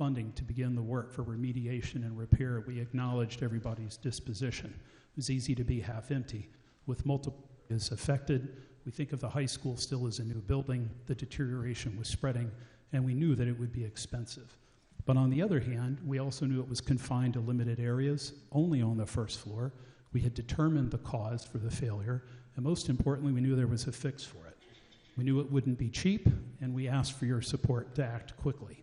funding to begin the work for remediation and repair, we acknowledged everybody's disposition. It was easy to be half empty. With multiple areas affected, we think of the high school still as a new building, the deterioration was spreading, and we knew that it would be expensive. But on the other hand, we also knew it was confined to limited areas, only on the first floor. We had determined the cause for the failure, and most importantly, we knew there was a fix for it. We knew it wouldn't be cheap, and we asked for your support to act quickly.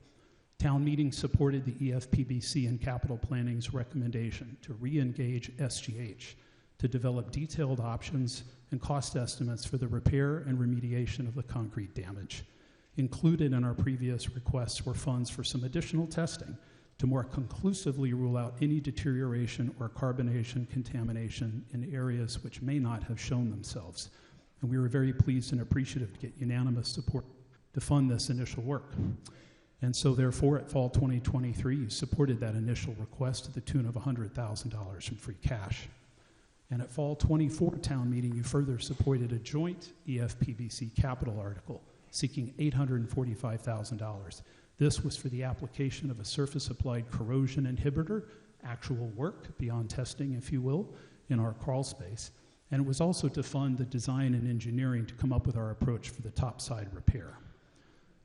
Town meeting supported the EFPBC and capital planning's recommendation to re-engage SGH to develop detailed options and cost estimates for the repair and remediation of the concrete damage. Included in our previous requests were funds for some additional testing to more conclusively rule out any deterioration or carbonation contamination in areas which may not have shown themselves. And we were very pleased and appreciative to get unanimous support to fund this initial work. And so therefore, at fall 2023, you supported that initial request to the tune of $100,000 from free cash. And at fall 24 town meeting, you further supported a joint EFPBC capital article seeking $845,000. This was for the application of a surface-applied corrosion inhibitor, actual work beyond testing, if you will, in our crawl space. And it was also to fund the design and engineering to come up with our approach for the topside repair.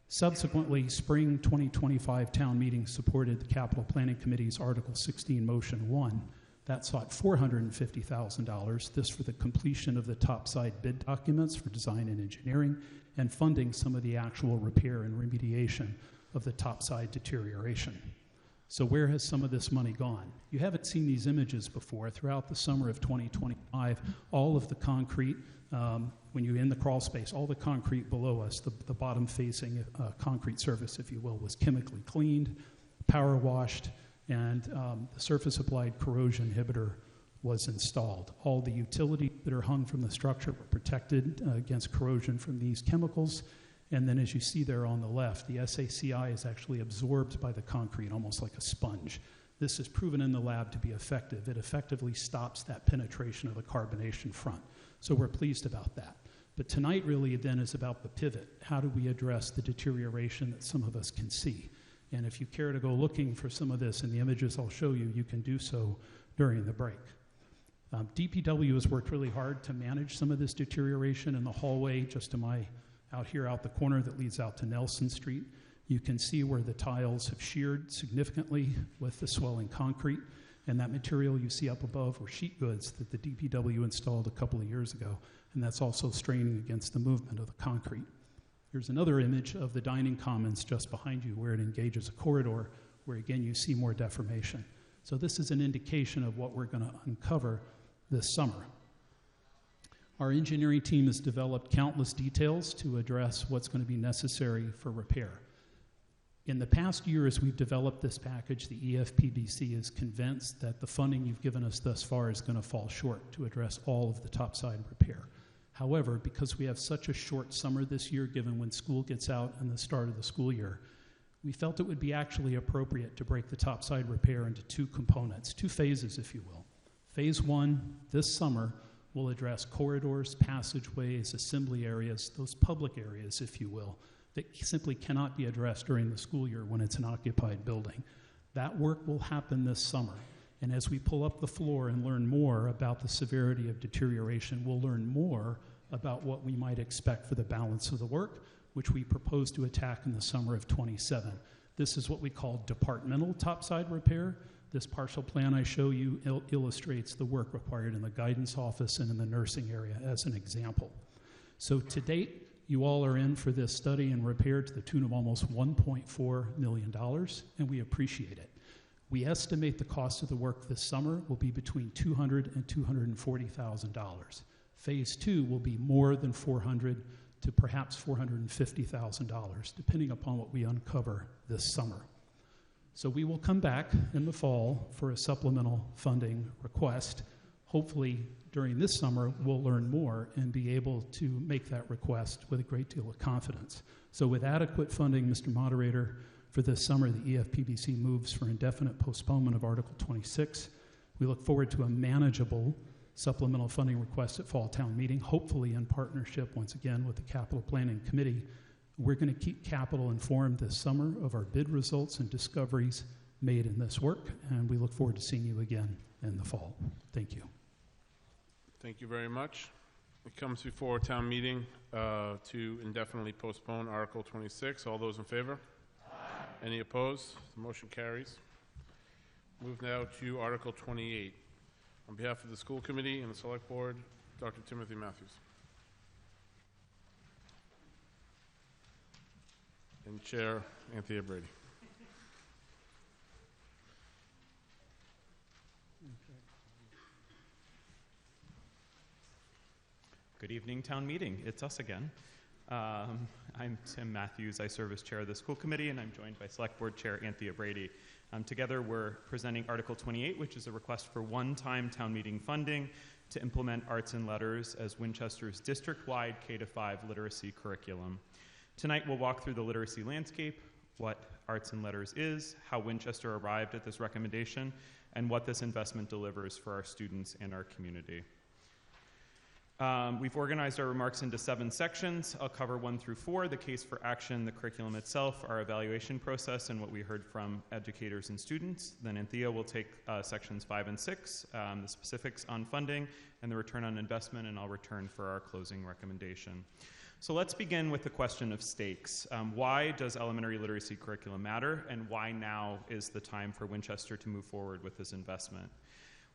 Subsequently, spring 2025 town meeting supported the Capital Planning Committee's Article 16 Motion 1. That sought $450,000, this for the completion of the topside bid documents for design and engineering and funding some of the actual repair and remediation of the topside deterioration. So where has some of this money gone? You haven't seen these images before. Throughout the summer of 2025, all of the concrete, when you're in the crawl space, all the concrete below us, the bottom-facing concrete surface, if you will, was chemically cleaned, power washed, and the surface-applied corrosion inhibitor was installed. All the utilities that are hung from the structure were protected against corrosion from these chemicals. And then as you see there on the left, the SACI is actually absorbed by the concrete, almost like a sponge. This is proven in the lab to be effective. It effectively stops that penetration of the carbonation front. So we're pleased about that. But tonight really then is about the pivot. How do we address the deterioration that some of us can see? And if you care to go looking for some of this in the images I'll show you, you can do so during the break. DPW has worked really hard to manage some of this deterioration in the hallway just to my out here out the corner that leads out to Nelson Street. You can see where the tiles have sheared significantly with the swelling concrete, and that material you see up above were sheet goods that the DPW installed a couple of years ago, and that's also straining against the movement of the concrete. Here's another image of the dining commons just behind you where it engages a corridor where again you see more deformation. So this is an indication of what we're going to uncover this summer. Our engineering team has developed countless details to address what's going to be necessary for repair. In the past year, as we've developed this package, the EFPBC is convinced that the funding you've given us thus far is going to fall short to address all of the topside repair. However, because we have such a short summer this year, given when school gets out and the start of the school year, we felt it would be actually appropriate to break the topside repair into two components, two phases, if you will. Phase one, this summer, will address corridors, passageways, assembly areas, those public areas, if you will, that simply cannot be addressed during the school year when it's an occupied building. That work will happen this summer. And as we pull up the floor and learn more about the severity of deterioration, we'll learn more about what we might expect for the balance of the work, which we propose to attack in the summer of 27. This is what we call departmental topside repair. This partial plan I show you illustrates the work required in the guidance office and in the nursing area as an example. So to date, you all are in for this study and repair to the tune of almost $1.4 million, and we appreciate it. We estimate the cost of the work this summer will be between $200,000 and $240,000. Phase two will be more than $400,000 to perhaps $450,000, depending upon what we uncover this summer. So we will come back in the fall for a supplemental funding request. Hopefully, during this summer, we'll learn more and be able to make that request with a great deal of confidence. So with adequate funding, Mr. Moderator, for this summer, the EFPBC moves for indefinite postponement of Article 26. We look forward to a manageable supplemental funding request at fall town meeting, hopefully in partnership, once again, with the Capital Planning Committee, We're going to keep capital informed this summer of our bid results and discoveries made in this work, and we look forward to seeing you again in the fall. Thank you. Thank you very much. It comes before town meeting to indefinitely postpone Article 26. All those in favor? Aye. Any opposed? The motion carries. Move now to Article 28. On behalf of the school committee and the select board, Dr. Timothy Matthews. And Chair Anthea Brady. Good evening, town meeting. It's us again. I'm Tim Matthews. I serve as chair of the school committee, and I'm joined by select board chair Anthea Brady. Together, we're presenting Article 28, which is a request for one-time town meeting funding to implement arts and letters as Winchester's district-wide K-5 literacy curriculum. Tonight, we'll walk through the literacy landscape, what arts and letters is, how Winchester arrived at this recommendation, and what this investment delivers for our students and our community. We've organized our remarks into 7 sections. I'll cover 1 through 4, the case for action, the curriculum itself, our evaluation process, and what we heard from educators and students. Then Anthea will take sections 5 and 6, the specifics on funding and the return on investment, and I'll return for our closing recommendation. So let's begin with the question of stakes. Why does elementary literacy curriculum matter, and why now is the time for Winchester to move forward with this investment?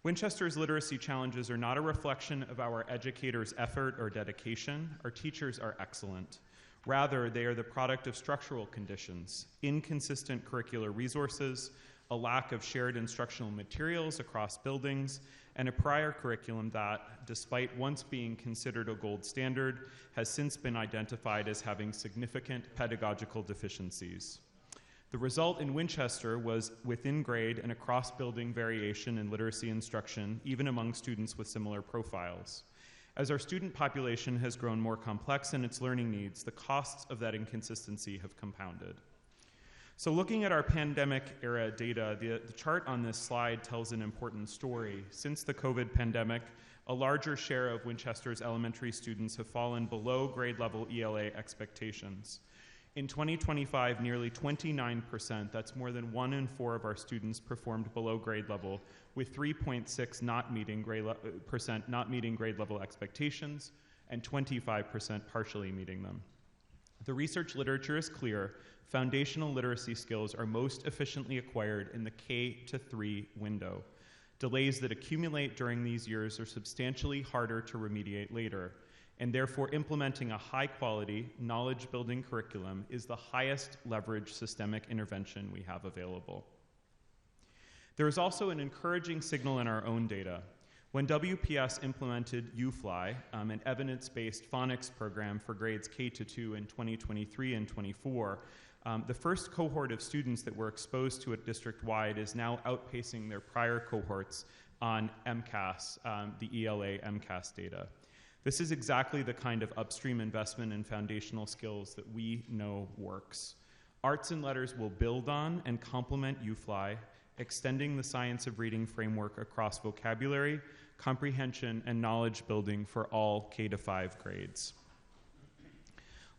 Winchester's literacy challenges are not a reflection of our educators' effort or dedication. Our teachers are excellent. Rather, they are the product of structural conditions, inconsistent curricular resources, a lack of shared instructional materials across buildings, and a prior curriculum that, despite once being considered a gold standard, has since been identified as having significant pedagogical deficiencies. The result in Winchester was within grade and across building variation in literacy instruction, even among students with similar profiles. As our student population has grown more complex in its learning needs, the costs of that inconsistency have compounded. So looking at our pandemic-era data, the chart on this slide tells an important story. Since the COVID pandemic, a larger share of Winchester's elementary students have fallen below grade-level ELA expectations. In 2025, nearly 29%, that's more than 1 in 4 of our students, performed below grade level, with 3.6% not meeting grade level expectations, and 25% partially meeting them. The research literature is clear. Foundational literacy skills are most efficiently acquired in the K-3 window. Delays that accumulate during these years are substantially harder to remediate later, and therefore implementing a high-quality, knowledge-building curriculum is the highest leverage systemic intervention we have available. There is also an encouraging signal in our own data. When WPS implemented UFly, an evidence-based phonics program for grades K-2 in 2023 and 24, the first cohort of students that were exposed to it district-wide is now outpacing their prior cohorts on MCAS, the ELA MCAS data. This is exactly the kind of upstream investment in foundational skills that we know works. Arts and letters will build on and complement UFly, extending the science of reading framework across vocabulary, comprehension, and knowledge building for all K-5 grades.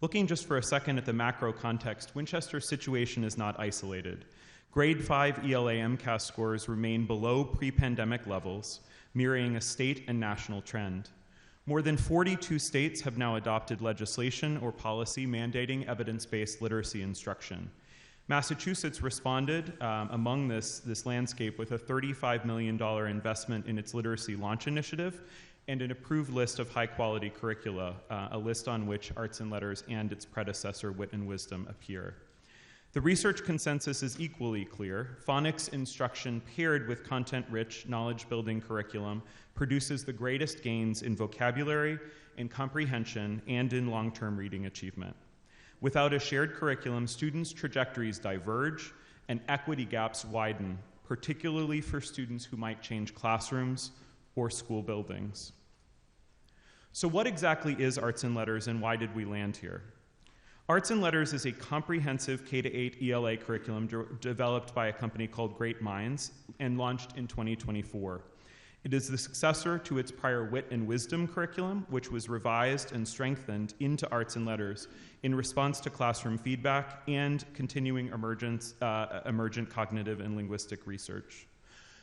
Looking just for a second at the macro context, Winchester's situation is not isolated. Grade 5 ELA MCAS scores remain below pre-pandemic levels, mirroring a state and national trend. More than 42 states have now adopted legislation or policy mandating evidence-based literacy instruction. Massachusetts responded among this landscape with a $35 million investment in its Literacy Launch Initiative and an approved list of high-quality curricula, a list on which Arts and Letters and its predecessor, Wit and Wisdom, appear. The research consensus is equally clear. Phonics instruction paired with content-rich, knowledge-building curriculum produces the greatest gains in vocabulary, in comprehension, and in long-term reading achievement. Without a shared curriculum, students' trajectories diverge and equity gaps widen, particularly for students who might change classrooms or school buildings. So what exactly is Arts and Letters, and why did we land here? Arts and Letters is a comprehensive K-8 ELA curriculum developed by a company called Great Minds and launched in 2024. It is the successor to its prior Wit and Wisdom curriculum, which was revised and strengthened into arts and letters in response to classroom feedback and continuing emergent cognitive and linguistic research.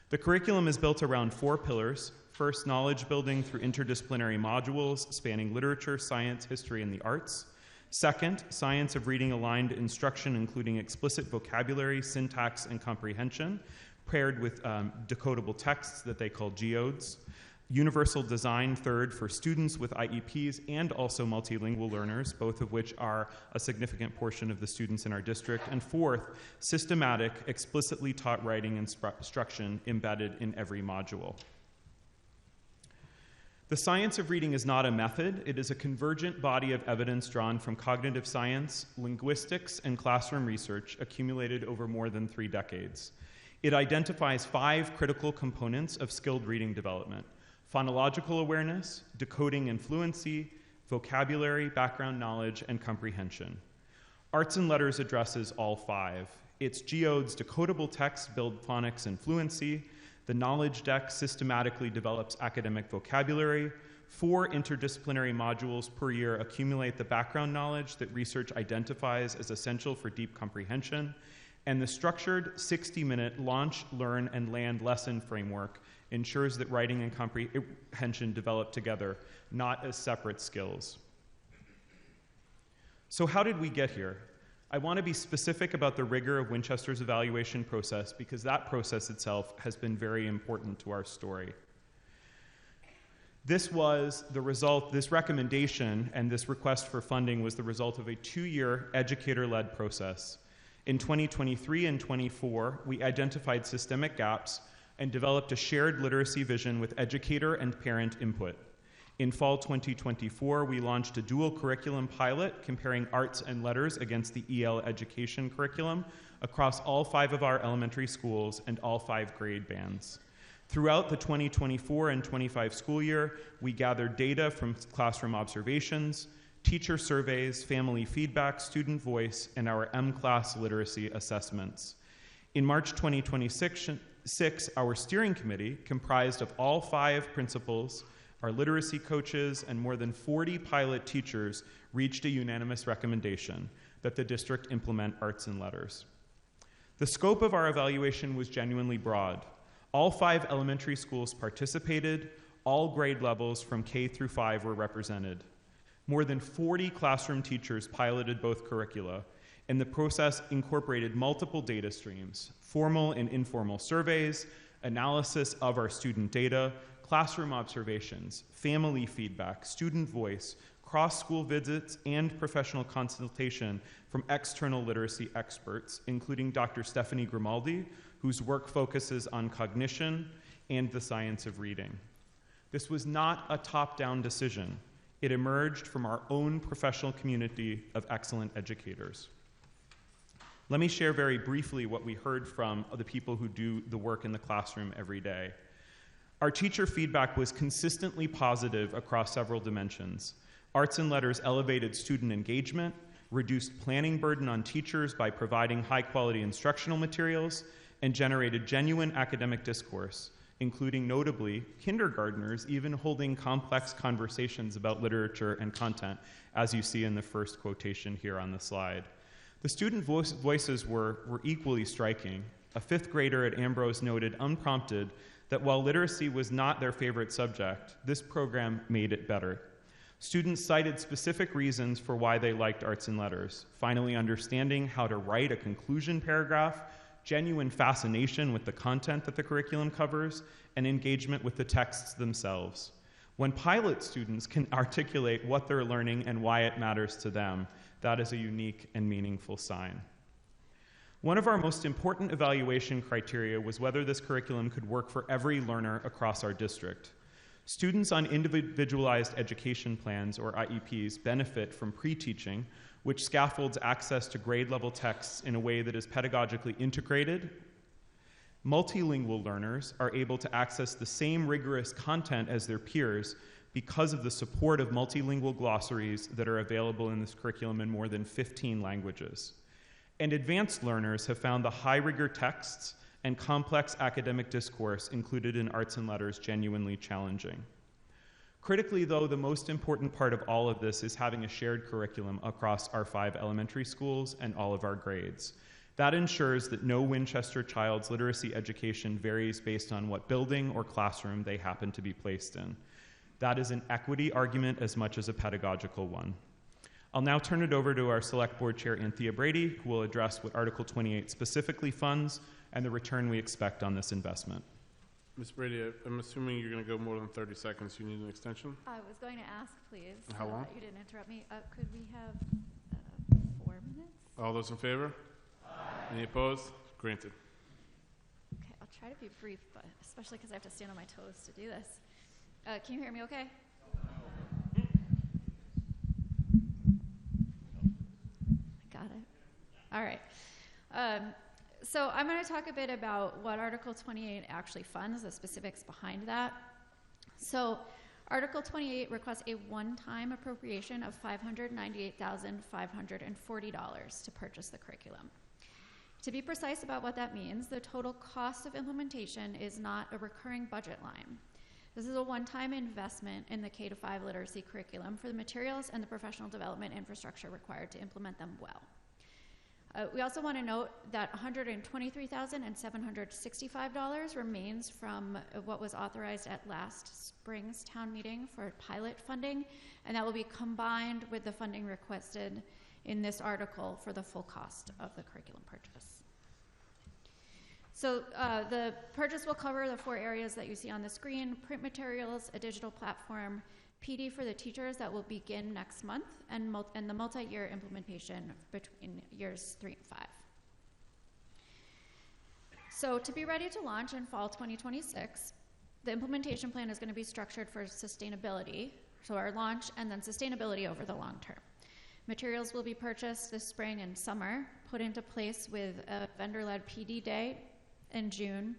The curriculum is built around 4 pillars. First, knowledge building through interdisciplinary modules spanning literature, science, history, and the arts. Second, science of reading aligned instruction, including explicit vocabulary, syntax, and comprehension, paired with decodable texts that they call geodes. Universal design, third, for students with IEPs and also multilingual learners, both of which are a significant portion of the students in our district. And fourth, systematic, explicitly taught writing instruction embedded in every module. The science of reading is not a method. It is a convergent body of evidence drawn from cognitive science, linguistics, and classroom research accumulated over more than 3 decades. It identifies 5 critical components of skilled reading development: phonological awareness, decoding and fluency, vocabulary, background knowledge, and comprehension. Arts and Letters addresses all 5. Its geodes decodable texts build phonics and fluency. The knowledge deck systematically develops academic vocabulary. 4 interdisciplinary modules per year accumulate the background knowledge that research identifies as essential for deep comprehension. And the structured 60-minute launch, learn, and land lesson framework ensures that writing and comprehension develop together, not as separate skills. So how did we get here? I want to be specific about the rigor of Winchester's evaluation process because that process itself has been very important to our story. This was the result, this recommendation and this request for funding was the result of a 2-year educator-led process. In 2023 and 24, we identified systemic gaps and developed a shared literacy vision with educator and parent input. In fall 2024, we launched a dual curriculum pilot comparing arts and letters against the EL education curriculum across all 5 of our elementary schools and all 5 grade bands. Throughout the 2024 and 25 school year, we gathered data from classroom observations, teacher surveys, family feedback, student voice, and our M-Class literacy assessments. In March 2026, our steering committee, comprised of all 5 principals, our literacy coaches, and more than 40 pilot teachers, reached a unanimous recommendation that the district implement arts and letters. The scope of our evaluation was genuinely broad. All 5 elementary schools participated. All grade levels from K through 5 were represented. More than 40 classroom teachers piloted both curricula, and the process incorporated multiple data streams: formal and informal surveys, analysis of our student data, classroom observations, family feedback, student voice, cross-school visits, and professional consultation from external literacy experts, including Dr. Stephanie Grimaldi, whose work focuses on cognition and the science of reading. This was not a top-down decision. It emerged from our own professional community of excellent educators. Let me share very briefly what we heard from the people who do the work in the classroom every day. Our teacher feedback was consistently positive across several dimensions. Arts and Letters elevated student engagement, reduced planning burden on teachers by providing high-quality instructional materials, and generated genuine academic discourse, including notably kindergartners even holding complex conversations about literature and content, as you see in the first quotation here on the slide. The student voices were equally striking. A 5th grader at Ambrose noted, unprompted, that while literacy was not their favorite subject, this program made it better. Students cited specific reasons for why they liked arts and letters: finally understanding how to write a conclusion paragraph, genuine fascination with the content that the curriculum covers, and engagement with the texts themselves. When pilot students can articulate what they're learning and why it matters to them, that is a unique and meaningful sign. One of our most important evaluation criteria was whether this curriculum could work for every learner across our district. Students on individualized education plans, or IEPs, benefit from pre-teaching, which scaffolds access to grade-level texts in a way that is pedagogically integrated. Multilingual learners are able to access the same rigorous content as their peers because of the support of multilingual glossaries that are available in this curriculum in more than 15 languages. And advanced learners have found the high-rigor texts and complex academic discourse included in arts and letters genuinely challenging. Critically, though, the most important part of all of this is having a shared curriculum across our 5 elementary schools and all of our grades. That ensures that no Winchester child's literacy education varies based on what building or classroom they happen to be placed in. That is an equity argument as much as a pedagogical one. I'll now turn it over to our Select Board Chair, Anthea Brady, who will address what Article 28 specifically funds and the return we expect on this investment. Ms. Brady, I'm assuming you're going to go more than 30 seconds. You need an extension? I was going to ask, please. How long? You didn't interrupt me. Could we have 4 minutes? All those in favor? Aye. Any opposed? Granted. Okay, I'll try to be brief, but especially because I have to stand on my toes to do this. Can you hear me okay? Got it. All right. So I'm going to talk a bit about what Article 28 actually funds, the specifics behind that. So Article 28 requests a one-time appropriation of $598,540 to purchase the curriculum. To be precise about what that means, the total cost of implementation is not a recurring budget line. This is a one-time investment in the K-5 literacy curriculum for the materials and the professional development infrastructure required to implement them well. We also want to note that $123,765 remains from what was authorized at last spring's town meeting for pilot funding, and that will be combined with the funding requested in this article for the full cost of the curriculum purchase. So the purchase will cover the 4 areas that you see on the screen: print materials, a digital platform, PD for the teachers that will begin next month, and the multi-year implementation between years 3 and 5. So to be ready to launch in fall 2026, the implementation plan is going to be structured for sustainability, so our launch and then sustainability over the long term. Materials will be purchased this spring and summer, put into place with a vendor-led PD day in June,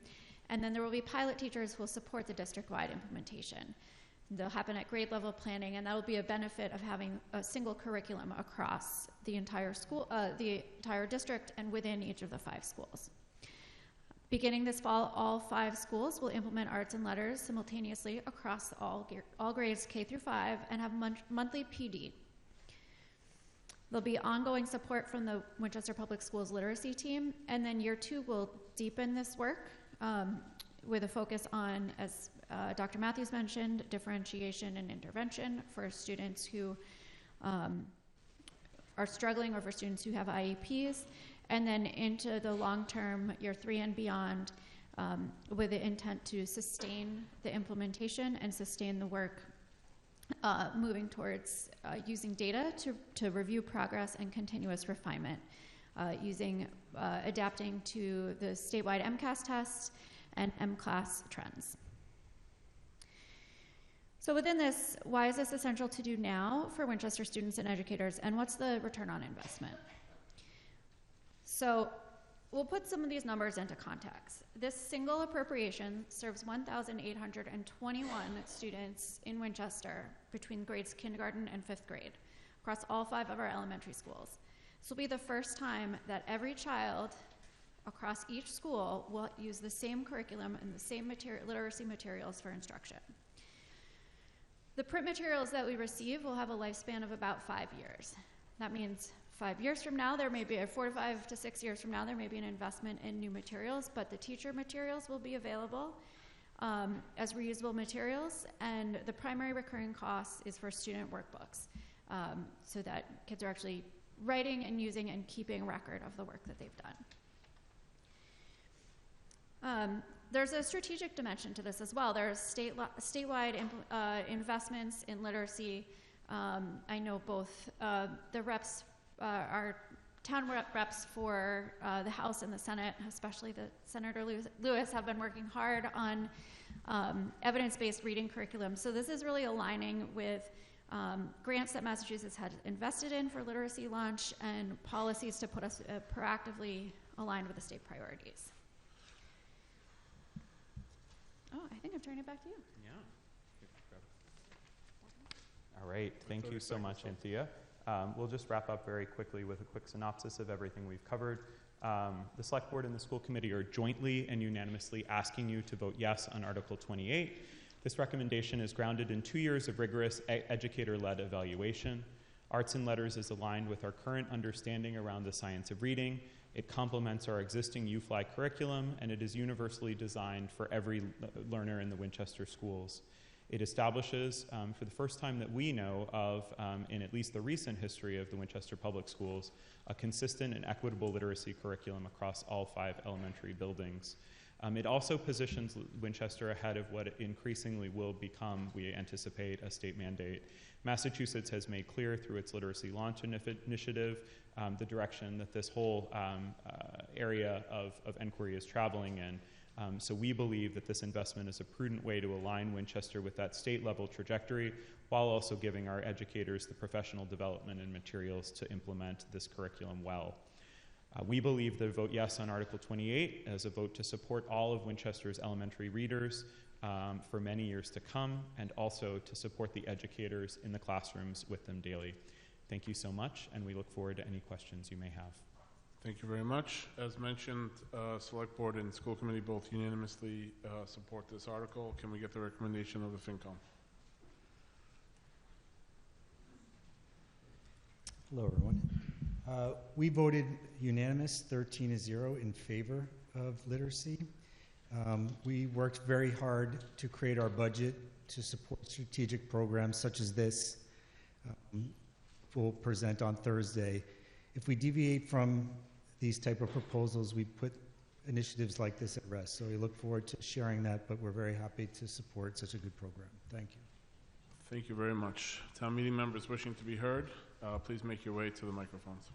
and then there will be pilot teachers who will support the district-wide implementation. They'll happen at grade level planning, and that will be a benefit of having a single curriculum across the entire school, the entire district, and within each of the 5 schools. Beginning this fall, all 5 schools will implement arts and letters simultaneously across all grades K through 5 and have monthly PD. There'll be ongoing support from the Winchester Public Schools literacy team, and then year 2 will deepen this work with a focus on, as Dr. Matthews mentioned, differentiation and intervention for students who are struggling or for students who have IEPs, and then into the long term, year 3 and beyond, with the intent to sustain the implementation and sustain the work moving towards using data to review progress and continuous refinement, adapting to the statewide MCAS tests and M-class trends. So within this, why is this essential to do now for Winchester students and educators, and what's the return on investment? So we'll put some of these numbers into context. This single appropriation serves 1,821 students in Winchester between grades kindergarten and 5th grade across all 5 of our elementary schools. This will be the first time that every child across each school will use the same curriculum and the same literacy materials for instruction. The print materials that we receive will have a lifespan of about 5 years. That means 5 years from now, there may be 4 to 5 to 6 years from now, there may be an investment in new materials, but the teacher materials will be available as reusable materials, and the primary recurring cost is for student workbooks, so that kids are actually writing and using and keeping record of the work that they've done. There's a strategic dimension to this as well. There's statewide investments in literacy. I know both the reps, our town reps for the House and the Senate, especially the Senator Lewis, have been working hard on evidence-based reading curriculum. So this is really aligning with grants that Massachusetts had invested in for literacy launch and policies to put us proactively aligned with the state priorities. Oh, I think I'm turning it back to you. Yeah. All right. Thank you so much, Anthea. We'll just wrap up very quickly with a quick synopsis of everything we've covered. The Select Board and the School Committee are jointly and unanimously asking you to vote yes on Article 28. This recommendation is grounded in 2 years of rigorous educator-led evaluation. Arts and Letters is aligned with our current understanding around the science of reading. It complements our existing UFly curriculum, and it is universally designed for every learner in the Winchester schools. It establishes, for the first time that we know of, in at least the recent history of the Winchester Public Schools, a consistent and equitable literacy curriculum across all 5 elementary buildings. It also positions Winchester ahead of what increasingly will become, we anticipate, a state mandate. Massachusetts has made clear through its Literacy Launch Initiative the direction that this whole area of inquiry is traveling in. So we believe that this investment is a prudent way to align Winchester with that state-level trajectory, while also giving our educators the professional development and materials to implement this curriculum well. We believe the vote yes on Article 28 as a vote to support all of Winchester's elementary readers for many years to come, and also to support the educators in the classrooms with them daily. Thank you so much, and we look forward to any questions you may have. Thank you very much. As mentioned, Select Board and School Committee both unanimously support this article. Can we get the recommendation of the FinCom? Hello, everyone. We voted unanimous, 13-0, in favor of literacy. We worked very hard to create our budget to support strategic programs such as this. We'll present on Thursday. If we deviate from these type of proposals, we put initiatives like this at rest. So we look forward to sharing that, but we're very happy to support such a good program. Thank you. Thank you very much. Town meeting members wishing to be heard, please make your way to the microphones.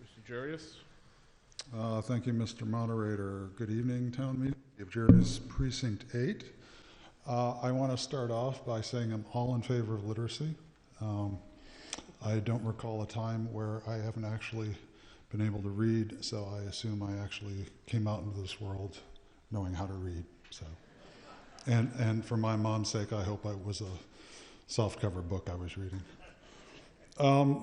Mr. Jarius? Thank you, Mr. Moderator. Good evening, Town Meeting of Jarius, Precinct 8. I want to start off by saying I'm all in favor of literacy. I don't recall a time where I haven't actually been able to read, so I assume I actually came out into this world knowing how to read. So, and for my mom's sake, I hope it was a softcover book I was reading.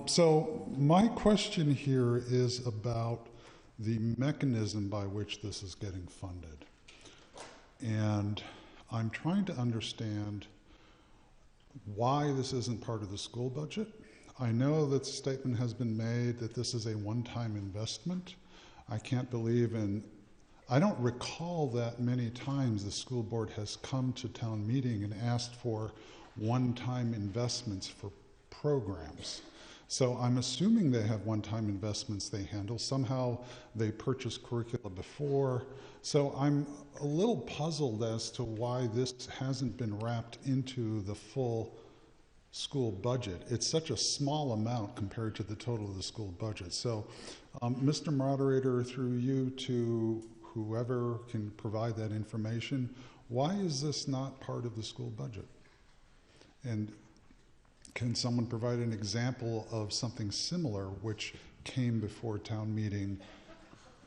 So my question here is about the mechanism by which this is getting funded. And I'm trying to understand why this isn't part of the school budget. I know that statement has been made that this is a one-time investment. I can't believe I don't recall that many times the school board has come to town meeting and asked for one-time investments for programs. So I'm assuming they have one-time investments they handle. Somehow they purchased curricula before. So I'm a little puzzled as to why this hasn't been wrapped into the full school budget. It's such a small amount compared to the total of the school budget. So Mr. Moderator, through you to whoever can provide that information, why is this not part of the school budget? And can someone provide an example of something similar which came before town meeting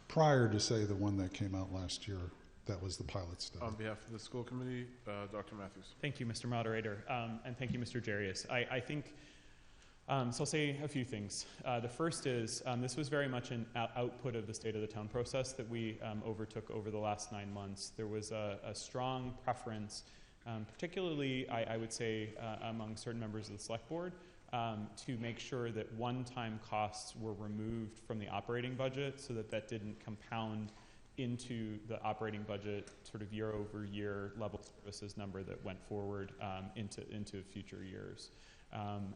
prior to, say, the one that came out last year that was the pilot study? On behalf of the school committee, Dr. Matthews. Thank you, Mr. Moderator, and thank you, Mr. Jarius. I think, so I'll say a few things. The first is this was very much an output of the State of the Town process that we overtook over the last 9 months. There was a strong preference, particularly, I would say, among certain members of the Select Board, to make sure that one-time costs were removed from the operating budget so that that didn't compound into the operating budget sort of year-over-year level services number that went forward into future years.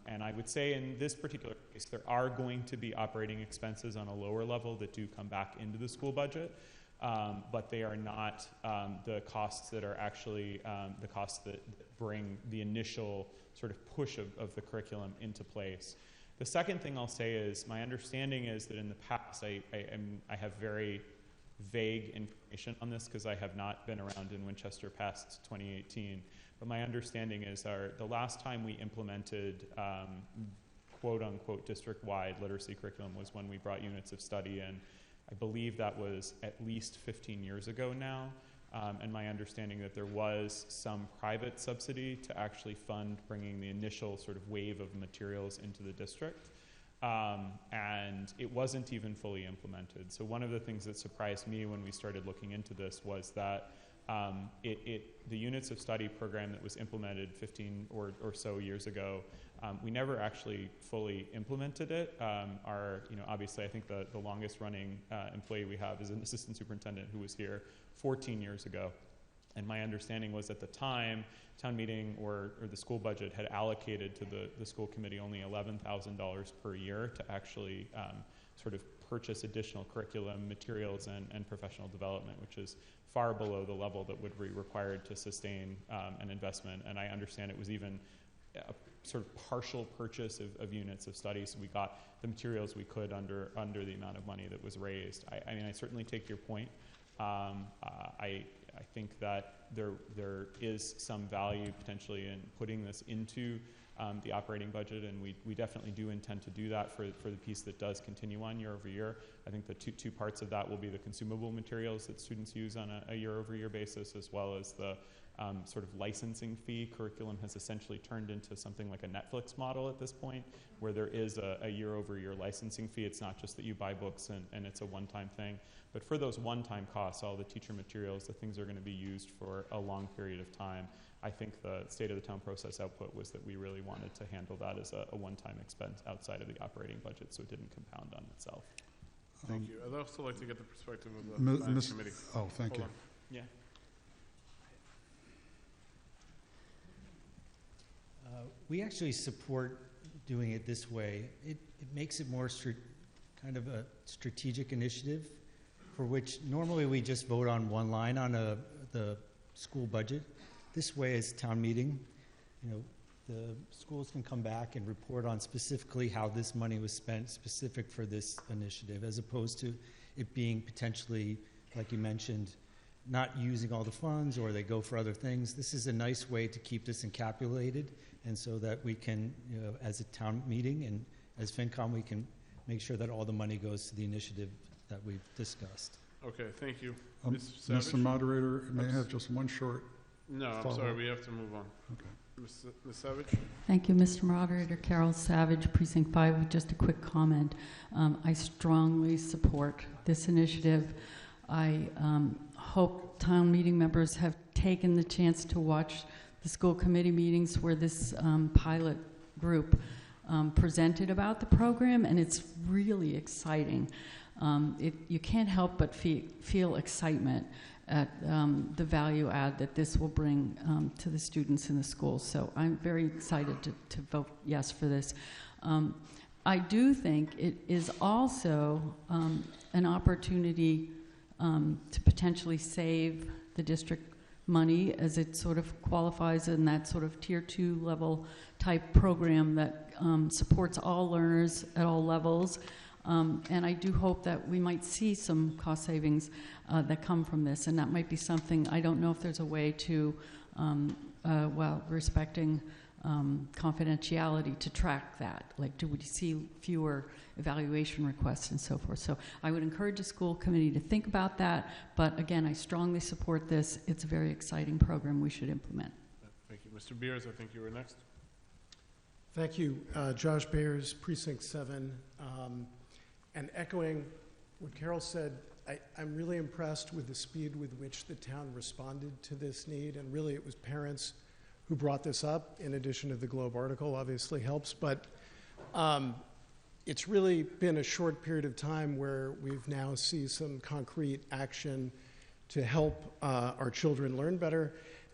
And I would say in this particular case, there are going to be operating expenses on a lower level that do come back into the school budget. But they are not the costs that are actually the costs that bring the initial sort of push of the curriculum into place. The second thing I'll say is my understanding is that in the past, I have very vague information on this because I have not been around in Winchester past 2018. But my understanding is the last time we implemented quote-unquote district-wide literacy curriculum was when we brought units of study in. I believe that was at least 15 years ago now. and my understanding that there was some private subsidy to actually fund bringing the initial sort of wave of materials into the district. And it wasn't even fully implemented. So one of the things that surprised me when we started looking into this was that the units of study program that was implemented 15 or so years ago, we never actually fully implemented it. Obviously, I think the longest running employee we have is an assistant superintendent who was here 14 years ago. And my understanding was at the time, town meeting or the school budget had allocated to the school committee only $11,000 per year to actually sort of purchase additional curriculum, materials, and professional development, which is far below the level that would be required to sustain an investment. And I understand it was even a sort of partial purchase of units of study, so we got the materials we could under the amount of money that was raised. I mean, I certainly take your point. I think that there is some value potentially in putting this into the operating budget, and we definitely do intend to do that for the piece that does continue on year over year. I think the two parts of that will be the consumable materials that students use on a year over year basis, as well as the sort of licensing fee. Curriculum has essentially turned into something like a Netflix model at this point, where there is a year over year licensing fee. It's not just that you buy books and it's a one-time thing, but for those one-time costs, all the teacher materials, the things are going to be used for a long period of time. I think the state of the town process output was that we really wanted to handle that as a one-time expense outside of the operating budget, so it didn't compound on itself. Thank you. I'd also like to get the perspective of the Mi- finance Miss- committee. Oh, thank you. Hold on. Yeah. We actually support doing it this way. It makes it more kind of a strategic initiative, for which normally we just vote on one line on the school budget. This way, as town meeting, the schools can come back and report on specifically how this money was spent specific for this initiative, as opposed to it being potentially, like you mentioned, not using all the funds, or they go for other things. This is a nice way to keep this encapsulated, and so that we can, as a town meeting and as FinCom, we can make sure that all the money goes to the initiative that we've discussed. Okay, thank you. Mr. Savage? Moderator, may I have just one short? No, I'm follow-up? sorry, we have to move on. Okay. Ms. Savage? Thank you, Mr. Moderator. Carol Savage, Precinct 5, with just a quick comment. I strongly support this initiative. I hope town meeting members have taken the chance to watch the school committee meetings where this pilot group presented about the program, and it's really exciting. You can't help but feel excitement at the value add that this will bring to the students in the schools. So I'm very excited to vote yes for this. I do think it is also an opportunity to potentially save the district money, as it sort of qualifies in that sort of tier 2 level type program that supports all learners at all levels. And I do hope that we might see some cost savings that come from this, and that might be something. I don't know if there's a way to, while respecting confidentiality, to track that. Like, do we see fewer evaluation requests and so forth? So I would encourage the school committee to think about that, but again, I strongly support this. It's a very exciting program we should implement. Thank you. Mr. Beers, I think you were next. Thank you. Josh Beers, Precinct 7. And echoing what Carol said, I'm really impressed with the speed with which the town responded to this need. And really, it was parents who brought this up, in addition to the Globe article, obviously helps. But it's really been a short period of time where we've now seen some concrete action to help our children learn better.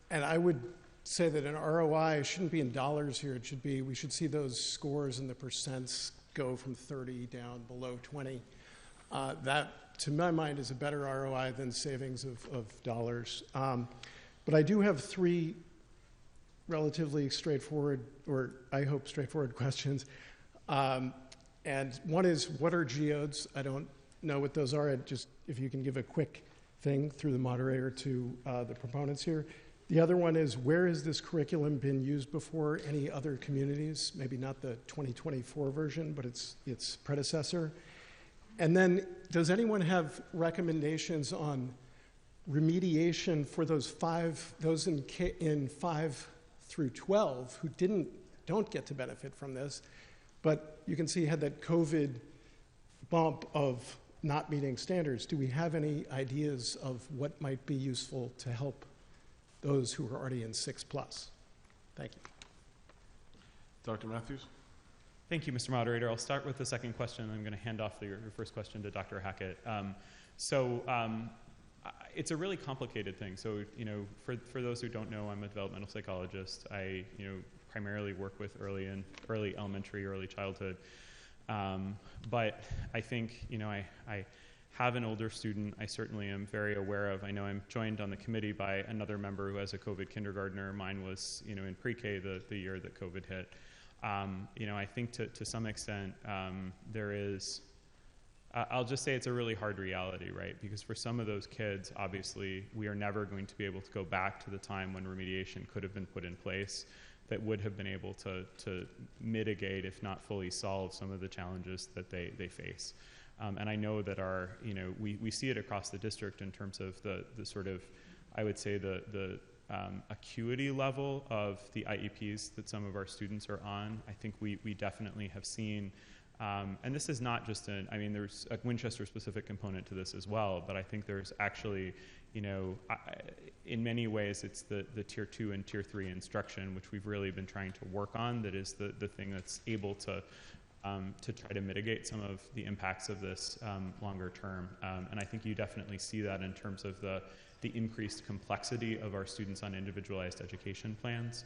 And I would say that an ROI shouldn't be in dollars here. It should be, we should see those scores and the percents go from 30 down below 20. That, to my mind, is a better ROI than savings of dollars. But I do have 3 relatively straightforward, or I hope straightforward questions. And one is, what are geodes? I don't know what those are. Just if you can give a quick thing through the moderator to the proponents here. The other one is, where has this curriculum been used before? Any other communities? Maybe not the 2024 version, but its predecessor. And then, does anyone have recommendations on remediation for those in 5 through 12 who don't get to benefit from this, but you can see had that COVID bump of not meeting standards. Do we have any ideas of what might be useful to help those who are already in 6+? Thank you. Dr. Matthews? Thank you, Mr. Moderator. I'll start with the second question. I'm going to hand off your first question to Dr. Hackett. It's a really complicated thing. So, for those who don't know, I'm a developmental psychologist. I, primarily work with early elementary, early childhood. But I think, I have an older student I certainly am very aware of. I know I'm joined on the committee by another member who has a COVID kindergartner. Mine was, in pre-K the year that COVID hit. I think to some extent there is, I'll just say it's a really hard reality, right? Because for some of those kids, obviously, we are never going to be able to go back to the time when remediation could have been put in place that would have been able to mitigate, if not fully solve, some of the challenges that they face. And I know that we see it across the district in terms of the sort of, I would say, the acuity level of the IEPs that some of our students are on. I think we definitely have seen, and this is not just there's a Winchester specific component to this as well, but I think there's actually, in many ways it's the tier 2 and tier 3 instruction, which we've really been trying to work on, that is the thing that's able to try to mitigate some of the impacts of this longer term. And I think you definitely see that in terms of the increased complexity of our students on individualized education plans,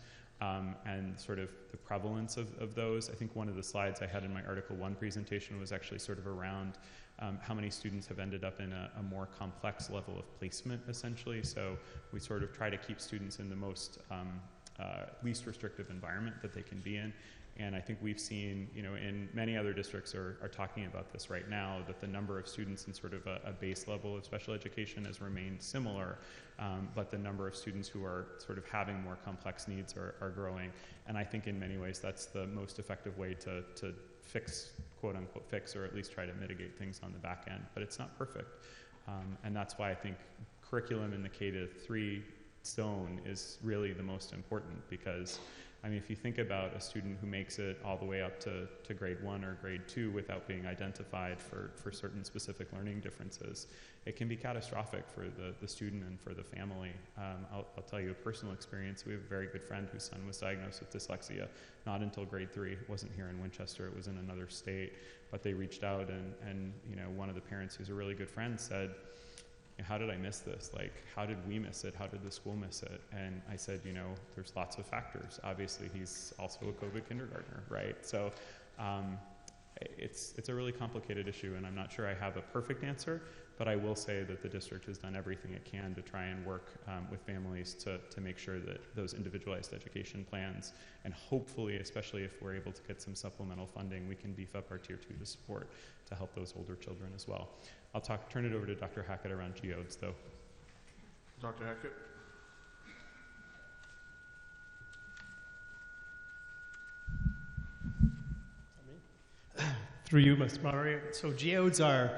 and sort of the prevalence of those. I think one of the slides I had in my Article 1 presentation was actually sort of around how many students have ended up in a more complex level of placement, essentially. So we sort of try to keep students in the most least restrictive environment that they can be in. And I think we've seen, in many other districts are talking about this right now, that the number of students in sort of a base level of special education has remained similar, but the number of students who are sort of having more complex needs are growing. And I think in many ways that's the most effective way to fix, quote unquote fix, or at least try to mitigate things on the back end. But it's not perfect. And that's why I think curriculum in the K-3 zone is really the most important, because if you think about a student who makes it all the way up to grade 1 or grade 2 without being identified for certain specific learning differences, it can be catastrophic for the student and for the family. I'll tell you a personal experience. We have a very good friend whose son was diagnosed with dyslexia, not until grade 3. It wasn't here in Winchester, it was in another state, but they reached out and one of the parents, who's a really good friend, said, how did I miss this? Like, how did we miss it? How did the school miss it? And I said, there's lots of factors. Obviously, he's also a COVID kindergartner, right? So it's a really complicated issue, and I'm not sure I have a perfect answer, but I will say that the district has done everything it can to try and work with families to make sure that those individualized education plans, and hopefully, especially if we're able to get some supplemental funding, we can beef up our tier 2 to support to help those older children as well. I'll turn it over to Dr. Hackett around geodes, though. Dr. Hackett? Through you, Mr. Moderator. So geodes are,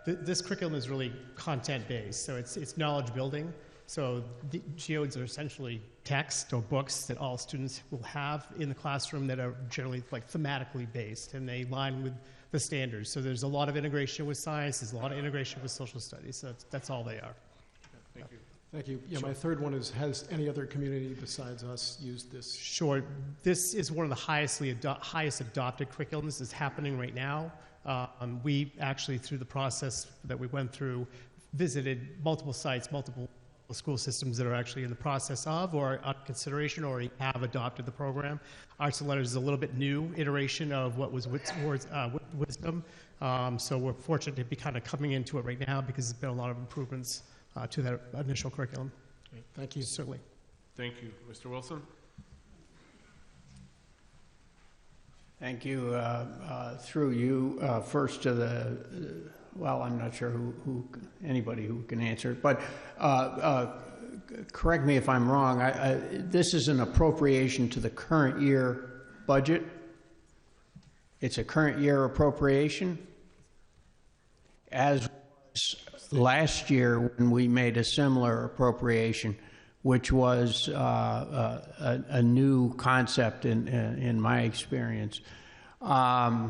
this curriculum is really content-based, so it's knowledge building. So the geodes are essentially text or books that all students will have in the classroom that are generally thematically based, and they align with the standards. So there's a lot of integration with science, there's a lot of integration with social studies, so that's all they are. Thank you. Thank you. Yeah, my third one is, has any other community besides us used this? Sure. This is one of the highest adopted curriculums that's happening right now. We actually, through the process that we went through, visited multiple sites, multiple school systems that are actually in the process of or under consideration or have adopted the program. Arts and Letters is a little bit new iteration of what was Wisdom. So we're fortunate to be kind of coming into it right now because there's been a lot of improvements to that initial curriculum. Great. Thank you. Certainly. Thank you. Mr. Wilson? Thank you. Through you, first to the, well, I'm not sure anybody who can answer it, but correct me if I'm wrong. This is an appropriation to the current year budget. It's a current year appropriation, as last year when we made a similar appropriation, which was a new concept in my experience. But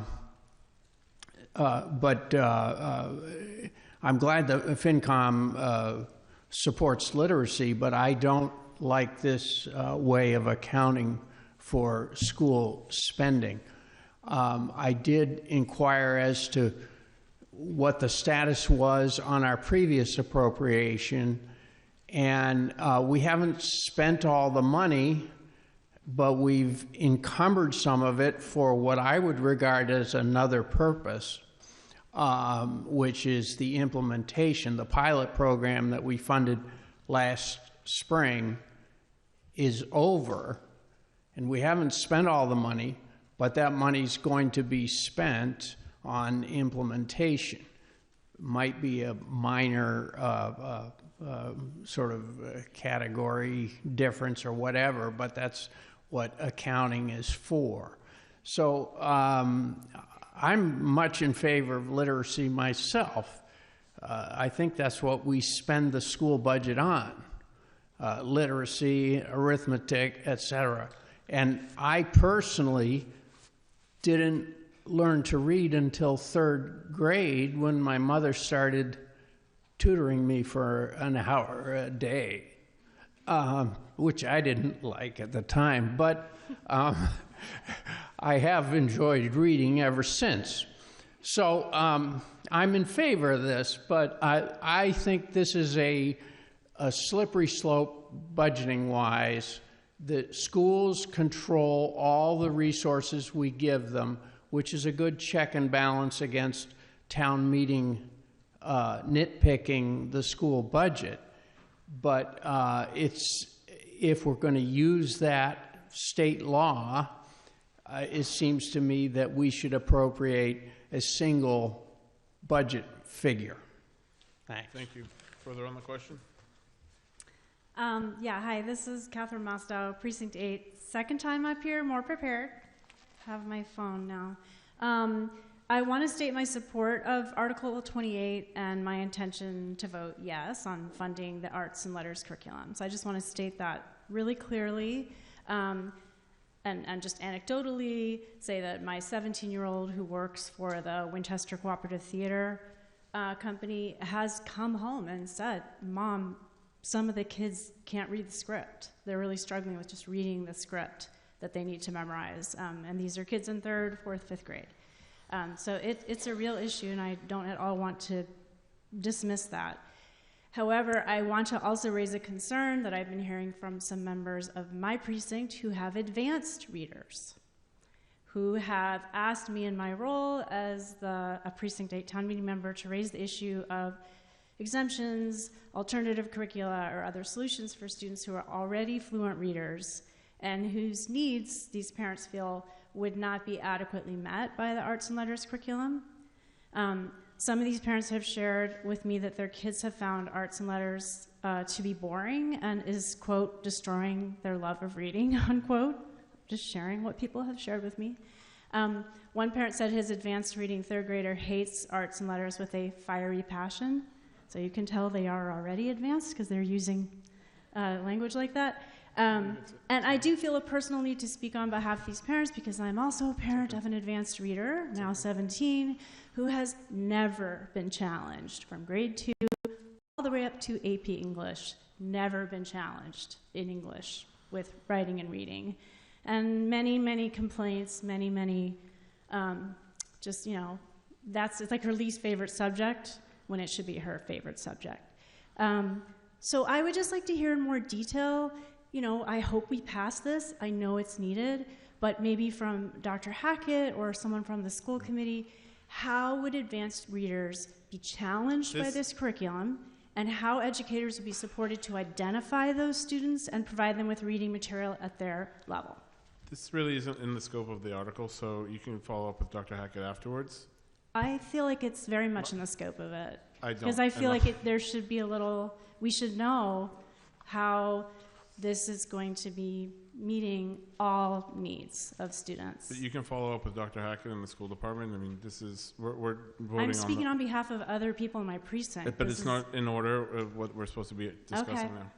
I'm glad that FinCom supports literacy, but I don't like this way of accounting for school spending. I did inquire as to what the status was on our previous appropriation, and we haven't spent all the money, but we've encumbered some of it for what I would regard as another purpose, which is the implementation. The pilot program that we funded last spring is over, and we haven't spent all the money, but that money's going to be spent on implementation. Might be a minor sort of category difference or whatever, but that's what accounting is for. So I'm much in favor of literacy myself. I think that's what we spend the school budget on, literacy, arithmetic, etc. And I personally didn't learn to read until 3rd grade when my mother started tutoring me for an hour a day, which I didn't like at the time, but I have enjoyed reading ever since. So I'm in favor of this, but I think this is a slippery slope budgeting-wise. The schools control all the resources we give them, which is a good check and balance against town meeting nitpicking the school budget. But if we're going to use that state law, it seems to me that we should appropriate a single budget figure. Thanks. Thank you. Further on the question? Yeah, hi, this is Catherine Mostow, Precinct 8. Second time up here, more prepared. Have my phone now. I want to state my support of Article 28 and my intention to vote yes on funding the arts and letters curriculum. So I just want to state that really clearly and just anecdotally say that my 17-year-old who works for the Winchester Cooperative Theater Company has come home and said, Mom, some of the kids can't read the script. They're really struggling with just reading the script that they need to memorize. And these are kids in 3rd, 4th, 5th grade. So it's a real issue, and I don't at all want to dismiss that. However, I want to also raise a concern that I've been hearing from some members of my precinct who have advanced readers, who have asked me in my role as a Precinct 8 town meeting member to raise the issue of exemptions, alternative curricula, or other solutions for students who are already fluent readers and whose needs these parents feel would not be adequately met by the arts and letters curriculum. Some of these parents have shared with me that their kids have found arts and letters to be boring and is, quote, destroying their love of reading, unquote. Just sharing what people have shared with me. One parent said his advanced reading 3rd grader hates arts and letters with a fiery passion. So you can tell they are already advanced because they're using language like that. And I do feel a personal need to speak on behalf of these parents because I'm also a parent of an advanced reader, now 17, who has never been challenged from grade 2 all the way up to AP English, never been challenged in English with writing and reading. And many, many complaints, many, just, you know, it's like her least favorite subject when it should be her favorite subject. So I would just like to hear in more detail. You know, I hope we pass this. I know it's needed, but maybe from Dr. Hackett or someone from the school committee, how would advanced readers be challenged by this curriculum, and how educators would be supported to identify those students and provide them with reading material at their level? This really isn't in the scope of the article, so you can follow up with Dr. Hackett afterwards. I feel like it's very much in the scope of it. I don't. Because I feel like there should be a little, we should know how this is going to be meeting all needs of students. But you can follow up with Dr. Hackett in the school department. I mean, this is, we're voting I'm speaking on behalf of other people in my precinct. But it's not in order of what we're supposed to be discussing Okay. now.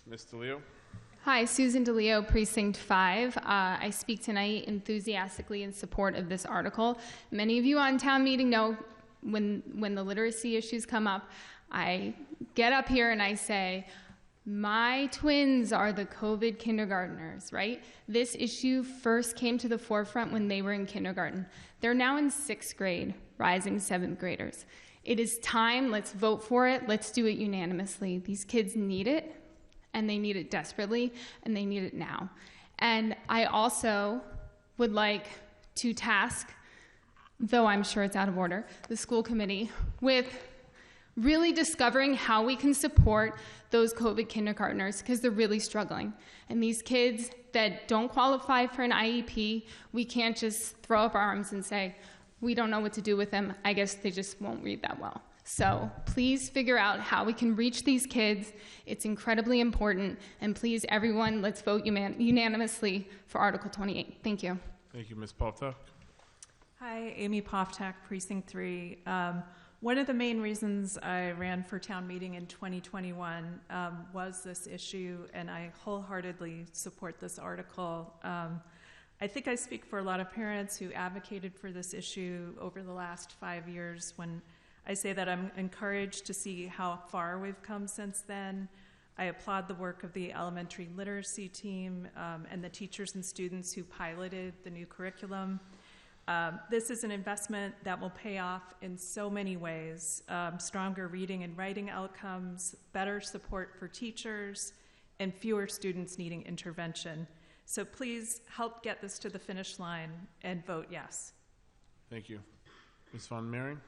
Ms. DeLeo? Hi, Susan DeLeo, Precinct 5. I speak tonight enthusiastically in support of this article. Many of you on town meeting know when the literacy issues come up, I get up here and I say, my twins are the COVID kindergartners, right? This issue first came to the forefront when they were in kindergarten. They're now in 6th grade, rising 7th graders. It is time, let's vote for it, let's do it unanimously. These kids need it, and they need it desperately, and they need it now. And I also would like to task, though I'm sure it's out of order, the school committee with really discovering how we can support those COVID kindergartners because they're really struggling. And these kids that don't qualify for an IEP, we can't just throw up our arms and say, we don't know what to do with them. I guess they just won't read that well. So please figure out how we can reach these kids. It's incredibly important. And please, everyone, let's vote unanimously for Article 28. Thank you. Thank you, Ms. Paltak. Hi, Amy Poftak, Precinct 3. One of the main reasons I ran for town meeting in 2021 was this issue, and I wholeheartedly support this article. I think I speak for a lot of parents who advocated for this issue over the last 5 years when I say that I'm encouraged to see how far we've come since then. I applaud the work of the elementary literacy team and the teachers and students who piloted the new curriculum. This is an investment that will pay off in so many ways. Stronger reading and writing outcomes, better support for teachers, and fewer students needing intervention. So please help get this to the finish line and vote yes. Thank you. Ms. Von Mering?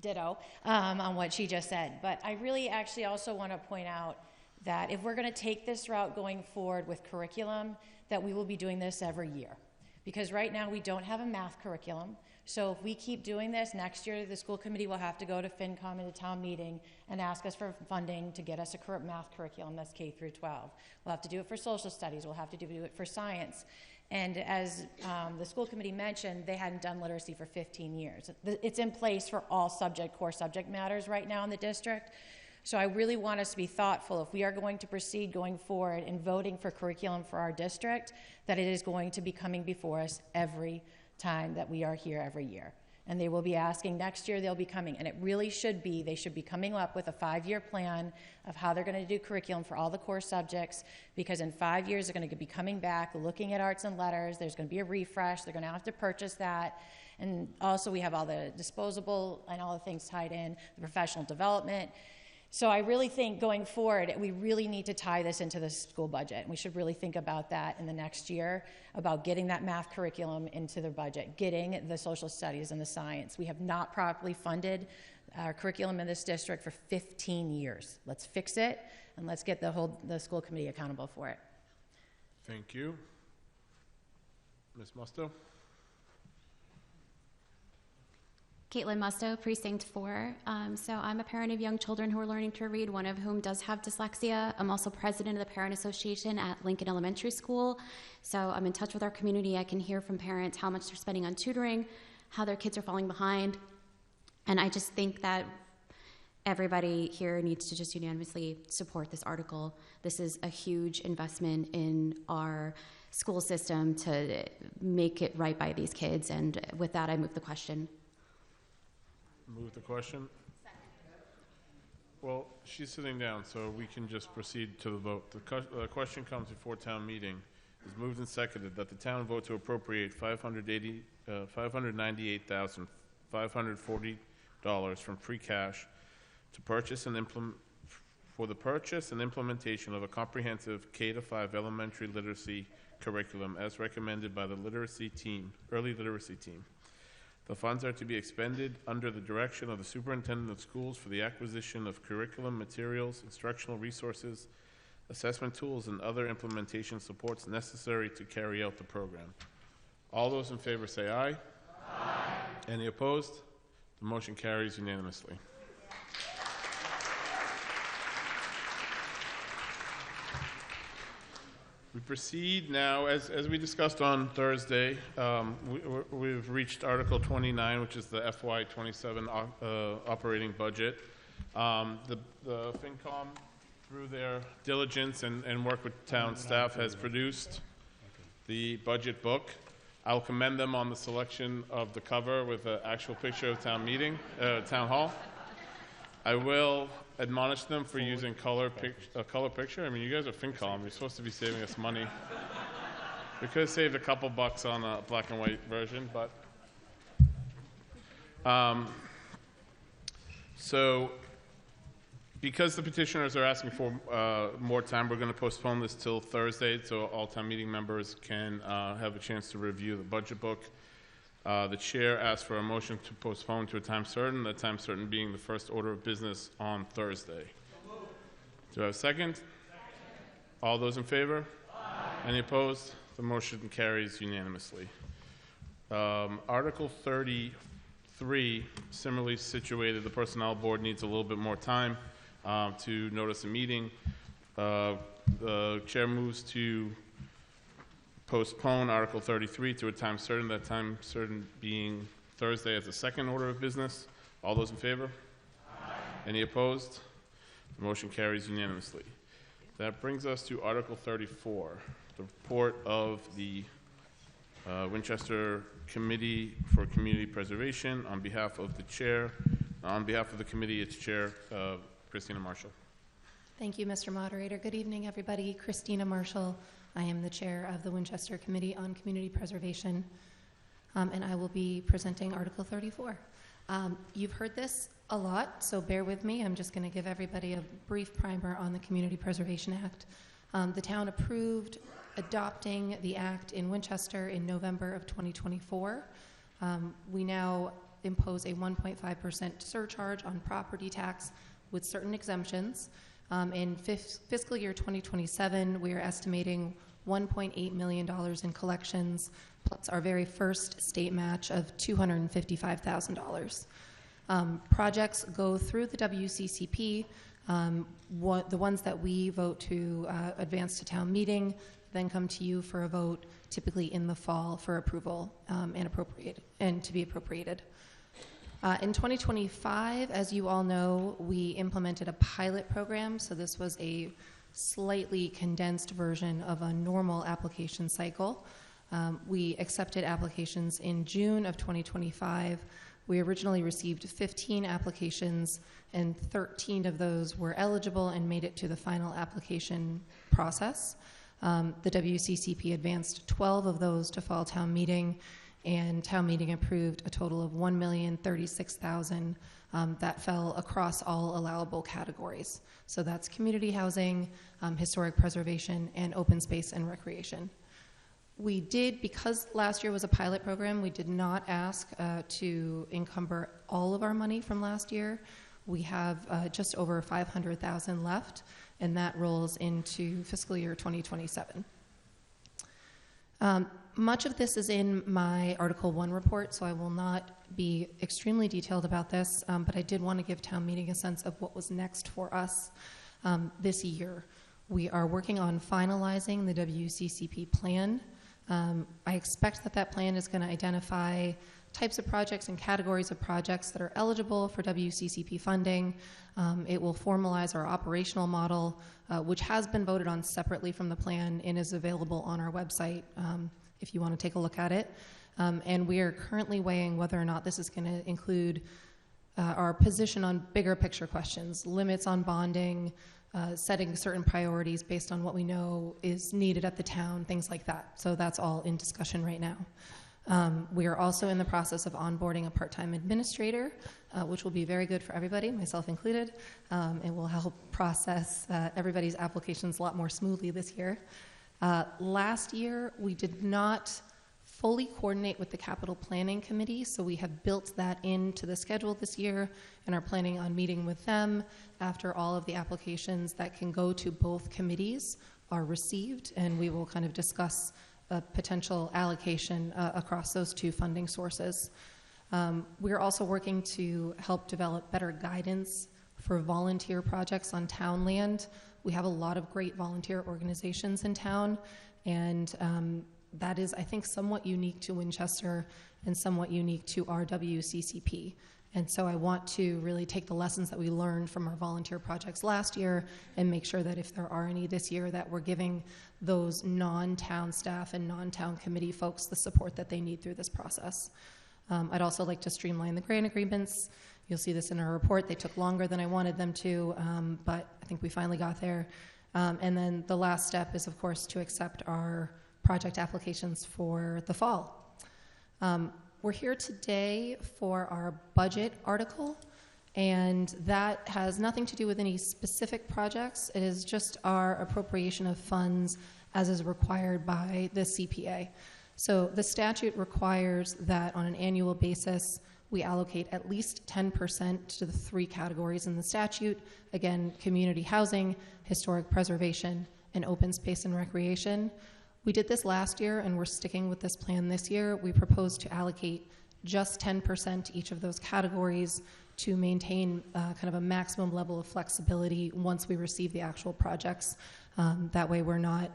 Ditto on what she just said. But I really actually also want to point out that if we're going to take this route going forward with curriculum, that we will be doing this every year. Because right now we don't have a math curriculum. So if we keep doing this, next year the school committee will have to go to FinCom and the town meeting and ask us for funding to get us a math curriculum that's K through 12. We'll have to do it for social studies. We'll have to do it for science. And as the school committee mentioned, they hadn't done literacy for 15 years. It's in place for all core subject matters right now in the district. So I really want us to be thoughtful if we are going to proceed going forward and voting for curriculum for our district, that it is going to be coming before us every time that we are here every year. And they will be asking next year, they'll be coming. And it really should be, they should be coming up with a 5-year plan of how they're going to do curriculum for all the core subjects, because in 5 years they're going to be coming back, looking at arts and letters, there's going to be a refresh, they're going to have to purchase that. And also we have all the disposable and all the things tied in, the professional development. So I really think going forward, we really need to tie this into the school budget. We should really think about that in the next year, about getting that math curriculum into the budget, getting the social studies and the science. We have not properly funded our curriculum in this district for 15 years. Let's fix it, and let's get the school committee accountable for it. Thank you. Ms. Musto? Caitlin Musto, Precinct 4. So I'm a parent of young children who are learning to read, one of whom does have dyslexia. I'm also president of the Parent Association at Lincoln Elementary School. So I'm in touch with our community. I can hear from parents how much they're spending on tutoring, how their kids are falling behind. And I just think that everybody here needs to just unanimously support this article. This is a huge investment in our school system to make it right by these kids. And with that, I move the question. Move the question. Well, she's sitting down, so we can just proceed to the vote. The question comes before town meeting. It's moved and seconded that the town vote to appropriate $598,540 from free cash to purchase and implement for the purchase and implementation of a comprehensive K-5 elementary literacy curriculum as recommended by the early literacy team. The funds are to be expended under the direction of the superintendent of schools for the acquisition of curriculum materials, instructional resources, assessment tools, and other implementation supports necessary to carry out the program. All those in favor say aye. Aye. Any opposed? The motion carries unanimously. We proceed now, as we discussed on Thursday, we've reached Article 29, which is the FY 27 operating budget. The FinCom, through their diligence and work with town staff, has produced the budget book. I'll commend them on the selection of the cover with an actual picture of town hall. I will admonish them for using a color picture. I mean, you guys are FinCom. You're supposed to be saving us money. We could have saved a couple bucks on a black and white version, but so because the petitioners are asking for more time, we're going to postpone this till Thursday so all town meeting members can have a chance to review the budget book. The chair asks for a motion to postpone to a time certain, that time certain being the first order of business on Thursday. Do I have a second? All those in favor? Aye. Any opposed? The motion carries unanimously. Article 33, similarly situated, the Personnel Board needs a little bit more time to notice a meeting. The chair moves to postpone Article 33 to a time certain, that time certain being Thursday as the second order of business. All those in favor? Aye. Any opposed? The motion carries unanimously. That brings us to Article 34, the report of the Winchester Committee for Community Preservation. On behalf of the chair, on behalf of the committee, its chair, Christina Marshall. Thank you, Mr. Moderator. Good evening, everybody. Christina Marshall. I am the chair of the Winchester Committee on Community Preservation, and I will be presenting Article 34. You've heard this a lot, so bear with me. I'm just going to give everybody a brief primer on the Community Preservation Act. The town approved adopting the act in Winchester in November of 2024. We now impose a 1.5% surcharge on property tax with certain exemptions. In fiscal year 2027, we are estimating $1.8 million in collections, plus our very first state match of $255,000. Projects go through the WCCP. The ones that we vote to advance to town meeting then come to you for a vote, typically in the fall, for approval and to be appropriated. In 2025, as you all know, we implemented a pilot program. So this was a slightly condensed version of a normal application cycle. We accepted applications in June of 2025. We originally received 15 applications, and 13 of those were eligible and made it to the final application process. The WCCP advanced 12 of those to fall town meeting, and town meeting approved a total of $1,036,000 that fell across all allowable categories. So that's community housing, historic preservation, and open space and recreation. We did, because last year was a pilot program, we did not ask to encumber all of our money from last year. We have just over $500,000 left, and that rolls into fiscal year 2027. Much of this is in my Article 1 report, so I will not be extremely detailed about this, but I did want to give town meeting a sense of what was next for us this year. We are working on finalizing the WCCP plan. I expect that plan is going to identify types of projects and categories of projects that are eligible for WCCP funding. It will formalize our operational model, which has been voted on separately from the plan and is available on our website if you want to take a look at it. And we are currently weighing whether or not this is going to include our position on bigger picture questions, limits on bonding, setting certain priorities based on what we know is needed at the town, things like that. So that's all in discussion right now. We are also in the process of onboarding a part-time administrator, which will be very good for everybody, myself included. It will help process everybody's applications a lot more smoothly this year. Last year, we did not fully coordinate with the Capital Planning Committee, so we have built that into the schedule this year and are planning on meeting with them after all of the applications that can go to both committees are received, and we will kind of discuss a potential allocation across those two funding sources. We're also working to help develop better guidance for volunteer projects on town land. We have a lot of great volunteer organizations in town, and that is, I think, somewhat unique to Winchester and somewhat unique to our WCCP. And so I want to really take the lessons that we learned from our volunteer projects last year and make sure that if there are any this year, that we're giving those non-town staff and non-town committee folks the support that they need through this process. I'd also like to streamline the grant agreements. You'll see this in our report. They took longer than I wanted them to, but I think we finally got there. And then the last step is, of course, to accept our project applications for the fall. We're here today for our budget article, and that has nothing to do with any specific projects. It is just our appropriation of funds as is required by the CPA. So the statute requires that on an annual basis, we allocate at least 10% to the 3 categories in the statute. Again, community housing, historic preservation, and open space and recreation. We did this last year, and we're sticking with this plan this year. We propose to allocate just 10% to each of those categories to maintain kind of a maximum level of flexibility once we receive the actual projects. That way we're not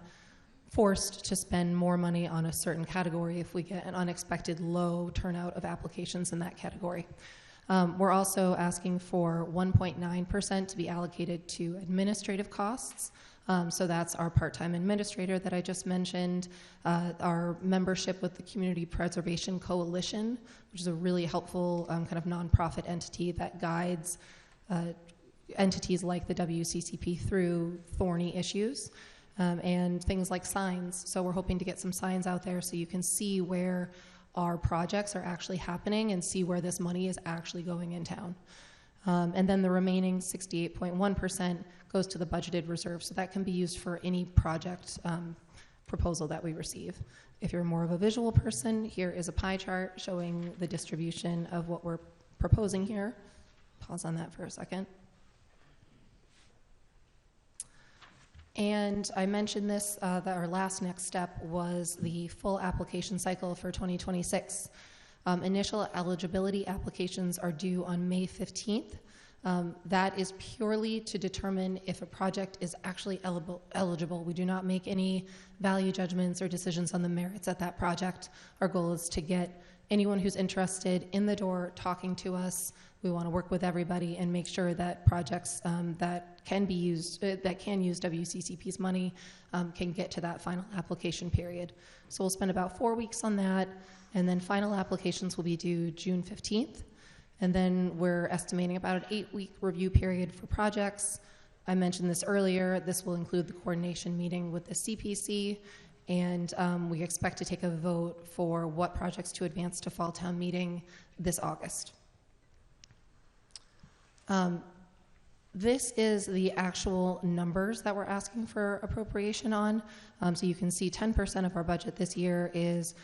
forced to spend more money on a certain category if we get an unexpected low turnout of applications in that category. We're also asking for 1.9% to be allocated to administrative costs. So that's our part-time administrator that I just mentioned, our membership with the Community Preservation Coalition, which is a really helpful kind of nonprofit entity that guides entities like the WCCP through thorny issues, and things like signs. So we're hoping to get some signs out there so you can see where our projects are actually happening and see where this money is actually going in town. And then the remaining 68.1% goes to the budgeted reserve, so that can be used for any project proposal that we receive. If you're more of a visual person, here is a pie chart showing the distribution of what we're proposing here. Pause on that for a second. And I mentioned this, that our last next step was the full application cycle for 2026. Initial eligibility applications are due on May 15th. That is purely to determine if a project is actually eligible. We do not make any value judgments or decisions on the merits of that project. Our goal is to get anyone who's interested in the door talking to us. We want to work with everybody and make sure that projects that can use WCCP's money can get to that final application period. So we'll spend about 4 weeks on that, and then final applications will be due June 15th. And then we're estimating about an 8-week review period for projects. I mentioned this earlier. This will include the coordination meeting with the CPC, and we expect to take a vote for what projects to advance to fall town meeting this August. This is the actual numbers that we're asking for appropriation on. So you can see 10% of our budget this year is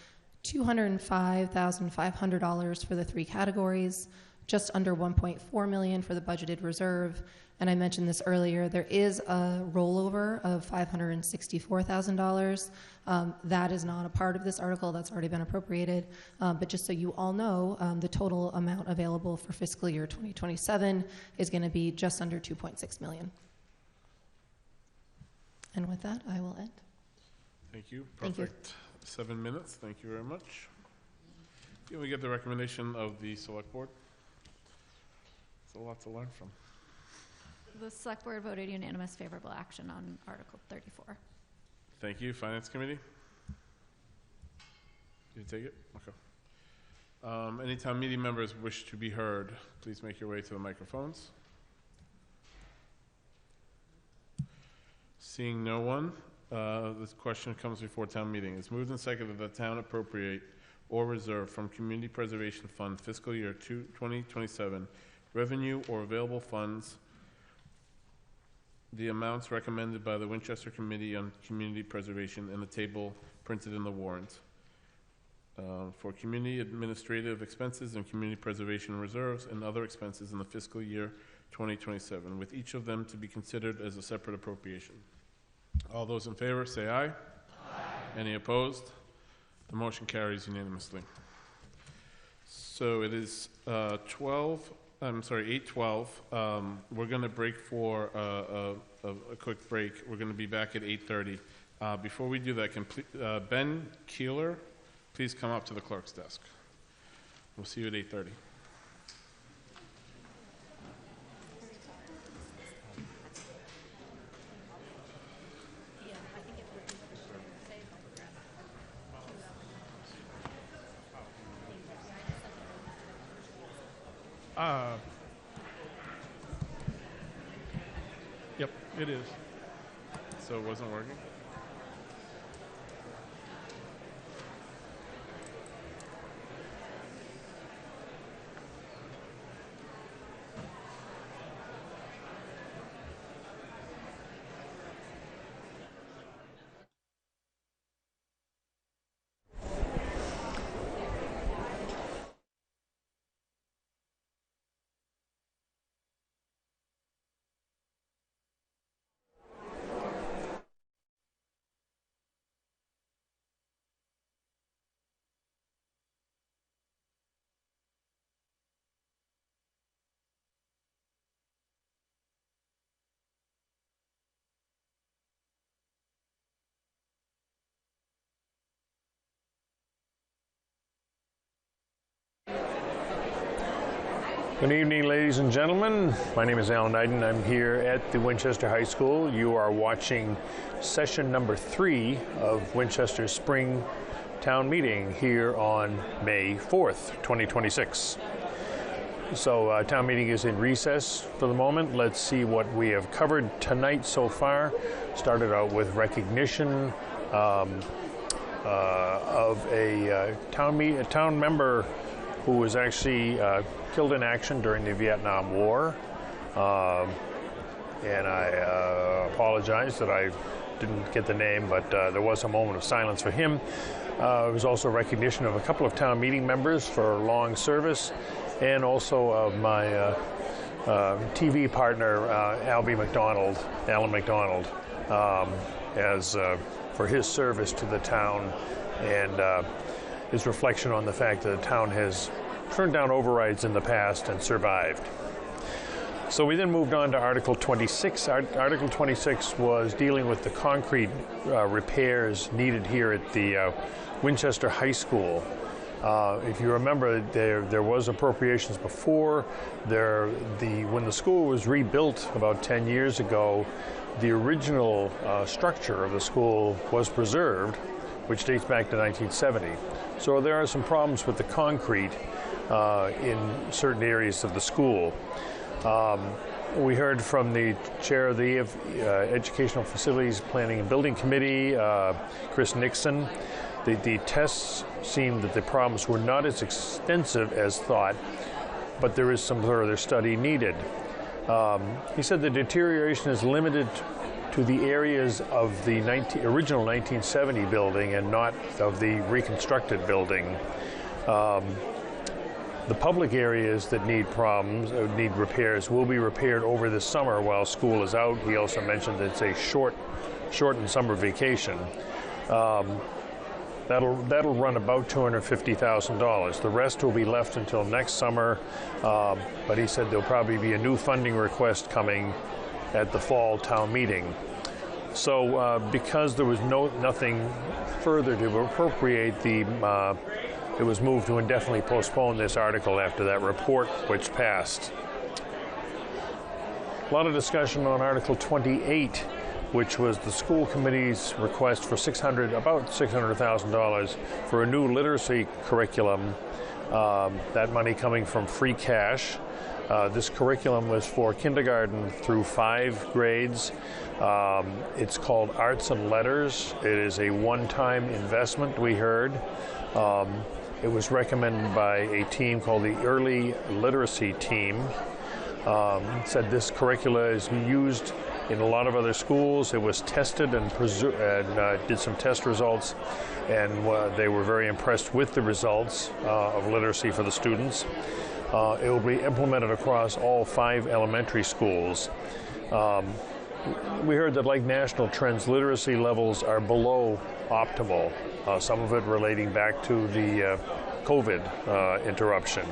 $205,500 for the 3 categories, just under $1.4 million for the budgeted reserve. And I mentioned this earlier, there is a rollover of $564,000. That is not a part of this article, that's already been appropriated. But just so you all know, the total amount available for fiscal year 2027 is going to be just under $2.6 million. And with that, I will end. Thank you. Thank you. Perfect. 7 minutes. Thank you very much. Can we get the recommendation of the select board? It's a lot to learn from. The select board voted unanimous favorable action on Article 34. Thank you. Finance committee? You take it? Okay. Any town meeting members wish to be heard, please make your way to the microphones. Seeing no one, this question comes before town meeting. It's moved and seconded that the town appropriate or reserve from Community Preservation Fund fiscal year 2027 revenue or available funds the amounts recommended by the Winchester Committee on Community Preservation in the table printed in the warrant for community administrative expenses and community preservation reserves and other expenses in the fiscal year 2027, with each of them to be considered as a separate appropriation. All those in favor say aye. Aye. Any opposed? The motion carries unanimously. So it is 8:12. We're going to break for a quick break. We're going to be back at 8:30. Before we do that, Ben Keeler, please come up to the clerk's desk. We'll see you at 8:30. Yep, it is. So it wasn't working? Good evening, ladies and gentlemen. My name is Alan Iden. I'm here at the Winchester High School. You are watching session number 3 of Winchester's Spring Town Meeting here on May 4th, 2026. So town meeting is in recess for the moment. Let's see what we have covered tonight so far. Started out with recognition of a town member who was actually killed in action during the Vietnam War. And I apologize that I didn't get the name, but there was a moment of silence for him. There was also recognition of a couple of town meeting members for long service, and also of my TV partner, Alan McDonald, as for his service to the town and his reflection on the fact that the town has turned down overrides in the past and survived. So we then moved on to Article 26. Article 26 was dealing with the concrete repairs needed here at the Winchester High School. If you remember, there was appropriations before. When the school was rebuilt about 10 years ago, the original structure of the school was preserved, which dates back to 1970. So there are some problems with the concrete in certain areas of the school. We heard from the chair of the Educational Facilities Planning and Building Committee, Chris Nixon. The tests seemed that the problems were not as extensive as thought, but there is some further study needed. He said the deterioration is limited to the areas of the original 1970 building and not of the reconstructed building. The public areas that need repairs will be repaired over the summer while school is out. He also mentioned that it's a shortened summer vacation. That'll run about $250,000. The rest will be left until next summer, but he said there'll probably be a new funding request coming at the fall town meeting. So because there was nothing further to appropriate, it was moved to indefinitely postpone this article after that report, which passed. A lot of discussion on Article 28, which was the school committee's request for about $600,000 for a new literacy curriculum. That money coming from free cash. This curriculum was for kindergarten through 5 grades. It's called Arts and Letters. It is a one-time investment, we heard. It was recommended by a team called the Early Literacy Team. Said this curricula is used in a lot of other schools. It was tested and did some test results, and they were very impressed with the results of literacy for the students. It will be implemented across all 5 elementary schools. We heard that, like national trends, literacy levels are below optimal, some of it relating back to the COVID interruption.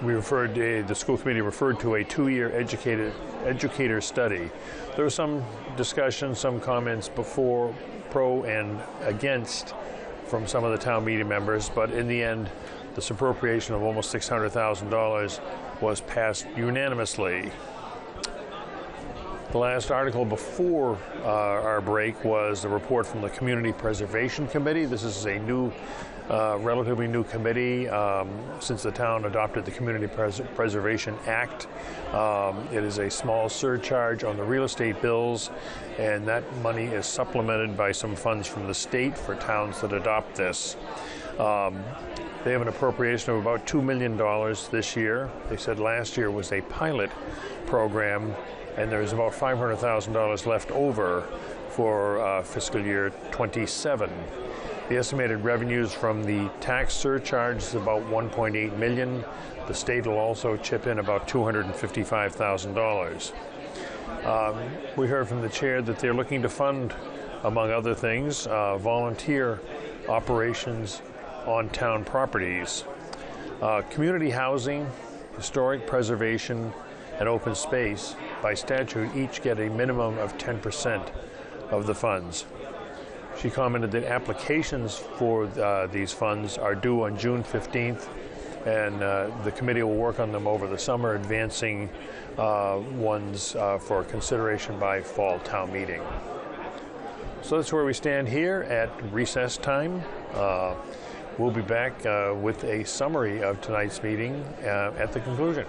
the school committee referred to a 2-year educator study. There was some discussion, some comments before, pro and against, from some of the town meeting members, but in the end, this appropriation of almost $600,000 was passed unanimously. The last article before our break was the report from the Community Preservation Committee. This is a new, relatively new committee since the town adopted the Community Preservation Act. It is a small surcharge on the real estate bills, and that money is supplemented by some funds from the state for towns that adopt this. They have an appropriation of about $2 million this year. They said last year was a pilot program, and there's about $500,000 left over for fiscal year 27. The estimated revenues from the tax surcharge is about $1.8 million. The state will also chip in about $255,000. We heard from the chair that they're looking to fund, among other things, volunteer operations on town properties. Community housing, historic preservation, and open space, by statute, each get a minimum of 10% of the funds. She commented that applications for these funds are due on June 15th, and the committee will work on them over the summer, advancing ones for consideration by fall town meeting. So that's where we stand here at recess time. We'll be back with a summary of tonight's meeting at the conclusion.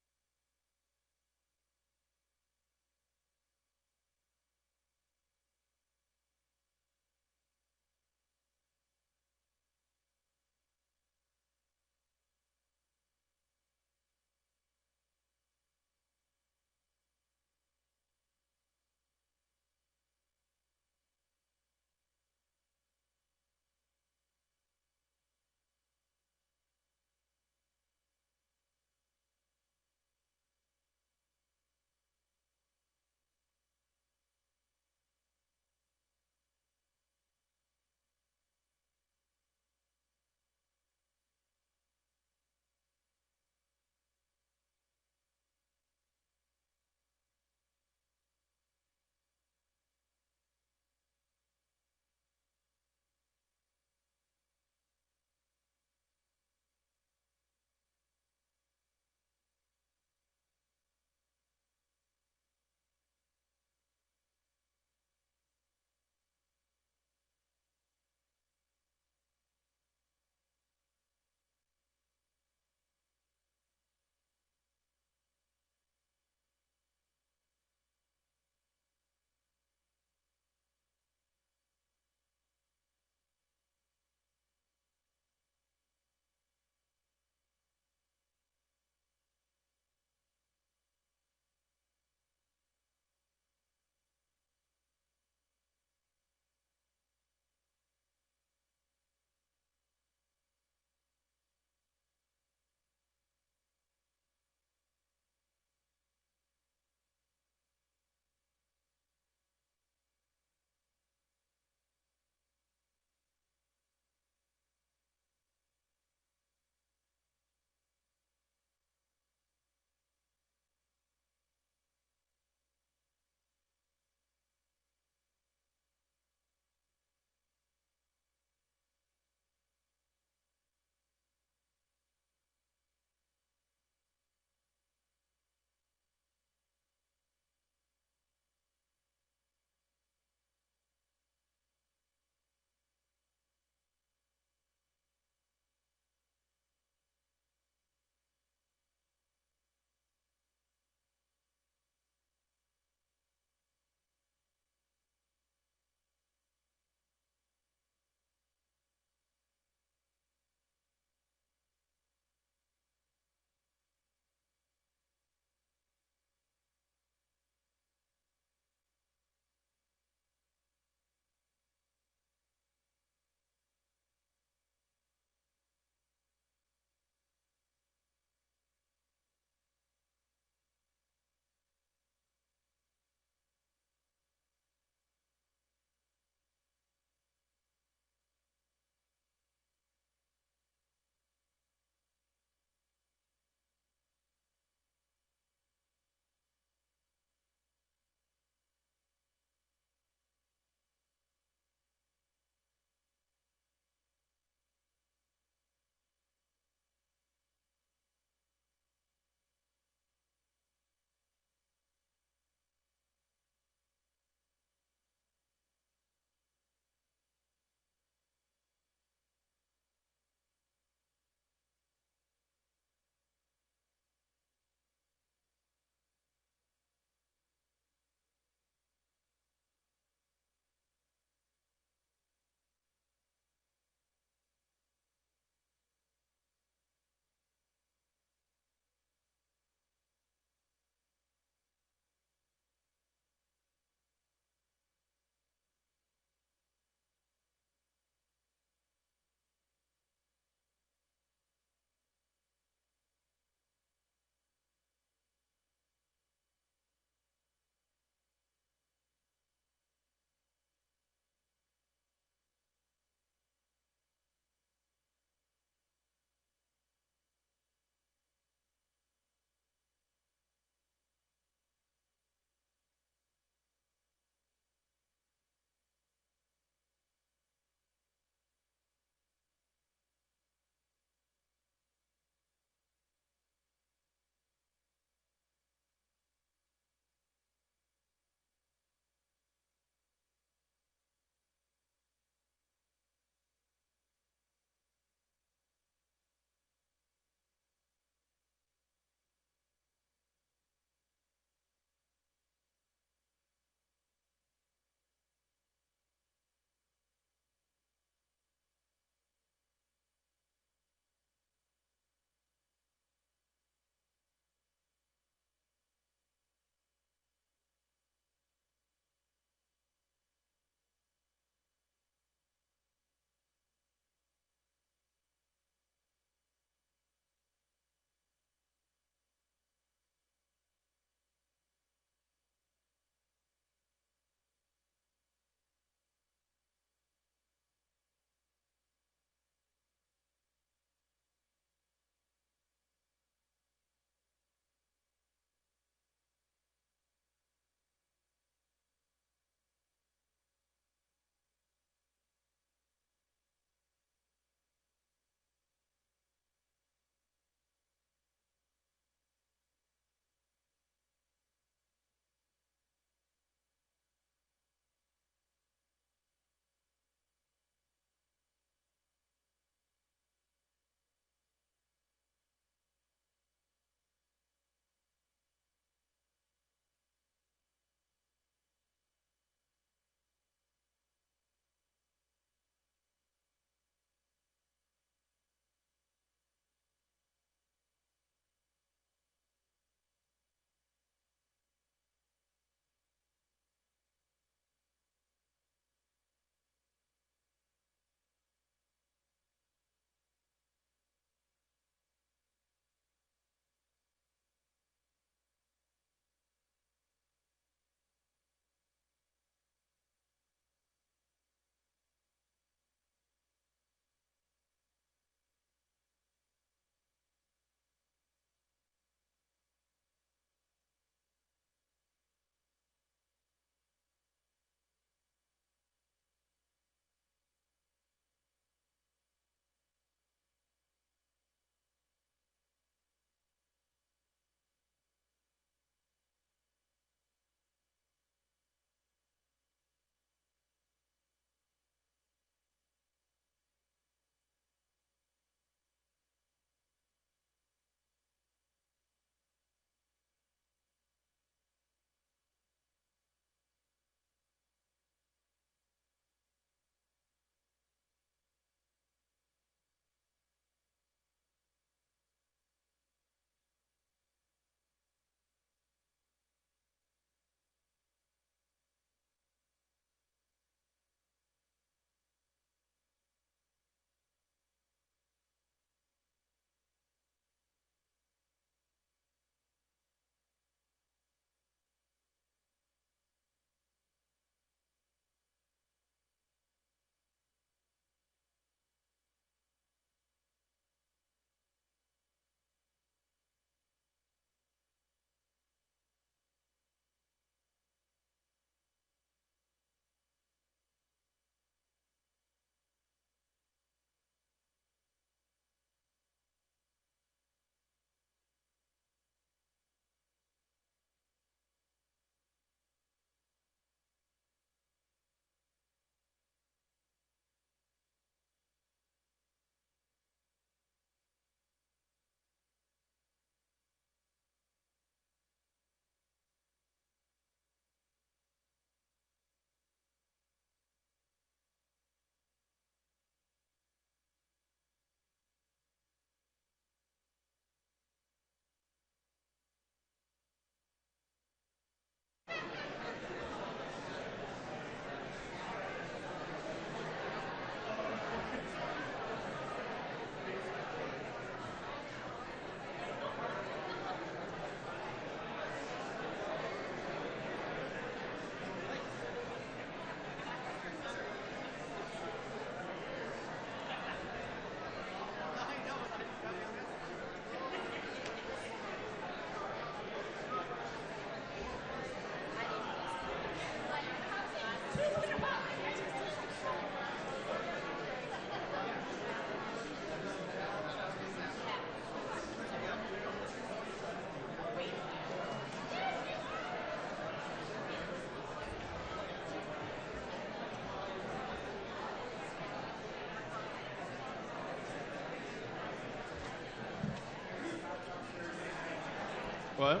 What?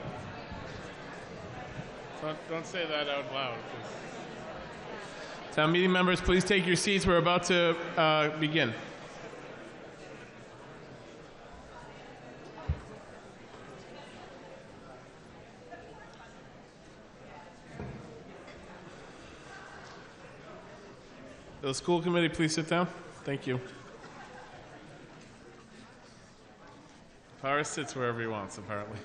Don't say that out loud. Town meeting members, please take your seats. We're about to begin. Will the school committee please sit down? Thank you. Paris sits wherever he wants, apparently.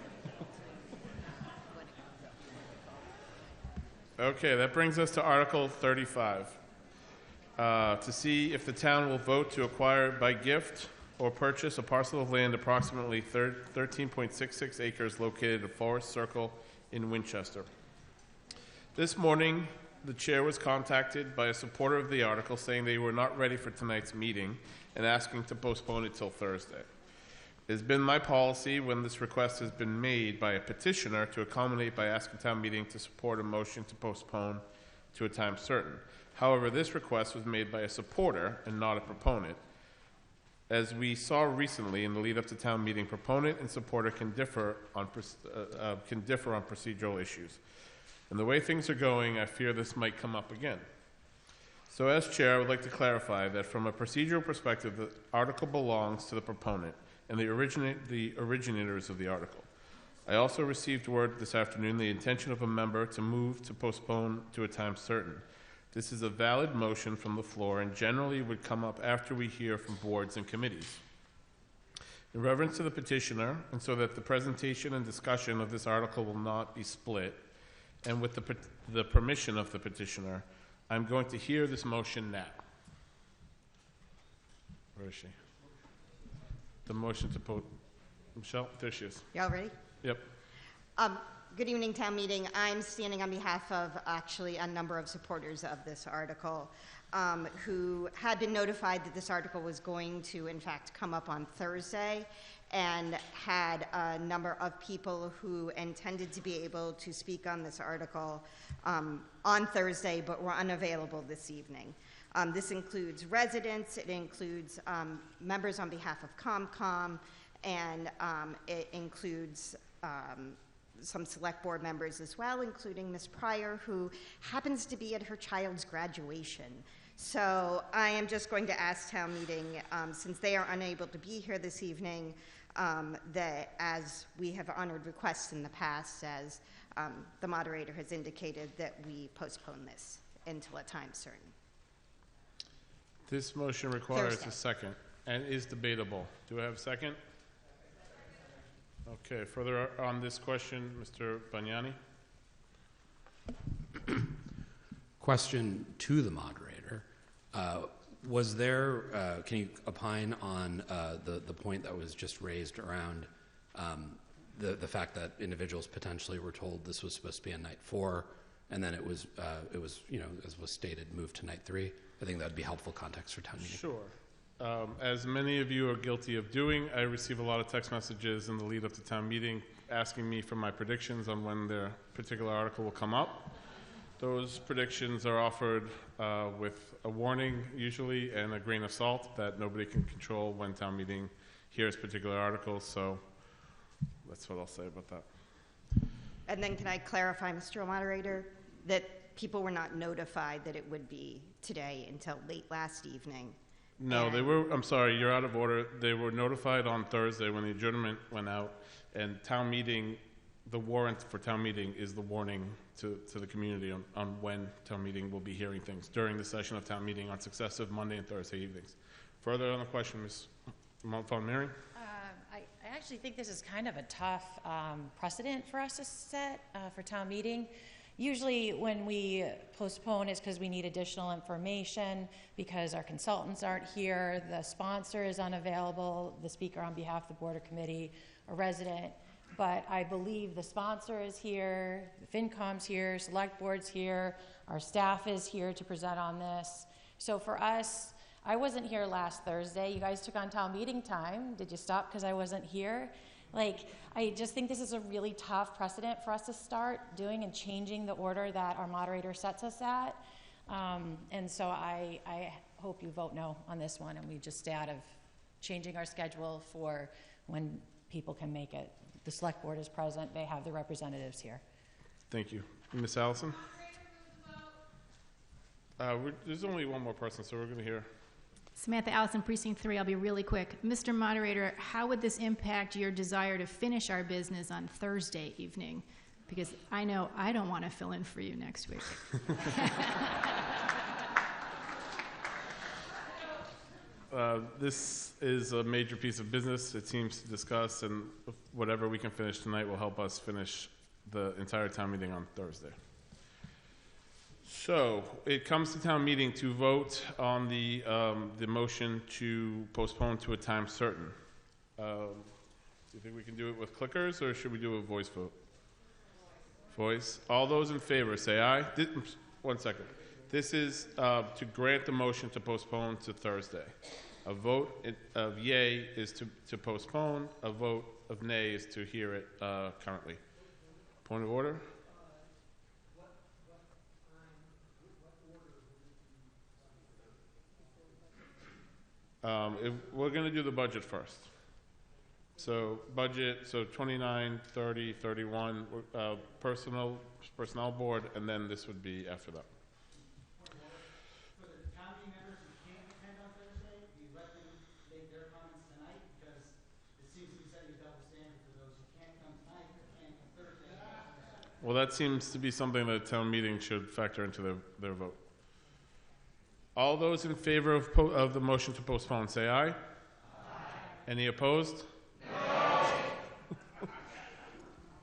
Okay, that brings us to Article 35. To see if the town will vote to acquire by gift or purchase a parcel of land approximately 13.66 acres located at Forest Circle in Winchester. This morning, the chair was contacted by a supporter of the article saying they were not ready for tonight's meeting and asking to postpone it till Thursday. It has been my policy when this request has been made by a petitioner to accommodate by asking town meeting to support a motion to postpone to a time certain. However, this request was made by a supporter and not a proponent. As we saw recently in the lead up to town meeting, proponent and supporter can differ on procedural issues. And the way things are going, I fear this might come up again. So as chair, I would like to clarify that from a procedural perspective, the article belongs to the proponent and the originators of the article. I also received word this afternoon the intention of a member to move to postpone to a time certain. This is a valid motion from the floor and generally would come up after we hear from boards and committees. In reverence to the petitioner, and so that the presentation and discussion of this article will not be split, and with the permission of the petitioner, I'm going to hear this motion now. Where is she? The motion to Michelle, there she is. Y'all ready? Yep. Good evening, town meeting. I'm standing on behalf of actually a number of supporters of this article who had been notified that this article was going to, in fact, come up on Thursday, and had a number of people who intended to be able to speak on this article on Thursday, but were unavailable this evening. This includes residents, it includes members on behalf of ComCom, and it includes some select board members as well, including Ms. Pryor, who happens to be at her child's graduation. So I am just going to ask town meeting, since they are unable to be here this evening, that as we have honored requests in the past, as the moderator has indicated, that we postpone this until a time certain. This motion requires Thursday. a second and is debatable. Do I have a second? Okay, further on this question, Mr. Bagnani. Question to the moderator. Was there, can you opine on the point that was just raised around the fact that individuals potentially were told this was supposed to be on night 4, and then it was, you know, as was stated, moved to night 3? I think that would be helpful context for town meeting. Sure. As many of you are guilty of doing, I receive a lot of text messages in the lead up to town meeting asking me for my predictions on when their particular article will come up. Those predictions are offered with a warning usually and a grain of salt that nobody can control when town meeting hears particular articles, so that's what I'll say about that. And then can I clarify, Mr. Moderator, that people were not notified that it would be today until late last evening? No, they were, I'm sorry, you're out of order. They were notified on Thursday when the adjournment went out, and town meeting, the warrant for town meeting is the warning to the community on when town meeting will be hearing things during the session of town meeting on successive Monday and Thursday evenings. Further on the question, Ms. Von Mary? I actually think this is kind of a tough precedent for us to set for town meeting. Usually when we postpone, it's because we need additional information, because our consultants aren't here, the sponsor is unavailable, the speaker on behalf of the board or committee, a resident. But I believe the sponsor is here, the FinCom's here, select board's here, our staff is here to present on this. So for us, I wasn't here last Thursday. You guys took on town meeting time. Did you stop because I wasn't here? Like, I just think this is a really tough precedent for us to start doing and changing the order that our moderator sets us at. And so I hope you vote no on this one, and we just stay out of changing our schedule for when people can make it the select board is present. They have the representatives here. Thank you. Ms. Allison? There's only one more person, so we're going to hear. Samantha Allison, Precinct 3. I'll be really quick. Mr. Moderator, how would this impact your desire to finish our business on Thursday evening? Because I know I don't want to fill in for you next week. This is a major piece of business, it seems, to discuss, and whatever we can finish tonight will help us finish the entire town meeting on Thursday. So it comes to town meeting to vote on the motion to postpone to a time certain. Do you think we can do it with clickers, or should we do a voice vote? Voice. All those in favor say aye. One second. This is to grant the motion to postpone to Thursday. A vote of yay is to postpone. A vote of nay is to hear it currently. Point of order? We're going to do the budget first. So budget, so 29, 30, 31, personnel board, and then this would be after that. For the town meeting members who can't attend on Thursday, do you let them make their comments tonight? Because it seems to be setting a double standard for those who can't come tonight but can't come Thursday. Well, that seems to be something that town meeting should factor into their vote. All those in favor of the motion to postpone, say aye. Aye. Any opposed?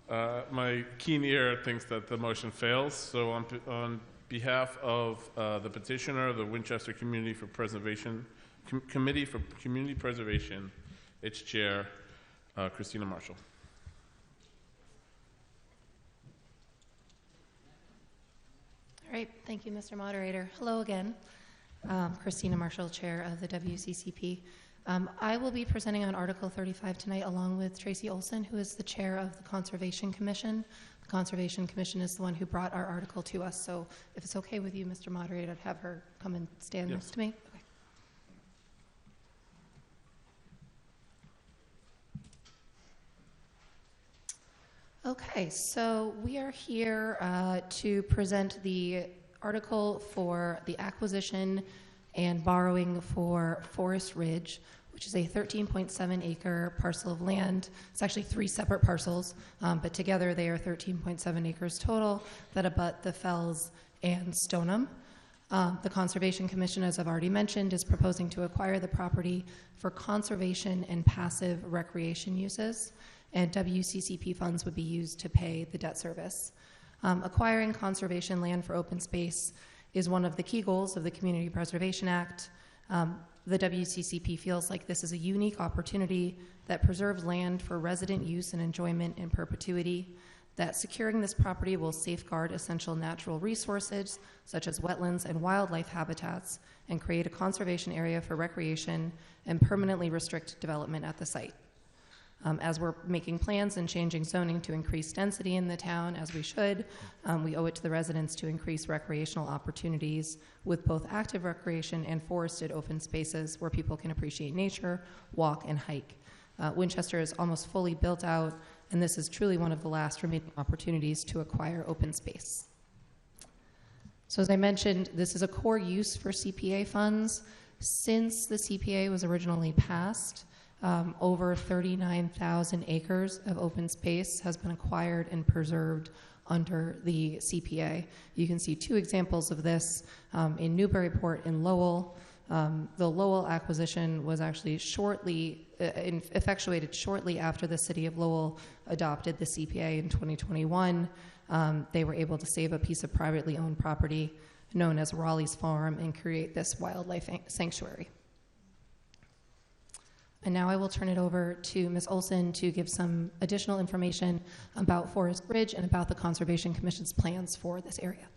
No. My keen ear thinks that the motion fails. So on behalf of the petitioner, the Winchester Community for Preservation Committee for Community Preservation, its chair, Christina Marshall. All right, thank you, Mr. Moderator. Hello again. Christina Marshall, Chair of the WCCP. I will be presenting on Article 35 tonight along with Tracy Olson, who is the Chair of the Conservation Commission. The Conservation Commission is the one who brought our article to us, so if it's okay with you, Mr. Moderator, I'd have her come and stand next to me. Okay, so we are here to present the article for the acquisition and borrowing for Forest Ridge, which is a 13.7 acre parcel of land. It's actually 3 separate parcels, but together they are 13.7 acres total that abut the Fells and Stoneham. The Conservation Commission, as I've already mentioned, is proposing to acquire the property for conservation and passive recreation uses, and WCCP funds would be used to pay the debt service. Acquiring conservation land for open space is one of the key goals of the Community Preservation Act. The WCCP feels like this is a unique opportunity that preserves land for resident use and enjoyment in perpetuity, that securing this property will safeguard essential natural resources such as wetlands and wildlife habitats and create a conservation area for recreation and permanently restrict development at the site. As we're making plans and changing zoning to increase density in the town, as we should, we owe it to the residents to increase recreational opportunities with both active recreation and forested open spaces where people can appreciate nature, walk, and hike. Winchester is almost fully built out, and this is truly one of the last remaining opportunities to acquire open space. So as I mentioned, this is a core use for CPA funds. Since the CPA was originally passed, over 39,000 acres of open space has been acquired and preserved under the CPA. You can see 2 examples of this in Newburyport and Lowell. The Lowell acquisition was actually effectuated shortly after the city of Lowell adopted the CPA in 2021. They were able to save a piece of privately owned property known as Raleigh's Farm and create this wildlife sanctuary. And now I will turn it over to Ms. Olson to give some additional information about Forest Ridge and about the Conservation Commission's plans for this area.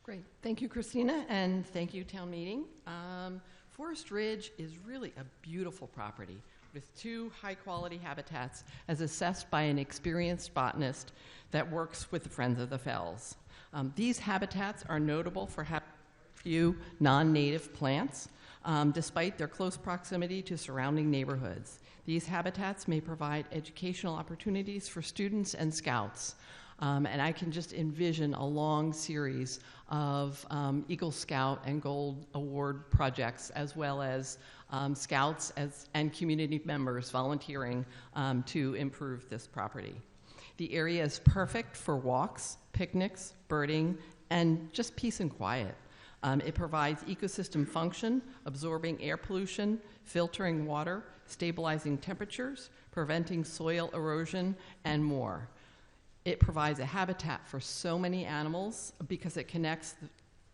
Great. Thank you, Christina, and thank you, town meeting. Forest Ridge is really a beautiful property with 2 high-quality habitats as assessed by an experienced botanist that works with the Friends of the Fells. These habitats are notable for having few non-native plants, despite their close proximity to surrounding neighborhoods. These habitats may provide educational opportunities for students and scouts. And I can just envision a long series of Eagle Scout and Gold Award projects, as well as scouts and community members volunteering to improve this property. The area is perfect for walks, picnics, birding, and just peace and quiet. It provides ecosystem function, absorbing air pollution, filtering water, stabilizing temperatures, preventing soil erosion, and more. It provides a habitat for so many animals because it connects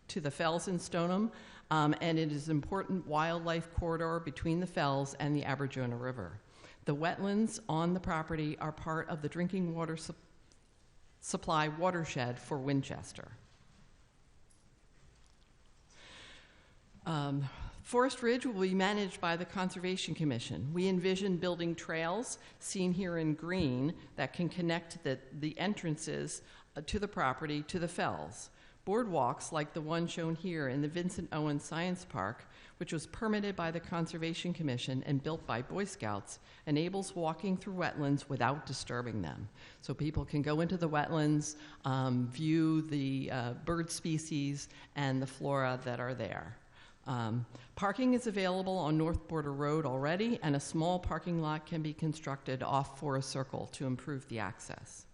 to the fells in Stoneham, and it is an important wildlife corridor between the fells and the Aberjona River. The wetlands on the property are part of the drinking water supply watershed for Winchester. Forest Ridge will be managed by the Conservation Commission. We envision building trails, seen here in green, that can connect the entrances to the property to the fells. Boardwalks, like the one shown here in the Vincent Owen Science Park, which was permitted by the Conservation Commission and built by Boy Scouts, enables walking through wetlands without disturbing them. So people can go into the wetlands, view the bird species and the flora that are there. Parking is available on North Border Road already, and a small parking lot can be constructed off Forest Circle to improve the access.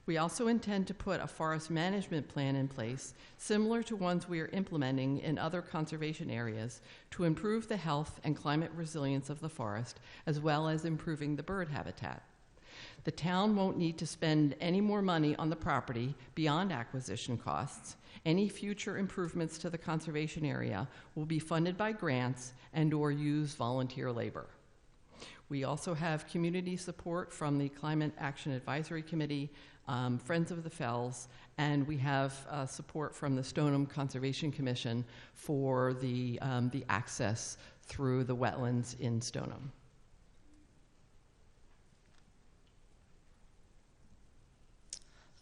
We also intend to put a forest management plan in place, similar to ones we are implementing in other conservation areas, to improve the health and climate resilience of the forest, as well as improving the bird habitat. The town won't need to spend any more money on the property beyond acquisition costs. Any future improvements to the conservation area will be funded by grants and/or use volunteer labor. We also have community support from the Climate Action Advisory Committee, Friends of the Fells, and we have support from the Stoneham Conservation Commission for the access through the wetlands in Stoneham.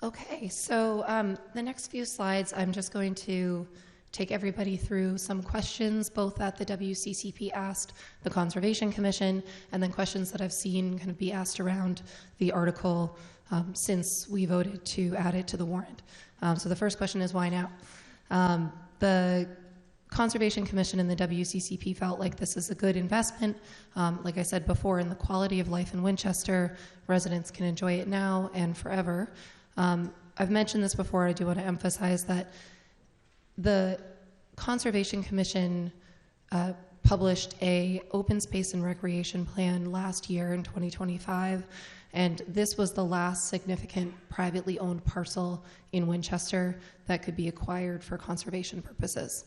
Okay, so the next few slides, I'm just going to take everybody through some questions, both that the WCCP asked the Conservation Commission, and then questions that I've seen kind of be asked around the article since we voted to add it to the warrant. So the first question is, why now? The Conservation Commission and the WCCP felt like this is a good investment. Like I said before, in the quality of life in Winchester, residents can enjoy it now and forever. I've mentioned this before. I do want to emphasize that the Conservation Commission published a open space and recreation plan last year in 2025, and this was the last significant privately owned parcel in Winchester that could be acquired for conservation purposes.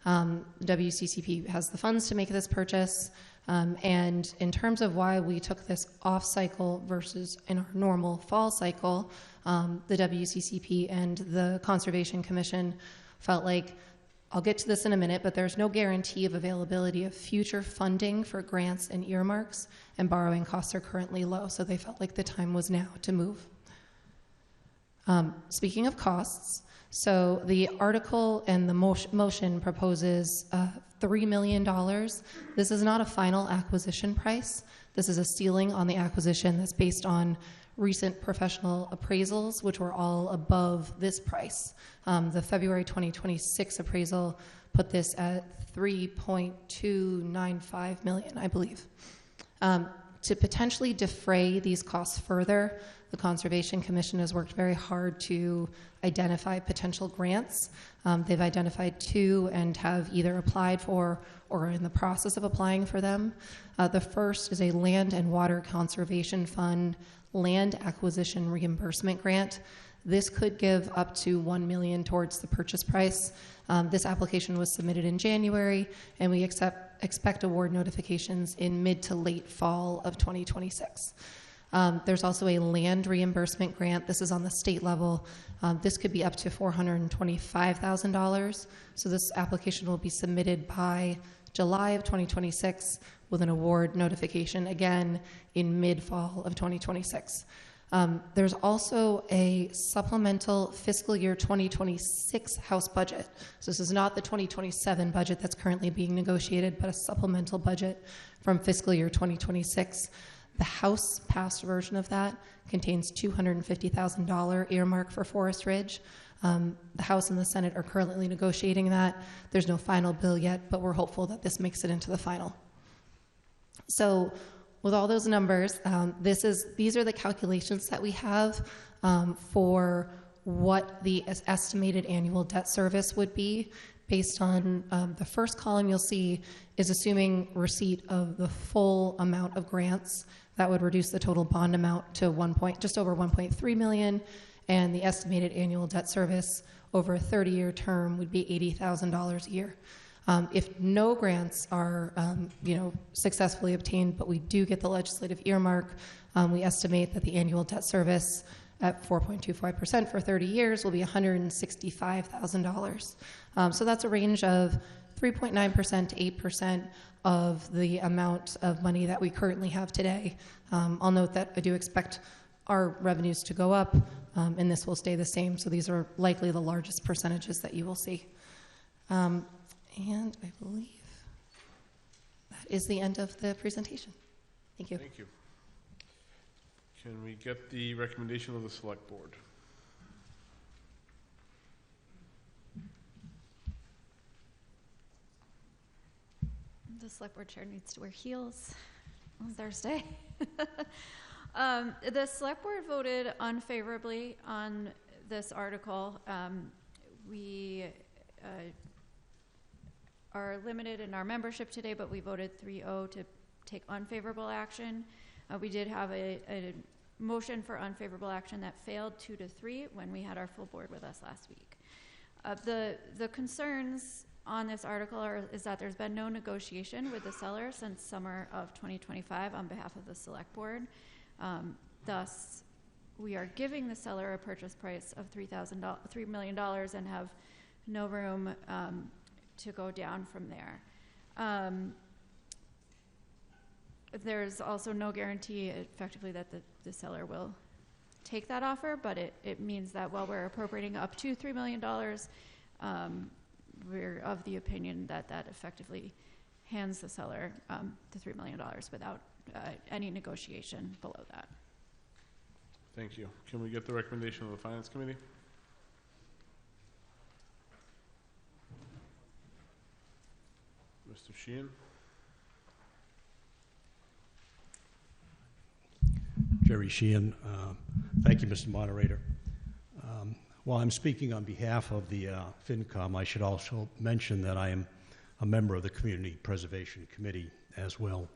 WCCP has the funds to make this purchase, and in terms of why we took this off cycle versus in our normal fall cycle, the WCCP and the Conservation Commission felt like, I'll get to this in a minute, but there's no guarantee of availability of future funding for grants and earmarks, and borrowing costs are currently low, so they felt like the time was now to move. Speaking of costs, so the article and the motion proposes $3 million. This is not a final acquisition price. This is a ceiling on the acquisition that's based on recent professional appraisals, which were all above this price. The February 2026 appraisal put this at $3.295 million, I believe. To potentially defray these costs further, the Conservation Commission has worked very hard to identify potential grants. They've identified 2 and have either applied for or are in the process of applying for them. The first is a Land and Water Conservation Fund land acquisition reimbursement grant. This could give up to $1 million towards the purchase price. This application was submitted in January, and we expect award notifications in mid to late fall of 2026. There's also a land reimbursement grant. This is on the state level. This could be up to $425,000. So this application will be submitted by July of 2026 with an award notification again in mid-fall of 2026. There's also a supplemental fiscal year 2026 House budget. So this is not the 2027 budget that's currently being negotiated, but a supplemental budget from fiscal year 2026 The House passed version of that contains $250,000 earmark for Forest Ridge. The House and the Senate are currently negotiating that. There's no final bill yet, but we're hopeful that this makes it into the final. So with all those numbers, these are the calculations that we have for what the estimated annual debt service would be based on the first column you'll see is assuming receipt of the full amount of grants. That would reduce the total bond amount to just over 1.3 million, and the estimated annual debt service over a 30-year term would be $80,000 a year. If no grants are successfully obtained, but we do get the legislative earmark, we estimate that the annual debt service at 4.25% for 30 years will be $165,000. So that's a range of 3.9% to 8% of the amount of money that we currently have today. I'll note that I do expect our revenues to go up, and this will stay the same. So these are likely the largest percentages that you will see. And I believe that is the end of the presentation. Thank you. Thank you. Can we get the recommendation of the Select Board? The Select Board Chair needs to wear heels on Thursday. The Select Board voted unfavorably on this article. We are limited in our membership today, but we voted 3-0 to take unfavorable action. We did have a motion for unfavorable action that failed 2-3 when we had our full board with us last week. The concerns on this article is that there's been no negotiation with the seller since summer of 2025 on behalf of the Select Board. Thus, we are giving the seller a purchase price of $3 million and have no room to go down from there. There's also no guarantee effectively that the seller will take that offer, but it means that while we're appropriating up to $3 million, we're of the opinion that that effectively hands the seller the $3 million without any negotiation below that. Thank you. Can we get the recommendation of the Finance Committee? Mr. Sheehan? Jerry Sheehan. Thank you, Mr. Moderator. While I'm speaking on behalf of the FinCom, I should also mention that I am a member of the Community Preservation Committee as well.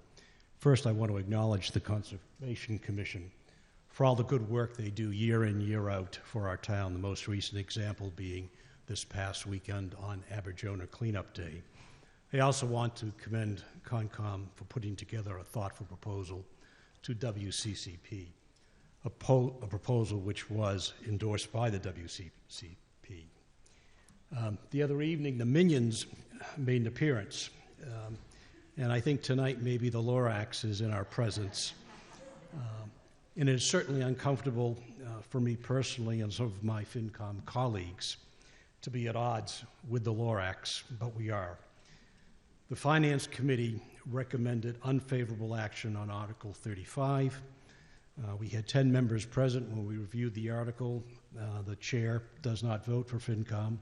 First, I want to acknowledge the Conservation Commission for all the good work they do year in, year out for our town, the most recent example being this past weekend on Aberjona Cleanup Day. I also want to commend CONCOM for putting together a thoughtful proposal to WCCP, a proposal which was endorsed by the WCCP. The other evening, the Minions made an appearance, and I think tonight maybe the Lorax is in our presence. And it is certainly uncomfortable for me personally and some of my FinCom colleagues to be at odds with the Lorax, but we are. The Finance Committee recommended unfavorable action on Article 35. We had 10 members present when we reviewed the article. The chair does not vote for FinCom.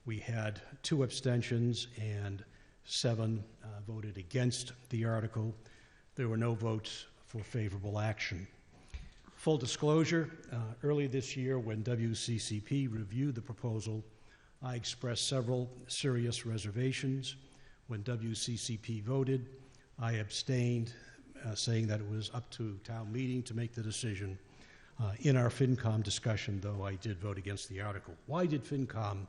We had 2 abstentions and 7 voted against the article. There were no votes for favorable action. Full disclosure, early this year when WCCP reviewed the proposal, I expressed several serious reservations. When WCCP voted, I abstained, saying that it was up to town meeting to make the decision. In our FinCom discussion, though, I did vote against the article. Why did FinCom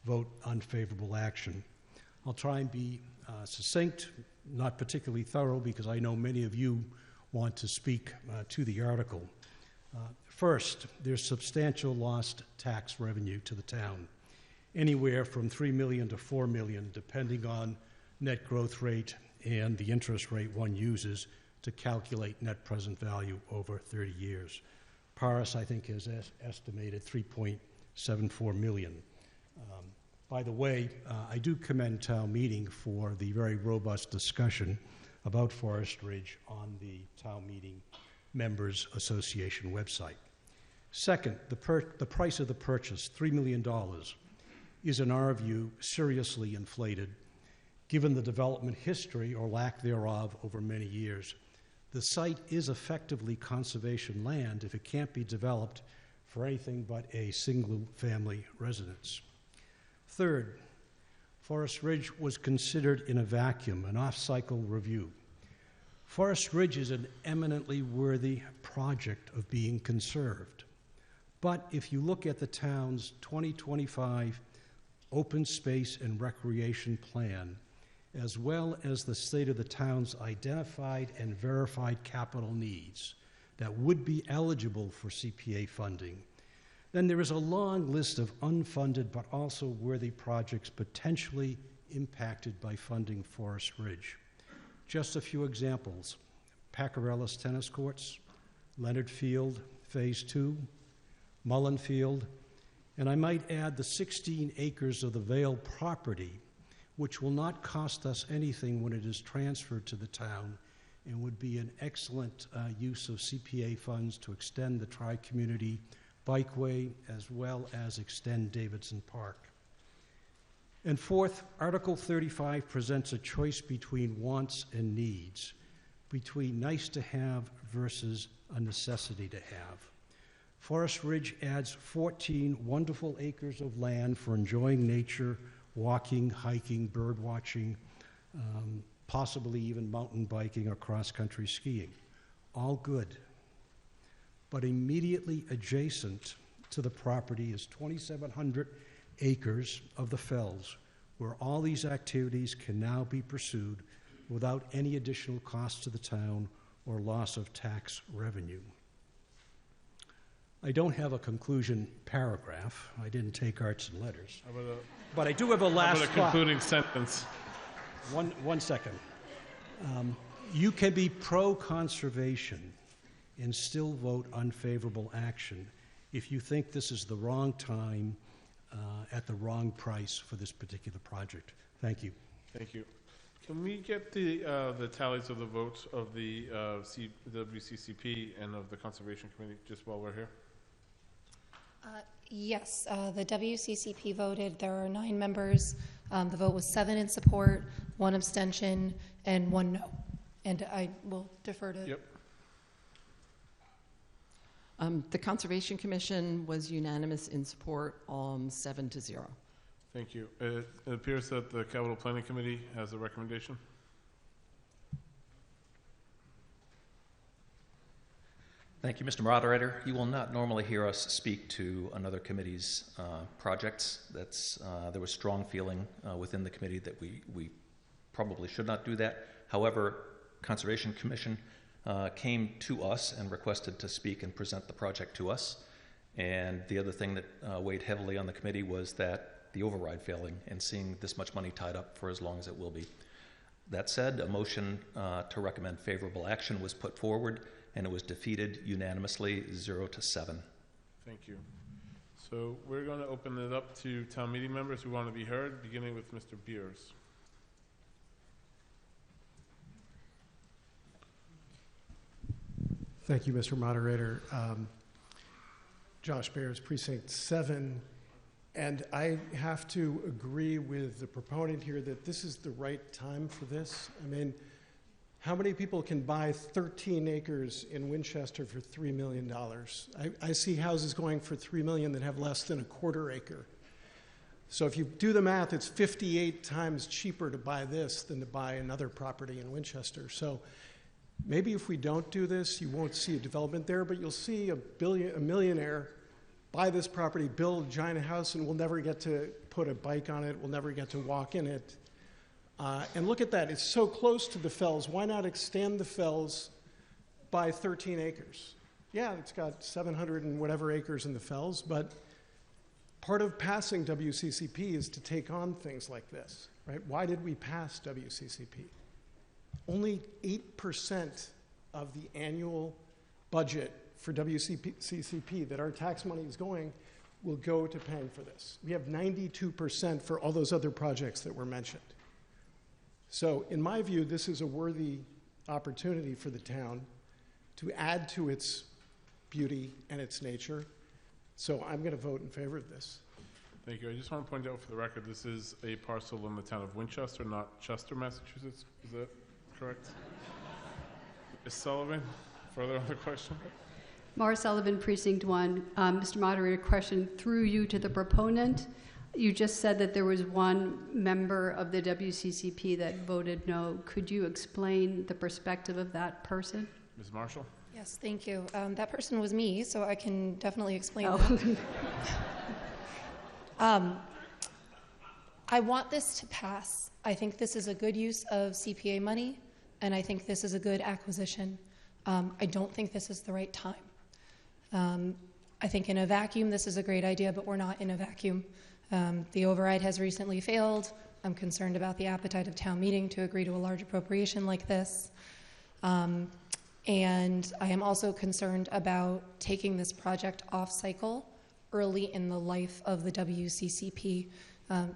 vote unfavorable action? I'll try and be succinct, not particularly thorough, because I know many of you want to speak to the article. First, there's substantial lost tax revenue to the town, anywhere from $3 million to $4 million, depending on net growth rate and the interest rate one uses to calculate net present value over 30 years. Paris, I think, has estimated $3.74 million. By the way, I do commend town meeting for the very robust discussion about Forest Ridge on the Town Meeting Members Association website. Second, the price of the purchase, $3 million, is in our view seriously inflated given the development history or lack thereof over many years. The site is effectively conservation land if it can't be developed for anything but a single-family residence. Third, Forest Ridge was considered in a vacuum, an off-cycle review. Forest Ridge is an eminently worthy project of being conserved. But if you look at the town's 2025 open space and recreation plan, as well as the state of the town's identified and verified capital needs that would be eligible for CPA funding, then there is a long list of unfunded but also worthy projects potentially impacted by funding Forest Ridge. Just a few examples: Pacarellis Tennis Courts, Leonard Field, Phase 2, Mullen Field, and I might add the 16 acres of the Vale property, which will not cost us anything when it is transferred to the town and would be an excellent use of CPA funds to extend the tri-community bikeway as well as extend Davidson Park. And fourth, Article 35 presents a choice between wants and needs, between nice to have versus a necessity to have. Forest Ridge adds 14 wonderful acres of land for enjoying nature, walking, hiking, bird watching, possibly even mountain biking or cross-country skiing. All good. But immediately adjacent to the property is 2,700 acres of the fells, where all these activities can now be pursued without any additional cost to the town or loss of tax revenue. I don't have a conclusion paragraph. I didn't take arts and letters. But I do have a last how about a concluding sentence? One second. You can be pro-conservation and still vote unfavorable action if you think this is the wrong time at the wrong price for this particular project. Thank you. Thank you. Can we get the tallies of the votes of the WCCP and of the Conservation Committee just while we're here? Yes, the WCCP voted. There are 9 members. The vote was 7 in support, 1 abstention, and 1 no. And I will defer to... Yep. The Conservation Commission was unanimous in support, 7-0. Thank you. It appears that the Capital Planning Committee has a recommendation. Thank you, Mr. Moderator. You will not normally hear us speak to another committee's projects. There was strong feeling within the committee that we probably should not do that. However, Conservation Commission came to us and requested to speak and present the project to us. And the other thing that weighed heavily on the committee was that the override failing and seeing this much money tied up for as long as it will be. That said, a motion to recommend favorable action was put forward, and it was defeated unanimously 0-7. Thank you. So we're going to open it up to town meeting members who want to be heard, beginning with Mr. Beers. Thank you, Mr. Moderator. Josh Beers, Precinct 7. And I have to agree with the proponent here that this is the right time for this. I mean, how many people can buy 13 acres in Winchester for $3 million? I see houses going for $3 million that have less than a quarter acre. So if you do the math, it's 58 times cheaper to buy this than to buy another property in Winchester. So maybe if we don't do this, you won't see a development there, but you'll see a millionaire buy this property, build a giant house, and we'll never get to put a bike on it. We'll never get to walk in it. And look at that. It's so close to the fells. Why not extend the fells by 13 acres? Yeah, it's got 700 and whatever acres in the fells, but part of passing WCCP is to take on things like this, right? Why did we pass WCCP? Only 8% of the annual budget for WCCP that our tax money is going will go to paying for this. We have 92% for all those other projects that were mentioned. So in my view, this is a worthy opportunity for the town to add to its beauty and its nature. So I'm going to vote in favor of this. Thank you. I just want to point out for the record, this is a parcel in the town of Winchester, not Chester, Massachusetts. Is that correct? Ms. Sullivan, further on the question? Mara Sullivan, Precinct 1. Mr. Moderator, question through you to the proponent. You just said that there was one member of the WCCP that voted no. Could you explain the perspective of that person? Ms. Marshall? Yes, thank you. That person was me, so I can definitely explain Oh. that. I want this to pass. I think this is a good use of CPA money, and I think this is a good acquisition. I don't think this is the right time. I think in a vacuum, this is a great idea, but we're not in a vacuum. The override has recently failed. I'm concerned about the appetite of town meeting to agree to a large appropriation like this. And I am also concerned about taking this project off cycle early in the life of the WCCP.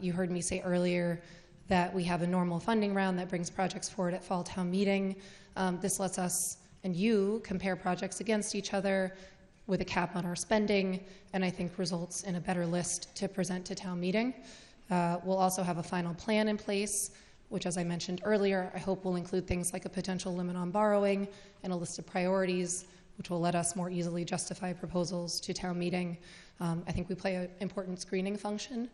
You heard me say earlier that we have a normal funding round that brings projects forward at fall town meeting. This lets us and you compare projects against each other with a cap on our spending, and I think results in a better list to present to town meeting. We'll also have a final plan in place, which, as I mentioned earlier, I hope will include things like a potential limit on borrowing and a list of priorities, which will let us more easily justify proposals to town meeting. I think we play an important screening function.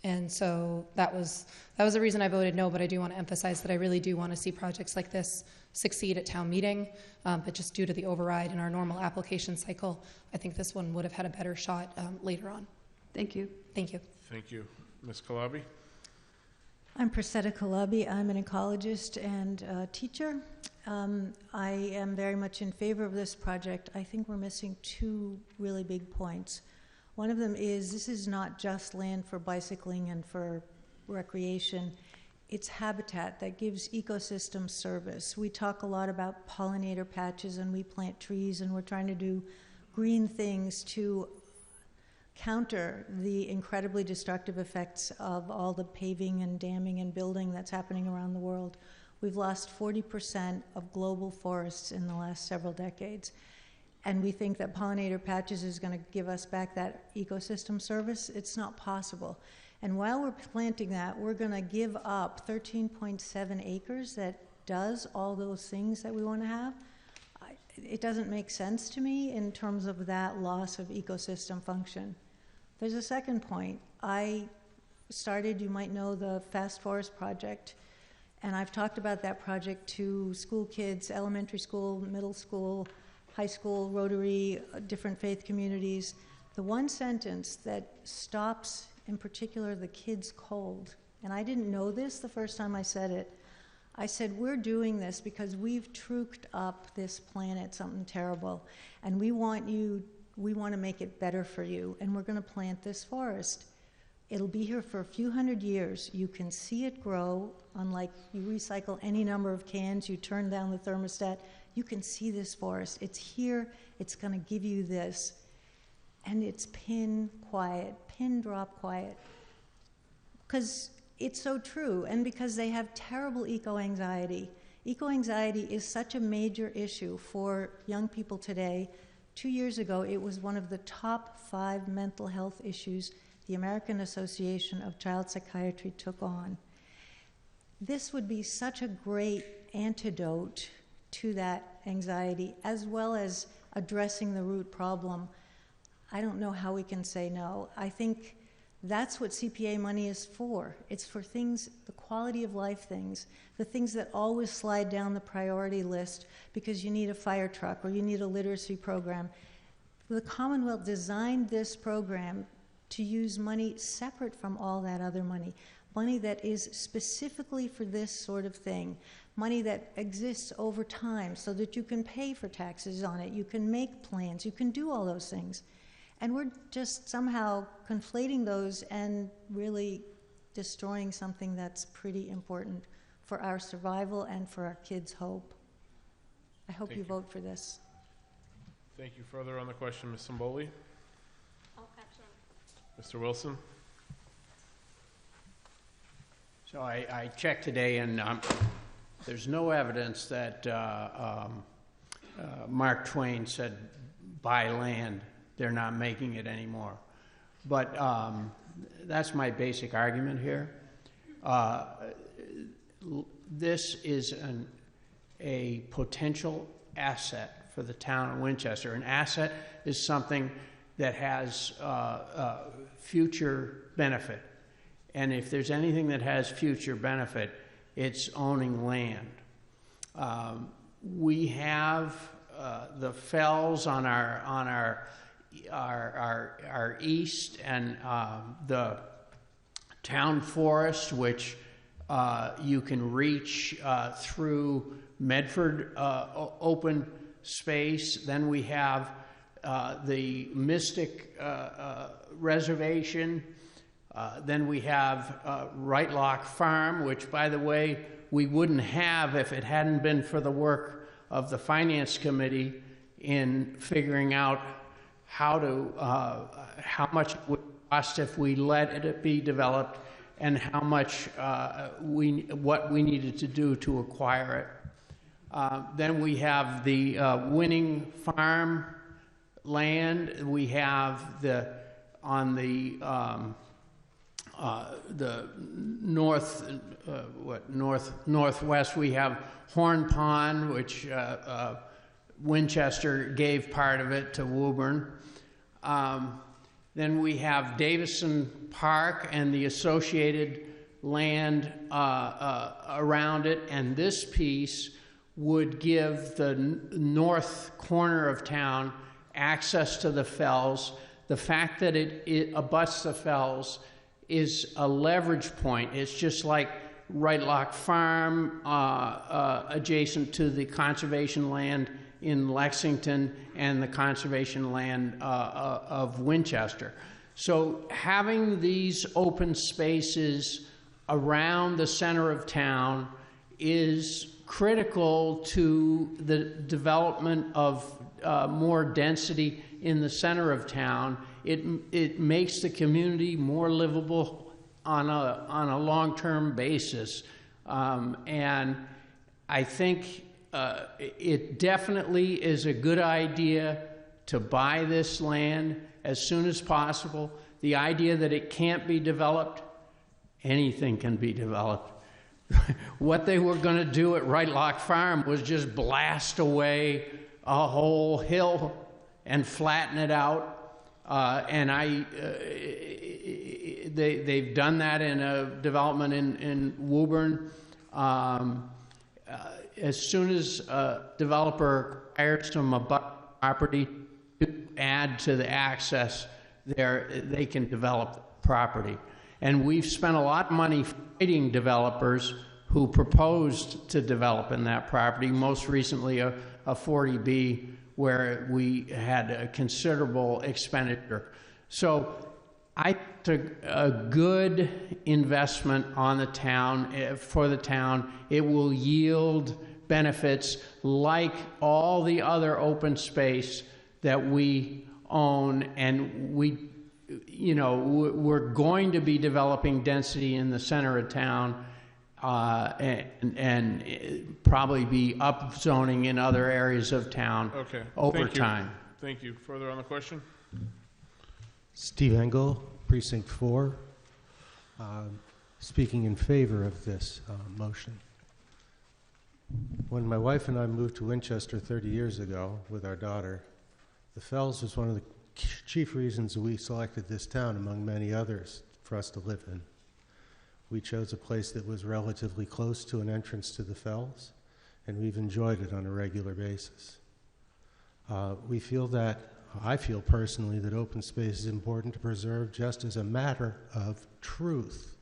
And so that was the reason I voted no, but I do want to emphasize that I really do want to see projects like this succeed at town meeting, but just due to the override in our normal application cycle, I think this one would have had a better shot later on. Thank you. Thank you. Thank you. Ms. Calabi? I'm Priscilla Calabi. I'm an ecologist and teacher. I am very much in favor of this project. I think we're missing two really big points. One of them is this is not just land for bicycling and for recreation. It's habitat that gives ecosystem service. We talk a lot about pollinator patches and we plant trees and we're trying to do green things to counter the incredibly destructive effects of all the paving and damming and building that's happening around the world. We've lost 40% of global forests in the last several decades. And we think that pollinator patches is going to give us back that ecosystem service. It's not possible. And while we're planting that, we're going to give up 13.7 acres that does all those things that we want to have. It doesn't make sense to me in terms of that loss of ecosystem function. There's a second point. I started, you might know, the Fast Forest Project. And I've talked about that project to school kids, elementary school, middle school, high school, Rotary, different faith communities. The one sentence that stops, in particular, the kids cold, and I didn't know this the first time I said it, I said, we're doing this because we've truked up this planet something terrible, and we want to make it better for you, and we're going to plant this forest. It'll be here for a few hundred years. You can see it grow, unlike you recycle any number of cans, you turn down the thermostat, you can see this forest. It's here, it's going to give you this. And it's pin quiet, pin drop quiet. Because it's so true, and because they have terrible eco-anxiety. Eco-anxiety is such a major issue for young people today. 2 years ago, it was one of the top 5 mental health issues the American Association of Child Psychiatry took on. This would be such a great antidote to that anxiety, as well as addressing the root problem. I don't know how we can say no. I think that's what CPA money is for. It's for things, the quality of life things, the things that always slide down the priority list because you need a fire truck or you need a literacy program. The Commonwealth designed this program to use money separate from all that other money, money that is specifically for this sort of thing, money that exists over time so that you can pay for taxes on it, you can make plans, you can do all those things. And we're just somehow conflating those and really destroying something that's pretty important for our survival and for our kids' hope. I hope you vote for this. Thank you. Further on the question, Ms. Simboli? Oh, actually. Mr. Wilson? So I checked today, and there's no evidence that Mark Twain said, buy land, they're not making it anymore. But that's my basic argument here. This is a potential asset for the town of Winchester. An asset is something that has future benefit. And if there's anything that has future benefit, it's owning land. We have the fells on our east, and the town forest, which you can reach through Medford open space. Then we have the Mystic Reservation. Then we have Right Lock Farm, which, by the way, we wouldn't have if it hadn't been for the work of the Finance Committee in figuring out how much it would cost if we let it be developed, and how much what we needed to do to acquire it. Then we have the Winning Farm land. We have on the northwest, we have Horn Pond, which Winchester gave part of it to Woburn. Then we have Davison Park and the associated land around it, and this piece would give the north corner of town access to the fells. The fact that it abuts the fells is a leverage point. It's just like Right Lock Farm adjacent to the conservation land in Lexington and the conservation land of Winchester. So having these open spaces around the center of town is critical to the development of more density in the center of town. It makes the community more livable on a long-term basis, and I think it definitely is a good idea to buy this land as soon as possible. The idea that it can't be developed, anything can be developed. What they were going to do at Right Lock Farm was just blast away a whole hill and flatten it out. And they've done that in a development in Woburn. As soon as a developer acquires some property to add to the access there, they can develop the property. And we've spent a lot of money fighting developers who proposed to develop in that property, most recently a 40B, where we had a considerable expenditure. So I think a good investment on the town, for the town. It will yield benefits like all the other open space that we own, and we're going to be developing density in the center of town, and probably be upzoning in other areas of town over time. Thank you. Further on the question? Steve Engel, Precinct 4, speaking in favor of this motion. When my wife and I moved to Winchester 30 years ago with our daughter, the Fells was one of the chief reasons we selected this town, among many others, for us to live in. We chose a place that was relatively close to an entrance to the Fells, and we've enjoyed it on a regular basis. I feel personally that open space is important to preserve just as a matter of truth.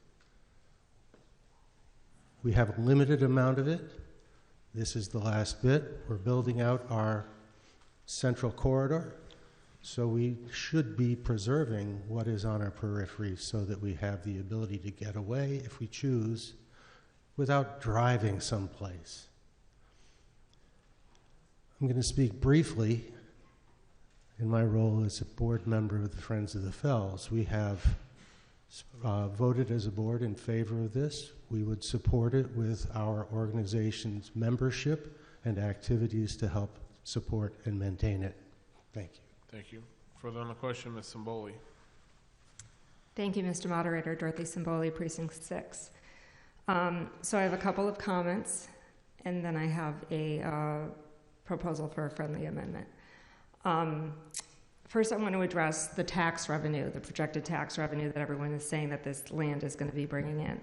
We have a limited amount of it. This is the last bit. We're building out our central corridor, so we should be preserving what is on our periphery so that we have the ability to get away if we choose without driving someplace. I'm going to speak briefly in my role as a board member of the Friends of the Fells. We have voted as a board in favor of this, we would support it with our organization's membership and activities to help support and maintain it. Thank you. Thank you. Further on the question, Ms. Simboli. Thank you, Mr. Moderator. Dorothy Simboli, Precinct 6. So I have a couple of comments, and then I have a proposal for a friendly amendment. First, I want to address the tax revenue, the projected tax revenue that everyone is saying that this land is going to be bringing in.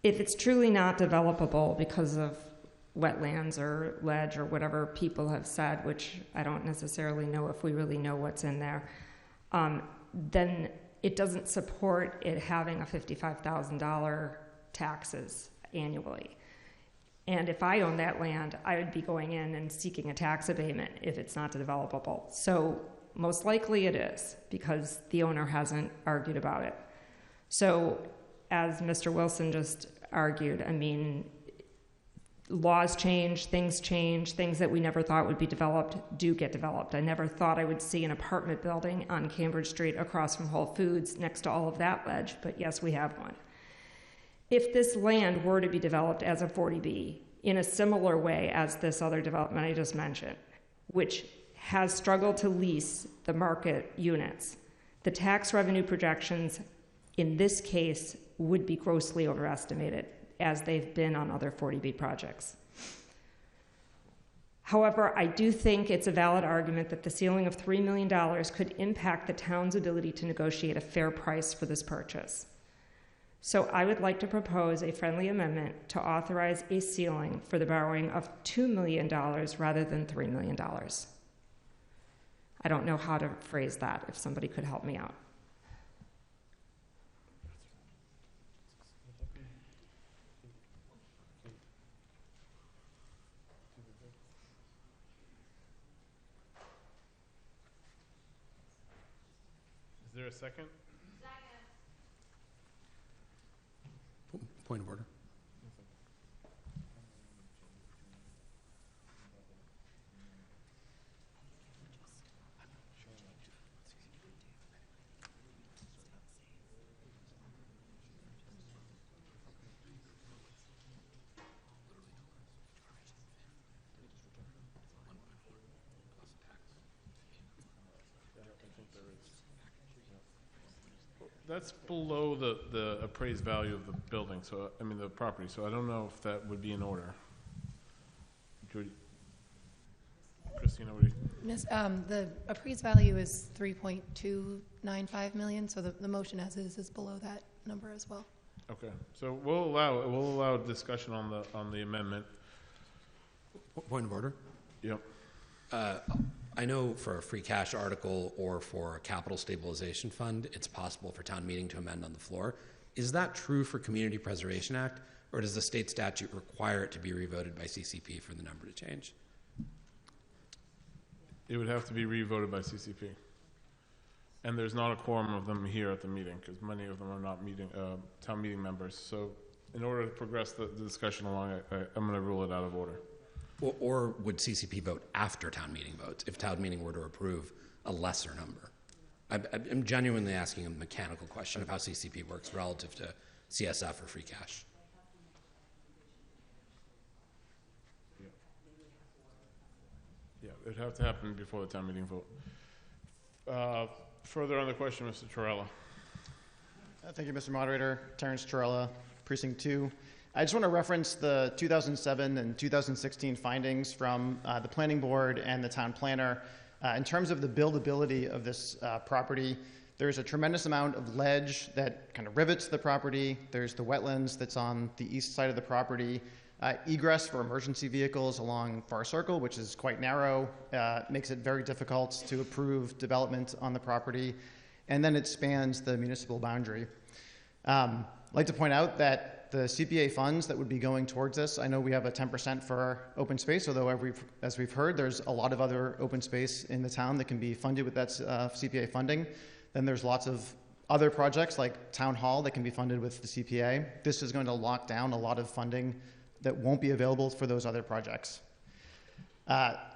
If it's truly not developable because of wetlands or ledge or whatever people have said, which I don't necessarily know if we really know what's in there, then it doesn't support it having a $55,000 taxes annually. And if I own that land, I would be going in and seeking a tax abatement if it's not developable. So most likely it is, because the owner hasn't argued about it. So as Mr. Wilson just argued, I mean, laws change, things that we never thought would be developed do get developed. I never thought I would see an apartment building on Cambridge Street across from Whole Foods next to all of that ledge, but yes, we have one. If this land were to be developed as a 40B in a similar way as this other development I just mentioned, which has struggled to lease the market units, the tax revenue projections in this case would be grossly overestimated, as they've been on other 40B projects. However, I do think it's a valid argument that the ceiling of $3 million could impact the town's ability to negotiate a fair price for this purchase. So I would like to propose a friendly amendment to authorize a ceiling for the borrowing of $2 million rather than $3 million. I don't know how to phrase that, if somebody could help me out. Is there a second? Point of order. That's below the appraised value of the building, so, I mean, the property, so I don't know if that would be in order. Judy? Christina, what do you? The appraised value is $3.295 million, so the motion as is below that number as well. Okay, so we'll allow discussion on the amendment. Point of order? Yep. I know for a free cash article or for a capital stabilization fund, it's possible for town meeting to amend on the floor. Is that true for Community Preservation Act, or does the state statute require it to be revoted by CCP for the number to change? It would have to be revoted by CCP. And there's not a quorum of them here at the meeting, because many of them are not town meeting members. So in order to progress the discussion along, I'm going to rule it out of order. Or would CCP vote after town meeting votes if town meeting were to approve a lesser number? I'm genuinely asking a mechanical question of how CCP works relative to CSF or free cash. Yeah, it'd have to happen before the town meeting vote. Further on the question, Mr. Torella. Thank you, Mr. Moderator. Terrence Torella, Precinct 2. I just want to reference the 2007 and 2016 findings from the Planning Board and the Town Planner. In terms of the buildability of this property, there's a tremendous amount of ledge that kind of rivets the property. There's the wetlands that's on the east side of the property. Egress for emergency vehicles along Far Circle, which is quite narrow, makes it very difficult to approve development on the property. And then it spans the municipal boundary. I'd like to point out that the CPA funds that would be going towards this, I know we have a 10% for open space, although as we've heard, there's a lot of other open space in the town that can be funded with that CPA funding. Then there's lots of other projects like Town Hall that can be funded with the CPA. This is going to lock down a lot of funding that won't be available for those other projects.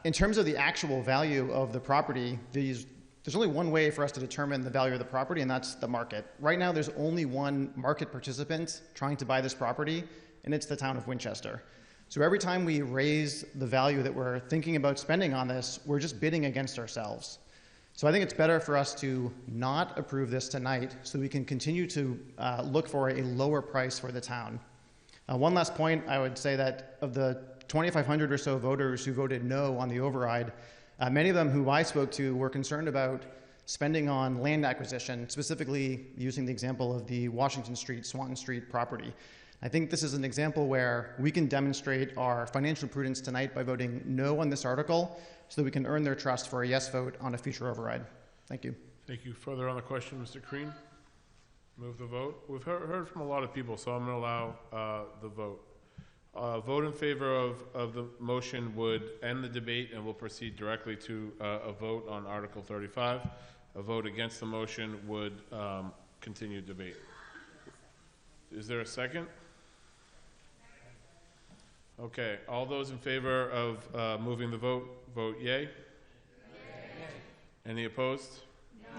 In terms of the actual value of the property, these there's only one way for us to determine the value of the property, and that's the market. Right now, there's only one market participant trying to buy this property, and it's the town of Winchester. So every time we raise the value that we're thinking about spending on this, we're just bidding against ourselves. So I think it's better for us to not approve this tonight so we can continue to look for a lower price for the town. One last point, I would say that of the 2,500 or so voters who voted no on the override, many of them who I spoke to were concerned about spending on land acquisition, specifically using the example of the Washington Street, Swanton Street property. I think this is an example where we can demonstrate our financial prudence tonight by voting no on this article so that we can earn their trust for a yes vote on a future override. Thank you. Thank you. Further on the question, Mr. Crean? Move the vote. We've heard from a lot of people, so I'm going to allow the vote. Vote in favor of the motion would end the debate, and we'll proceed directly to a vote on Article 35. A vote against the motion would continue debate. Is there a second? Okay. All those in favor of moving the vote, vote yay. Yay. Any opposed?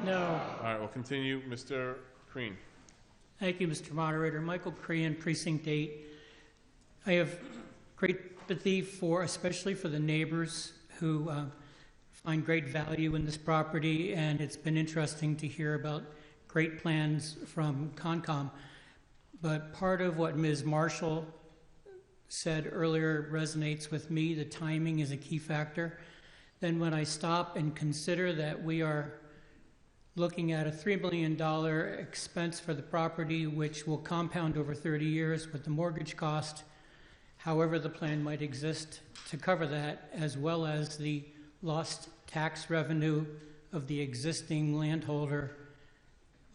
No. All right, we'll continue. Mr. Crean. Thank you, Mr. Moderator. Michael Crean, Precinct 8. I have great empathy especially for the neighbors who find great value in this property, and it's been interesting to hear about great plans from Concom. But part of what Ms. Marshall said earlier resonates with me. The timing is a key factor. Then when I stop and consider that we are looking at a $3 million expense for the property, which will compound over 30 years with the mortgage cost, however the plan might exist to cover that, as well as the lost tax revenue of the existing landholder,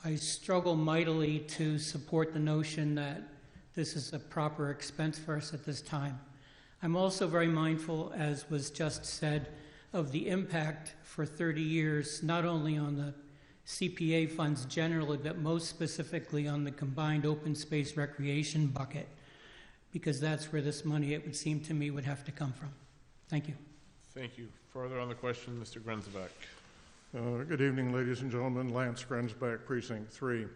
I struggle mightily to support the notion that this is a proper expense for us at this time. I'm also very mindful, as was just said, of the impact for 30 years, not only on the CPA funds generally, but most specifically on the combined open space recreation bucket, because that's where this money, it would seem to me, would have to come from. Thank you. Thank you. Further on the question, Mr. Grenzbeck. Good evening, ladies and gentlemen. Lance Grenzbeck, Precinct 3.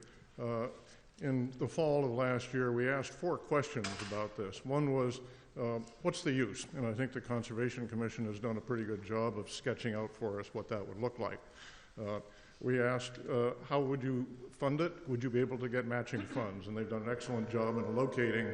In the fall of last year, we asked 4 questions about this. One was, what's the use? And I think the Conservation Commission has done a pretty good job of sketching out for us what that would look like. We asked, how would you fund it? Would you be able to get matching funds? And they've done an excellent job in locating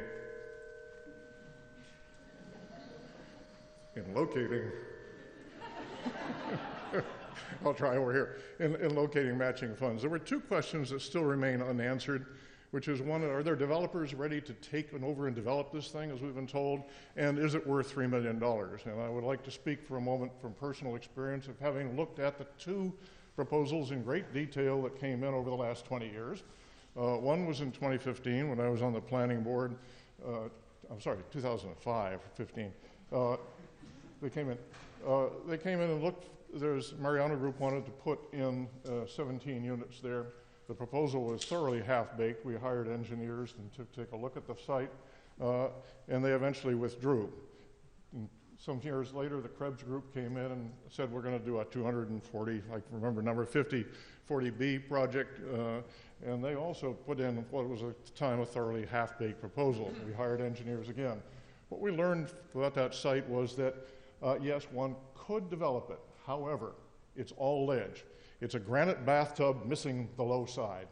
I'll try over here, in locating matching funds. There were 2 questions that still remain unanswered, which is one, are there developers ready to take over and develop this thing, as we've been told, and is it worth $3 million? And I would like to speak for a moment from personal experience of having looked at the 2 proposals in great detail that came in over the last 20 years. One was in 2015 when I was on the planning board. 2005, 15. They came in and looked. There's Mariano Group wanted to put in 17 units there. The proposal was thoroughly half-baked. We hired engineers and to take a look at the site, and they eventually withdrew. And some years later, the Krebs Group came in and said, we're going to do a 240, I remember number 40B project, and they also put in what was at the time a thoroughly half-baked proposal. We hired engineers again. What we learned about that site was that, yes, one could develop it. However, it's all ledge. It's a granite bathtub missing the low side.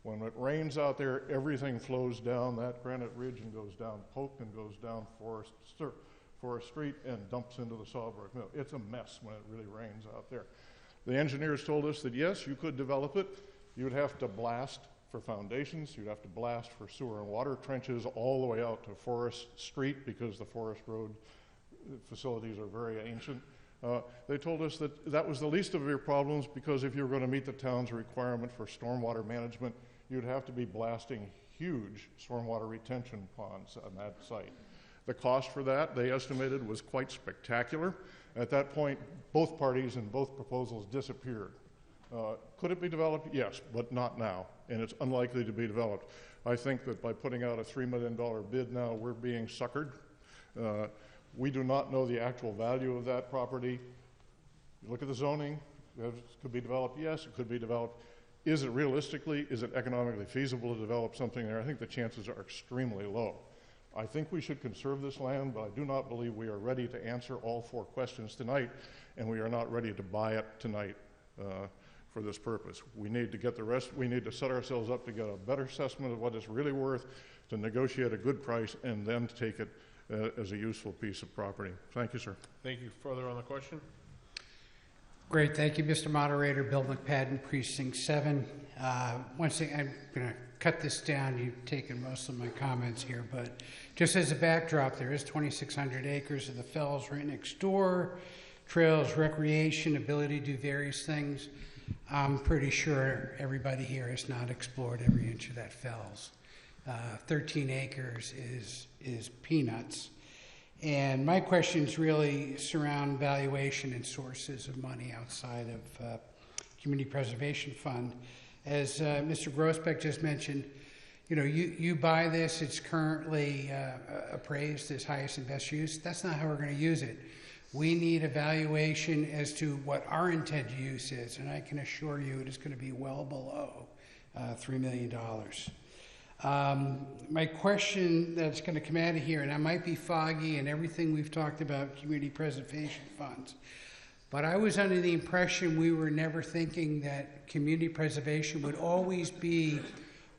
When it rains out there, everything flows down that granite ridge and goes down Polk and goes down Forest Street and dumps into the Sawbrook Mill. It's a mess when it really rains out there. The engineers told us that, yes, you could develop it. You would have to blast for foundations. You'd have to blast for sewer and water trenches all the way out to Forest Street because the Forest Road facilities are very ancient. They told us that that was the least of your problems because if you were going to meet the town's requirement for stormwater management, you'd have to be blasting huge stormwater retention ponds on that site. The cost for that, they estimated, was quite spectacular. At that point, both parties and both proposals disappeared. Could it be developed? Yes, but not now, and it's unlikely to be developed. I think that by putting out a $3 million bid now, we're being suckered. We do not know the actual value of that property. You look at the zoning, It could be developed, yes, it could be developed. Is it realistically, is it economically feasible to develop something there? I think the chances are extremely low. I think we should conserve this land, but I do not believe we are ready to answer all 4 questions tonight, and we are not ready to buy it tonight for this purpose. We need to get the rest, we need to set ourselves up to get a better assessment of what it's really worth, to negotiate a good price, and then to take it as a useful piece of property. Thank you, sir. Thank you. Further on the question? Great. Thank you, Mr. Moderator. Bill McPadden, Precinct 7. Once again, I'm going to cut this down. You've taken most of my comments here, but just as a backdrop, there is 2,600 acres of the fells right next door, trails, recreation, ability to do various things. I'm pretty sure everybody here has not explored every inch of that fells. 13 acres is peanuts. And my questions really surround valuation and sources of money outside of Community Preservation Fund. As Mr. Grossbeck just mentioned, you know, you buy this, it's currently appraised as highest and best use. That's not how we're going to use it. We need evaluation as to what our intended use is, and I can assure you it is going to be well below $3 million. My question that's going to come out of here, and I might be foggy in everything we've talked about community preservation funds, but I was under the impression we were never thinking that community preservation would always be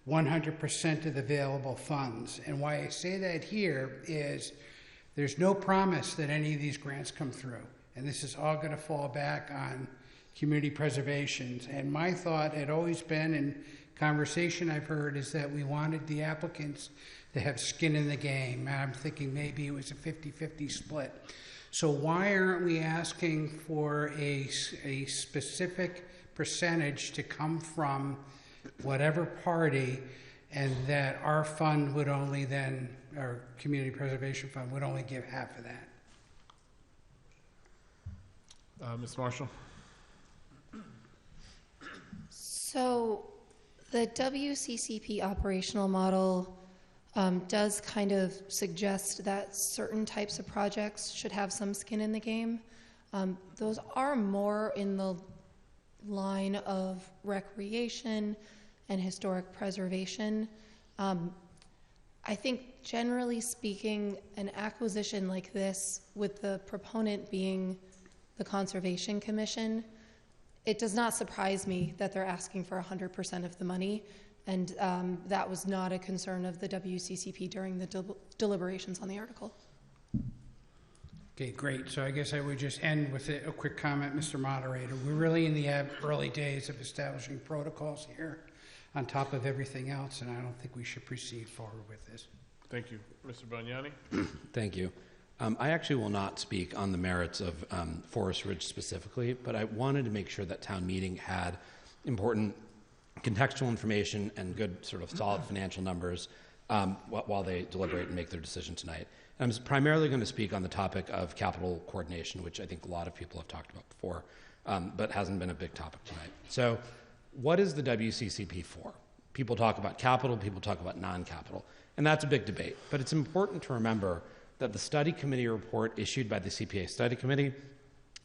100% of the available funds. And why I say that here is there's no promise that any of these grants come through, and this is all going to fall back on community preservations. And my thought had always been, and conversation I've heard, is that we wanted the applicants to have skin in the game. And I'm thinking maybe it was a 50-50 split. So why aren't we asking for a specific percentage to come from whatever party, and that our fund would only then, our community preservation fund would only give half of that? Ms. Marshall? So the WCCP operational model does kind of suggest that certain types of projects should have some skin in the game. Those are more in the line of recreation and historic preservation. I think generally speaking, an acquisition like this, with the proponent being the Conservation Commission, it does not surprise me that they're asking for 100% of the money, and that was not a concern of the WCCP during the deliberations on the article. Okay, great. So I guess I would just end with a quick comment, Mr. Moderator. We're really in the early days of establishing protocols here on top of everything else, and I don't think we should proceed forward with this. Thank you. Mr. Bagnani? Thank you. I actually will not speak on the merits of Forest Ridge specifically, but I wanted to make sure that town meeting had important contextual information and good sort of solid financial numbers while they deliberate and make their decision tonight. I'm primarily going to speak on the topic of capital coordination, which I think a lot of people have talked about before, but hasn't been a big topic tonight. So what is the WCCP for? People talk about capital, people talk about non-capital, and that's a big debate. But it's important to remember that the study committee report issued by the CPA study committee,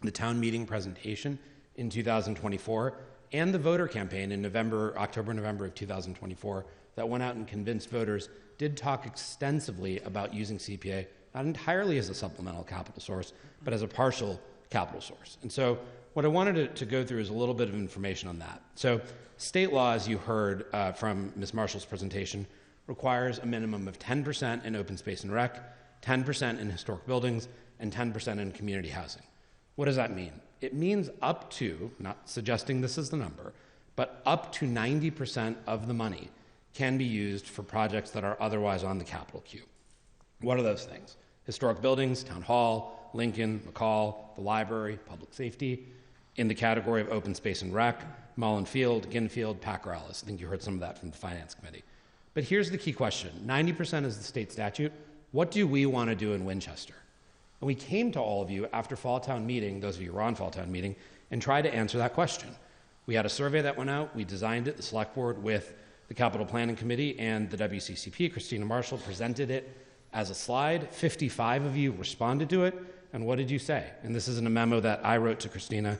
the town meeting presentation in 2024, and the voter campaign in October, November of 2024 that went out and convinced voters did talk extensively about using CPA, not entirely as a supplemental capital source, but as a partial capital source. And so what I wanted to go through is a little bit of information on that. So state law, as you heard from Ms. Marshall's presentation, requires a minimum of 10% in open space and rec, 10% in historic buildings, and 10% in community housing. What does that mean? It means up to, not suggesting this is the number, but up to 90% of the money can be used for projects that are otherwise on the capital queue. What are those things? Historic buildings, Town Hall, Lincoln, McCall, the library, public safety. In the category of open space and rec, Mullen Field, Ginfield, Packer Ellis. I think you heard some of that from the Finance Committee. But here's the key question. 90% is the state statute. What do we want to do in Winchester? And we came to all of you after Fall Town Meeting, those of you who were on Fall Town Meeting, and tried to answer that question. We had a survey that went out. We designed it, the Select Board, with the Capital Planning Committee and the WCCP. Christina Marshall presented it as a slide. 55 of you responded to it. And what did you say? And this is in a memo that I wrote to Christina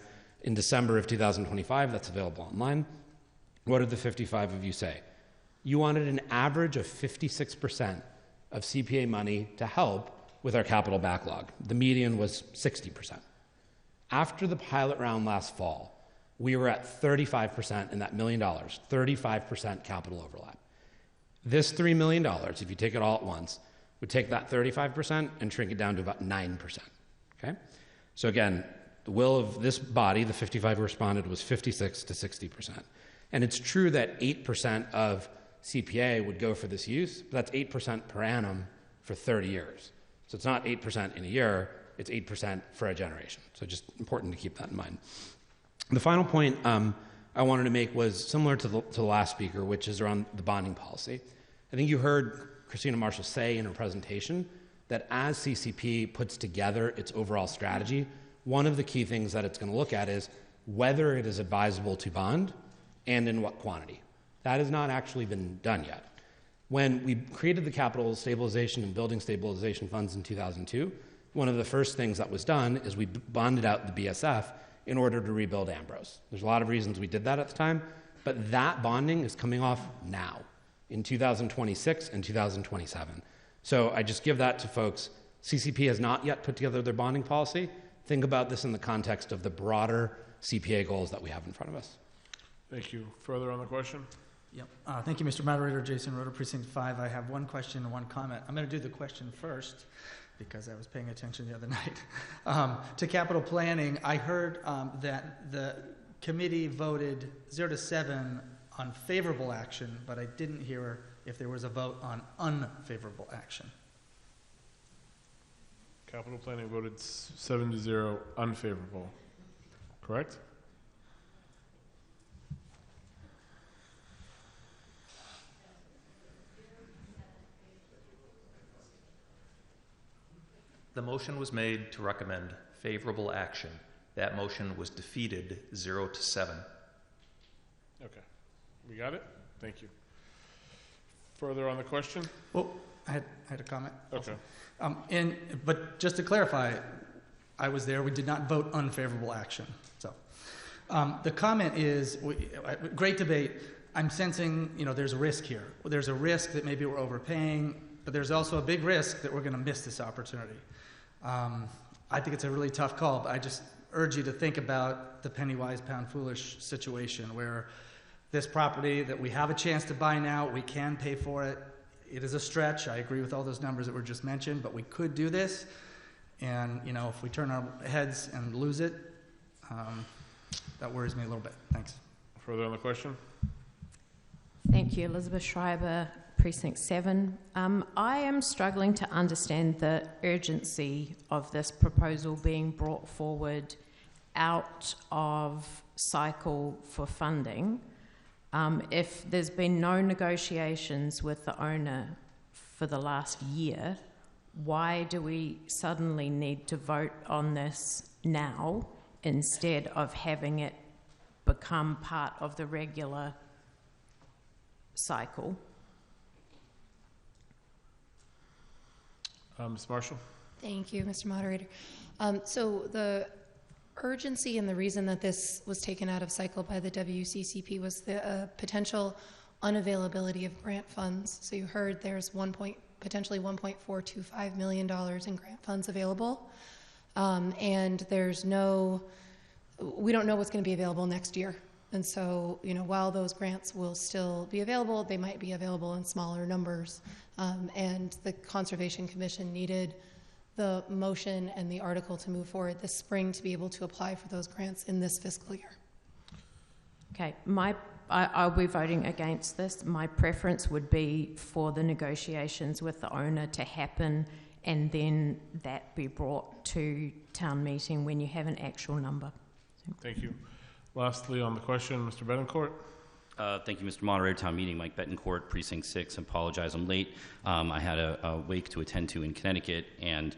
in December of 2025, that's available online. What did the 55 of you say? You wanted an average of 56% of CPA money to help with our capital backlog. The median was 60%. After the pilot round last fall, we were at 35% in that $1 million, 35% capital overlap. This $3 million, if you take it all at once, would take that 35% and shrink it down to about 9%. Okay? So again, the will of this body, the 55 who responded, was 56 to 60%. And it's true that 8% of CPA would go for this use, but that's 8% per annum for 30 years. So it's not 8% in a year, it's 8% for a generation. So just important to keep that in mind. The final point I wanted to make was similar to the last speaker, which is around the bonding policy. I think you heard Christina Marshall say in her presentation that as CCP puts together its overall strategy, one of the key things that it's going to look at is whether it is advisable to bond and in what quantity. That has not actually been done yet. When we created the capital stabilization and building stabilization funds in 2002, one of the first things that was done is we bonded out the BSF in order to rebuild Ambrose. There's a lot of reasons we did that at the time, but that bonding is coming off now in 2026 and 2027. So I just give that to folks. CCP has not yet put together their bonding policy. Think about this in the context of the broader CPA goals that we have in front of us. Thank you. Further on the question? Yep. Thank you, Mr. Moderator. Jason Roeder, Precinct 5. I have one question and one comment. I'm going to do the question first because I was paying attention the other night. To capital planning, I heard that the committee voted 0 to 7 on favorable action, but I didn't hear if there was a vote on unfavorable action. Capital planning voted 7-0 unfavorable, correct? The motion was made to recommend favorable action. That motion was defeated 0 to 7. Okay. We got it? Thank you. Further on the question? Well, I had a comment. Okay. But just to clarify, I was there. We did not vote unfavorable action. So the comment is, great debate. I'm sensing, there's a risk here. There's a risk that maybe we're overpaying, but there's also a big risk that we're going to miss this opportunity. I think it's a really tough call, but I just urge you to think about the penny wise, pound foolish situation where this property that we have a chance to buy now, we can pay for it. It is a stretch. I agree with all those numbers that were just mentioned, but we could do this. And, if we turn our heads and lose it, that worries me a little bit. Thanks. Further on the question? Thank you, Elizabeth Schreiber, Precinct 7. I am struggling to understand the urgency of this proposal being brought forward out of cycle for funding. If there's been no negotiations with the owner for the last year, why do we suddenly need to vote on this now instead of having it become part of the regular cycle? Ms. Marshall? Thank you, Mr. Moderator. So the urgency and the reason that this was taken out of cycle by the WCCP was the potential unavailability of grant funds. So you heard there's potentially $1.425 million in grant funds available. And we don't know what's going to be available next year. And so, while those grants will still be available, they might be available in smaller numbers. And the Conservation Commission needed the motion and the article to move forward this spring to be able to apply for those grants in this fiscal year. Okay, I'll be voting against this. My preference would be for the negotiations with the owner to happen and then that be brought to town meeting when you have an actual number. Thank you. Lastly, on the question, Mr. Betancourt. Thank you, Mr. Moderator. Town meeting, Mike Betancourt, Precinct 6. I apologize, I'm late. I had a wake to attend to in Connecticut, and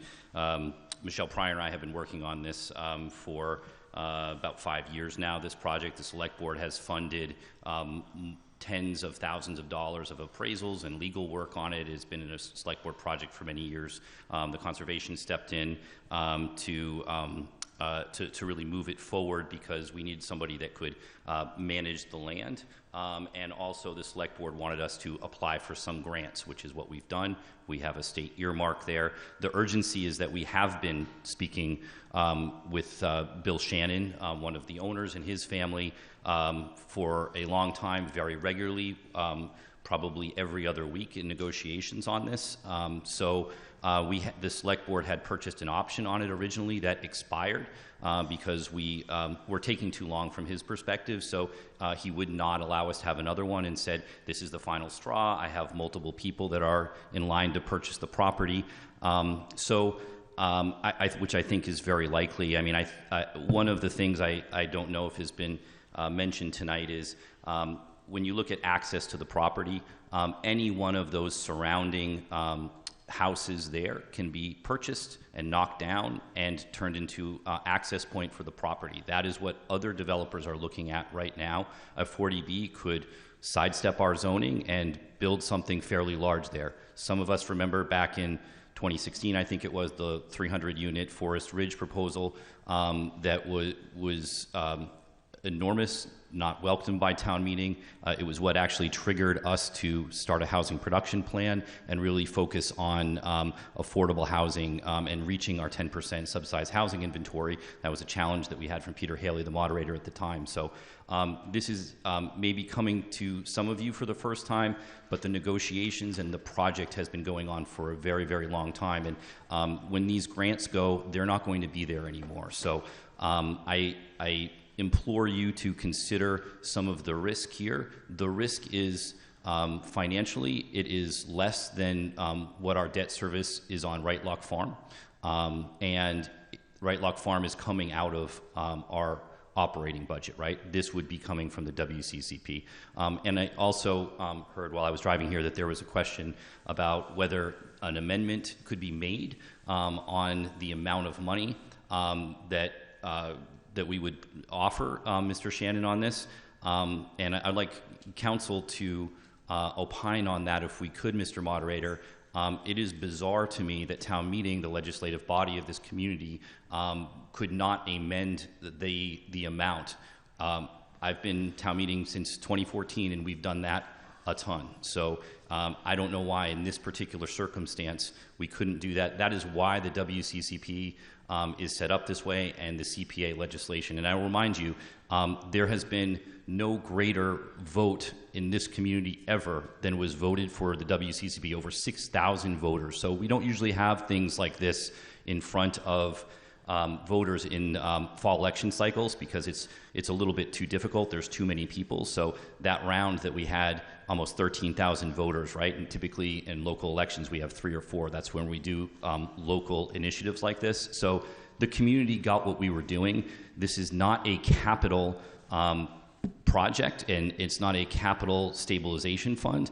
Michelle Pryor and I have been working on this for about 5 years now. This project, the Select Board has funded tens of thousands of dollars of appraisals and legal work on it. It's been a Select Board project for many years. The Conservation stepped in to to really move it forward, because we needed somebody that could manage the land. And also the select board wanted us to apply for some grants, which is what we've done. We have a state earmark there. The urgency is that we have been speaking with Bill Shannon, one of the owners, and his family for a long time, very regularly, probably every other week in negotiations on this. The select board had purchased an option on it originally that expired because we were taking too long from his perspective. So he would not allow us to have another one, and said, this is the final straw. I have multiple people that are in line to purchase the property. Which I think is very likely. I mean, one of the things I don't know if has been mentioned tonight is when you look at access to the property, any one of those surrounding houses there can be purchased and knocked down and turned into access point for the property. That is what other developers are looking at right now. A 40B could sidestep our zoning and build something fairly large there. Some of us remember back in 2016, I think it was, the 300-unit Forest Ridge proposal that was enormous, not welcomed by town meeting. It was what actually triggered us to start a housing production plan and really focus on affordable housing and reaching our 10% subsidized housing inventory. That was a challenge that we had from Peter Haley, the moderator at the time. So this is maybe coming to some of you for the first time, but the negotiations and the project has been going on for a very, very long time. And when these grants go, they're not going to be there anymore. So I implore you to consider some of the risk here. The risk is financially, it is less than what our debt service is on Right Lock Farm. And Right Lock Farm is coming out of our operating budget, right? This would be coming from the WCCP. And I also heard while I was driving here that there was a question about whether an amendment could be made on the amount of money that we would offer Mr. Shannon on this. And I'd like council to opine on that if we could, Mr. Moderator. It is bizarre to me that town meeting, the legislative body of this community, could not amend the amount. I've been town meeting since 2014, and we've done that a ton. So I don't know why in this particular circumstance we couldn't do that. That is why the WCCP is set up this way, and the CPA legislation. And I will remind you, there has been no greater vote in this community ever than was voted for the WCCP, over 6,000 voters. So we don't usually have things like this in front of voters in fall election cycles, because it's a little bit too difficult. There's too many people. So that round that we had, almost 13,000 voters, right? And typically in local elections we have 3 or 4. That's when we do local initiatives like this. So the community got what we were doing. This is not a capital project, and it's not a capital stabilization fund.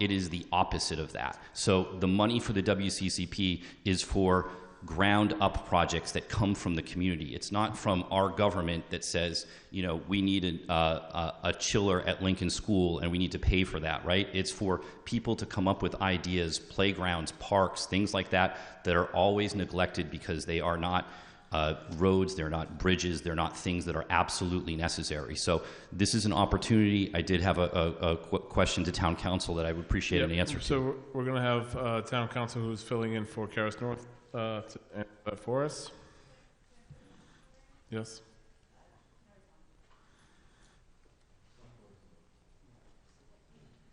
It is the opposite of that. So the money for the WCCP is for ground up projects that come from the community. It's not from our government that says, you know, we need a chiller at Lincoln School and we need to pay for that, right? It's for people to come up with ideas, playgrounds, parks, things like that, that are always neglected because they are not roads, they're not bridges, they're not things that are absolutely necessary. So this is an opportunity. I did have a question to town council that I would appreciate an answer to. So we're going to have town council who's filling in for Karis North for us. Yes.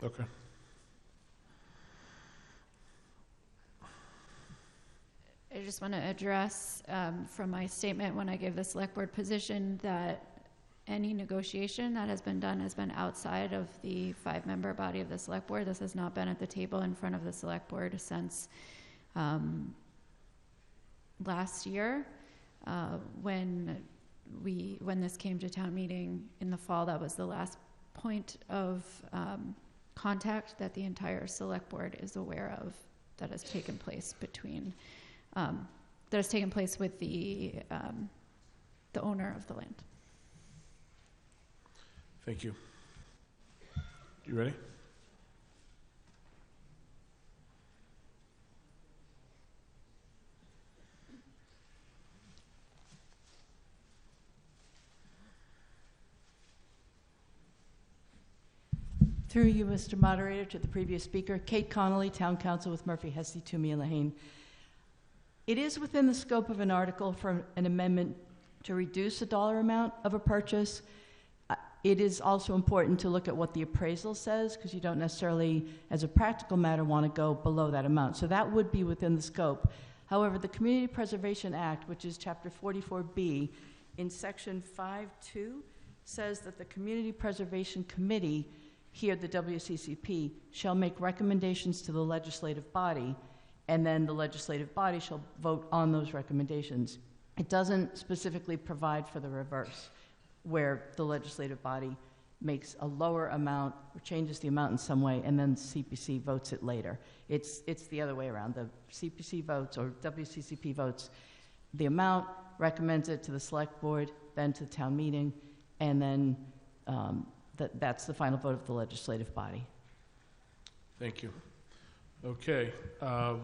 Okay. I just want to address from my statement when I gave the select board position that any negotiation that has been done has been outside of the 5-member body of the select board. This has not been at the table in front of the select board since last year when this came to town meeting in the fall. That was the last point of contact that the entire select board is aware of that has taken place between that has taken place with the owner of the land. Thank you. You ready? Through you, Mr. Moderator, to the previous speaker, Kate Connolly, Town Council with Murphy, Hesty, Toomey, and Lehane. It is within the scope of an article for an amendment to reduce the dollar amount of a purchase. It is also important to look at what the appraisal says, because you don't necessarily, as a practical matter, want to go below that amount. So that would be within the scope. However, the Community Preservation Act, which is Chapter 44B, in Section 5.2, says that the Community Preservation Committee, here the WCCP, shall make recommendations to the legislative body, and then the legislative body shall vote on those recommendations. It doesn't specifically provide for the reverse, where the legislative body makes a lower amount or changes the amount in some way, and then CPC votes it later. It's the other way around. The CPC votes, or WCCP votes the amount, recommends it to the select board, then to the town meeting, and then that's the final vote of the legislative body. Thank you. Okay,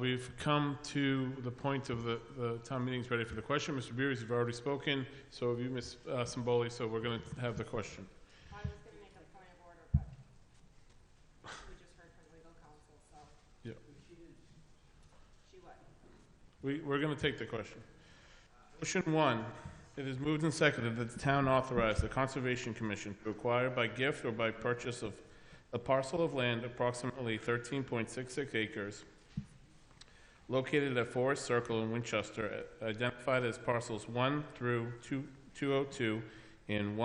we've come to the point of the town meeting's ready for the question. Mr. Beers, you've already spoken, so have you, Ms. Simboli, so we're going to have the question. I was going to make a point of order, but we just heard from legal counsel, so. Yeah. She what? We're going to take the question. Motion 1, it is moved and seconded that the town authorize the Conservation Commission to acquire by gift or by purchase of a parcel of land approximately 13.66 acres located at Forest Circle in Winchester, identified as parcels 1 through 202 and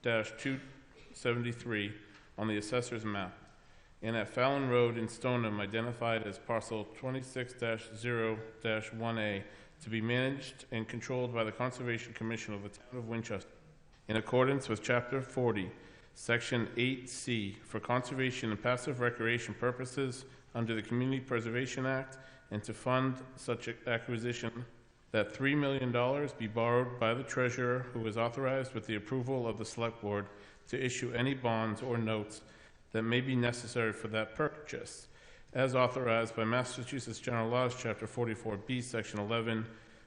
1-273 on the assessor's map, and at Fallon Road in Stoneham, identified as parcel 26-0-1A, to be managed and controlled by the Conservation Commission of the Town of Winchester, in accordance with Chapter 40, Section 8C, for conservation and passive recreation purposes under the Community Preservation Act, and to fund such acquisition, that $3 million be borrowed by the treasurer, who is authorized with the approval of the Select Board to issue any bonds or notes that may be necessary for that purchase, as authorized by Massachusetts General Laws, Chapter 44B, Section 11,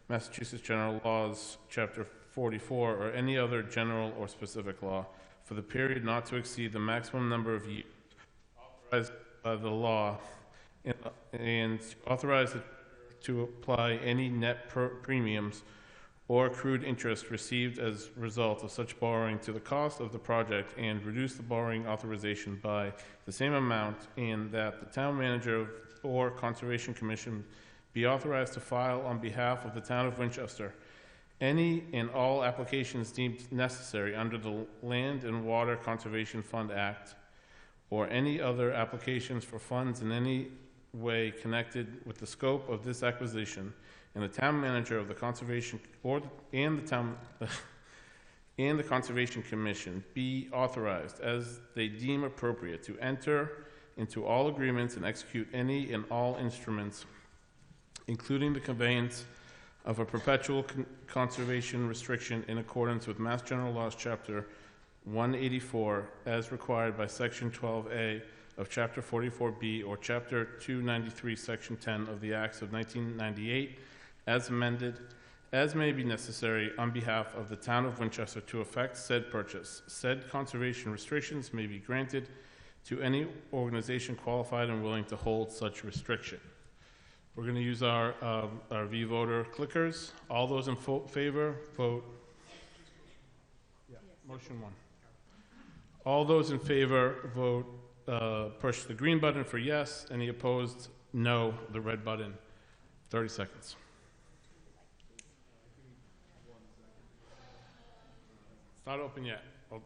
Massachusetts General Laws, Chapter 44, or any other general or specific law, for the period not to exceed the maximum number of years authorized by the law, and authorize it to apply any net premiums or accrued interest received as a result of such borrowing to the cost of the project, and reduce the borrowing authorization by the same amount, and that the town manager or Conservation Commission be authorized to file on behalf of the town of Winchester any and all applications deemed necessary under the Land and Water Conservation Fund Act, or any other applications for funds in any way connected with the scope of this acquisition, and the town manager of the Conservation and the Conservation Commission be authorized, as they deem appropriate, to enter into all agreements and execute any and all instruments, including the conveyance of a perpetual conservation restriction in accordance with Mass General Laws, Chapter 184, as required by Section 12A of Chapter 44B or Chapter 293, Section 10 of the Acts of 1998, as amended, as may be necessary on behalf of the town of Winchester to effect said purchase. Said conservation restrictions may be granted to any organization qualified and willing to hold such restriction. We're going to use our V-voter clickers. All those in favor, vote. Yeah. Motion 1. All those in favor, vote. Push the green button for yes. Any opposed, no. The red button. 30 seconds. It's not open yet. Oh.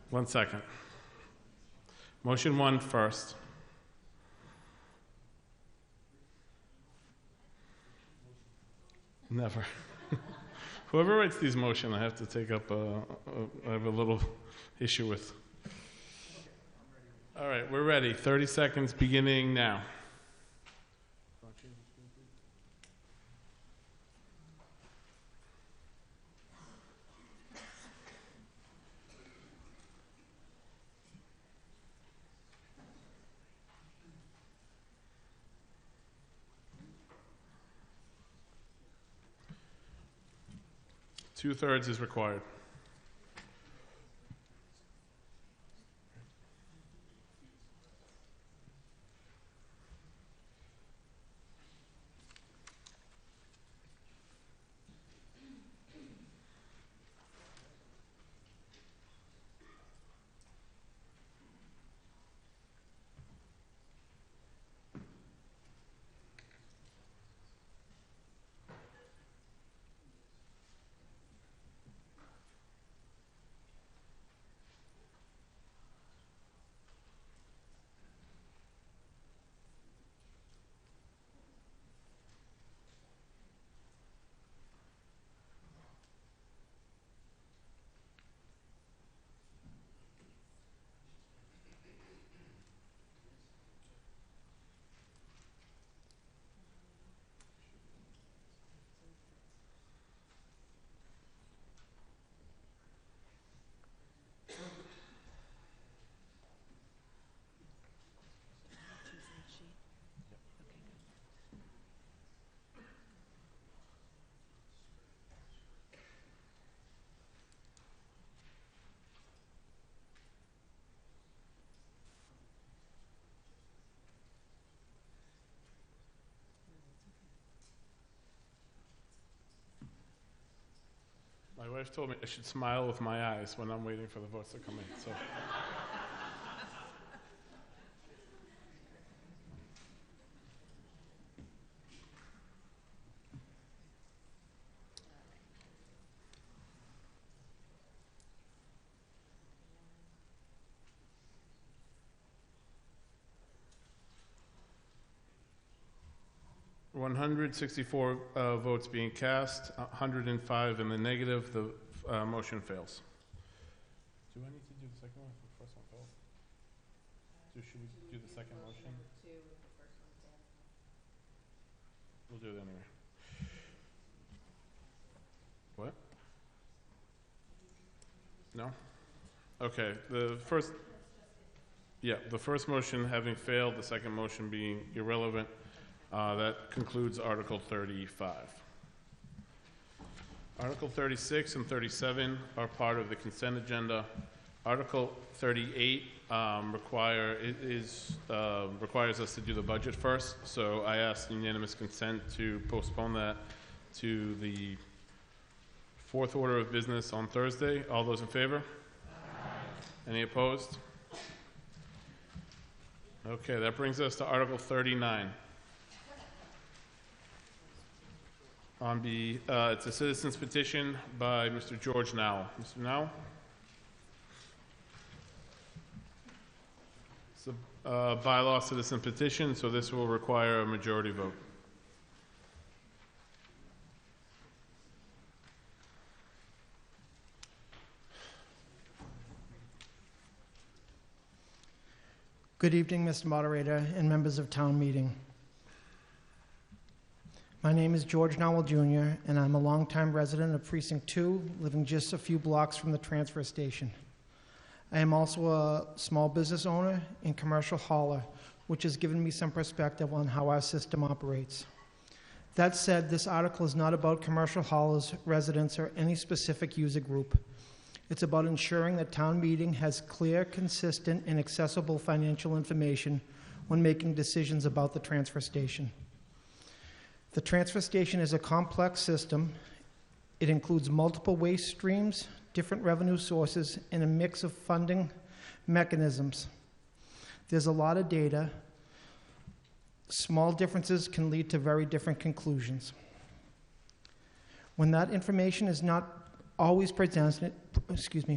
1 second. Motion 1 first. Never. Whoever writes these motions, I have to take up I have a little issue with. All right, we're ready. 30 seconds beginning now. Two-thirds is required. wife told me I should smile with my eyes when I'm waiting for the votes to come in. So. $164 votes being cast, 105 in the negative. The motion fails. Do I need to do the second one if the first one fails? Should we do the second motion? We'll do it anyway. What? No? Okay, the first motion having failed, the second motion being irrelevant. That concludes Article 35. Article 36 and 37 are part of the consent agenda. Article 38 requires us to do the budget first, so I ask unanimous consent to postpone that to the fourth order of business on Thursday. All those in favor? Aye. Any opposed? Okay, that brings us to Article 39. It's a citizen's petition by Mr. George Nowell. Mr. Nowell? It's a bylaw citizen petition, so this will require a majority vote. Good evening, Mr. Moderator and members of town meeting. My name is George Nowell Jr., and I'm a longtime resident of Precinct 2, living just a few blocks from the transfer station. I am also a small business owner and commercial hauler, which has given me some perspective on how our system operates. That said, this article is not about commercial haulers, residents, or any specific user group. It's about ensuring that town meeting has clear, consistent, and accessible financial information when making decisions about the transfer station. The transfer station is a complex system. It includes multiple waste streams, different revenue sources, and a mix of funding mechanisms. There's a lot of data. Small differences can lead to very different conclusions. When that information is not always presented,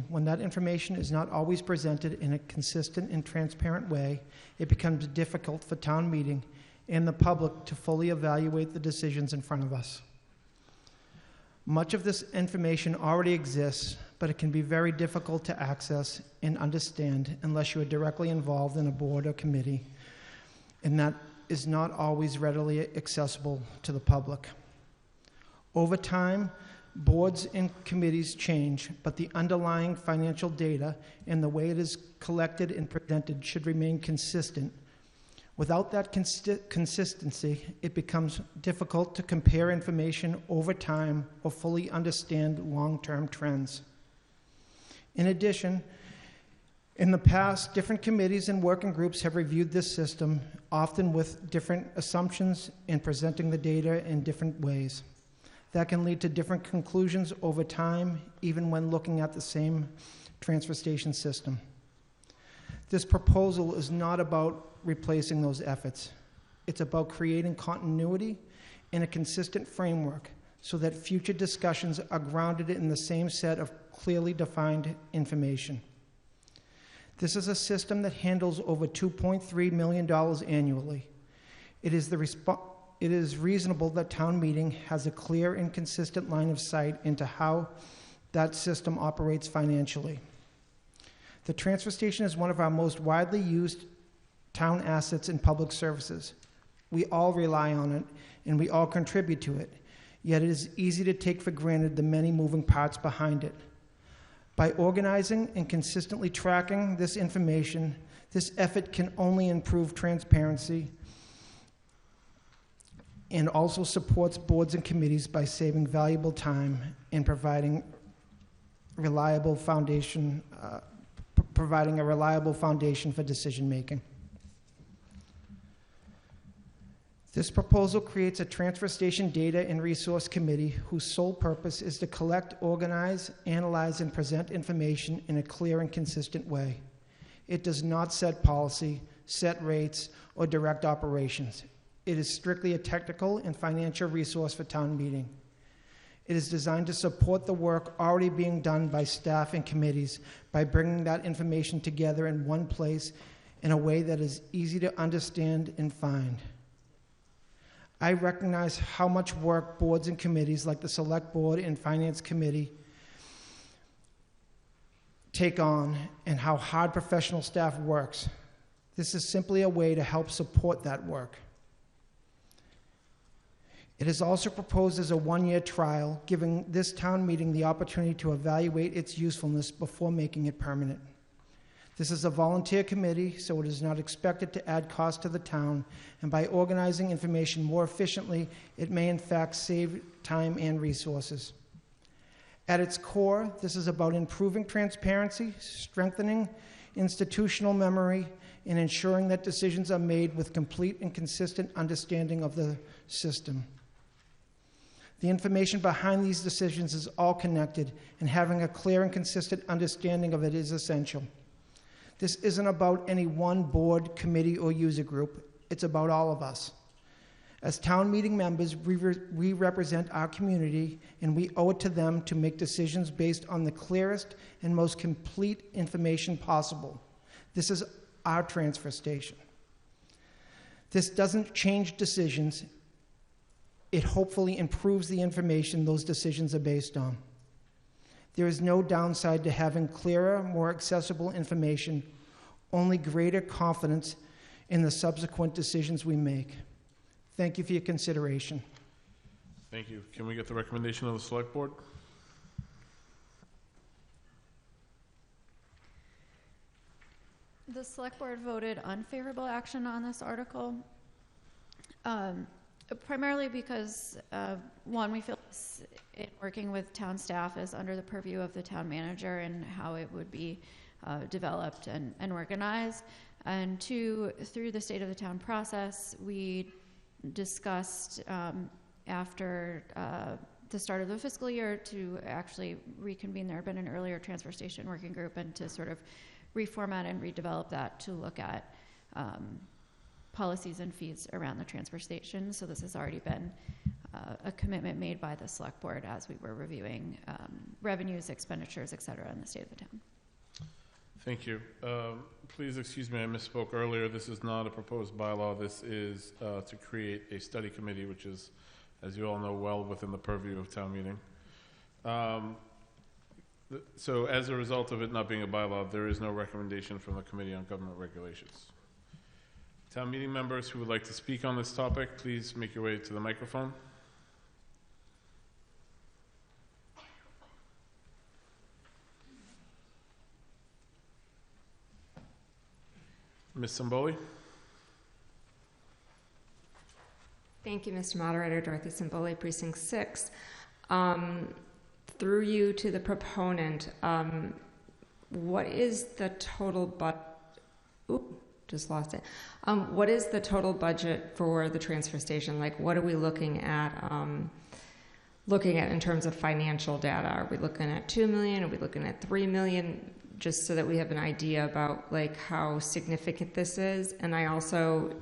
when that information is not always presented in a consistent and transparent way, it becomes difficult for town meeting and the public to fully evaluate the decisions in front of us. Much of this information already exists, but it can be very difficult to access and understand unless you are directly involved in a board or committee, and that is not always readily accessible to the public. Over time, boards and committees change, but the underlying financial data and the way it is collected and presented should remain consistent. Without that consistency, it becomes difficult to compare information over time or fully understand long-term trends. In addition, in the past, different committees and working groups have reviewed this system, often with different assumptions and presenting the data in different ways. That can lead to different conclusions over time, even when looking at the same transfer station system. This proposal is not about replacing those efforts. It's about creating continuity and a consistent framework so that future discussions are grounded in the same set of clearly defined information. This is a system that handles over $2.3 million annually. It is reasonable that town meeting has a clear and consistent line of sight into how that system operates financially. The transfer station is one of our most widely used town assets in public services. We all rely on it, and we all contribute to it, yet it is easy to take for granted the many moving parts behind it. By organizing and consistently tracking this information, this effort can only improve transparency and also supports boards and committees by saving valuable time and providing a reliable foundation for decision making. This proposal creates a transfer station data and resource committee whose sole purpose is to collect, organize, analyze, and present information in a clear and consistent way. It does not set policy, set rates, or direct operations. It is strictly a technical and financial resource for town meeting. It is designed to support the work already being done by staff and committees by bringing that information together in one place in a way that is easy to understand and find. I recognize how much work boards and committees like the Select Board and Finance Committee take on and how hard professional staff works. This is simply a way to help support that work. It is also proposed as a one-year trial, giving this town meeting the opportunity to evaluate its usefulness before making it permanent. This is a volunteer committee, so it is not expected to add cost to the town, and by organizing information more efficiently, it may in fact save time and resources. At its core, this is about improving transparency, strengthening institutional memory, and ensuring that decisions are made with complete and consistent understanding of the system. The information behind these decisions is all connected, and having a clear and consistent understanding of it is essential. This isn't about any one board, committee, or user group. It's about all of us. As town meeting members, we represent our community, and we owe it to them to make decisions based on the clearest and most complete information possible. This is our transfer station. This doesn't change decisions. It hopefully improves the information those decisions are based on. There is no downside to having clearer, more accessible information, only greater confidence in the subsequent decisions we make. Thank you for your consideration. Thank you. Can we get the recommendation of the Select Board? The Select Board voted unfavorable action on this article, primarily because, one, we feel in working with town staff is under the purview of the town manager and how it would be developed and organized. And two, through the State of the Town process, we discussed after the start of the fiscal year to actually reconvene. There had been an earlier transfer station working group, and to sort of reformat and redevelop that to look at policies and fees around the transfer station. So this has already been a commitment made by the Select Board as we were reviewing revenues, expenditures, et cetera, in the state of the town. Thank you. Please excuse me, I misspoke earlier. This is not a proposed bylaw. This is to create a study committee, which is, as you all know, well within the purview of town meeting. So as a result of it not being a bylaw, there is no recommendation from the Committee on Government Regulations. Town meeting members who would like to speak on this topic, please make your way to the microphone. Ms. Simboli? Thank you, Mr. Moderator. Dorothy Simboli, Precinct 6. Through you to the proponent, what is the total just lost it. What is the total budget for the transfer station? Like, what are we looking at in terms of financial data? Are we looking at 2 million? Are we looking at 3 million? Just so that we have an idea about like how significant this is. And I also,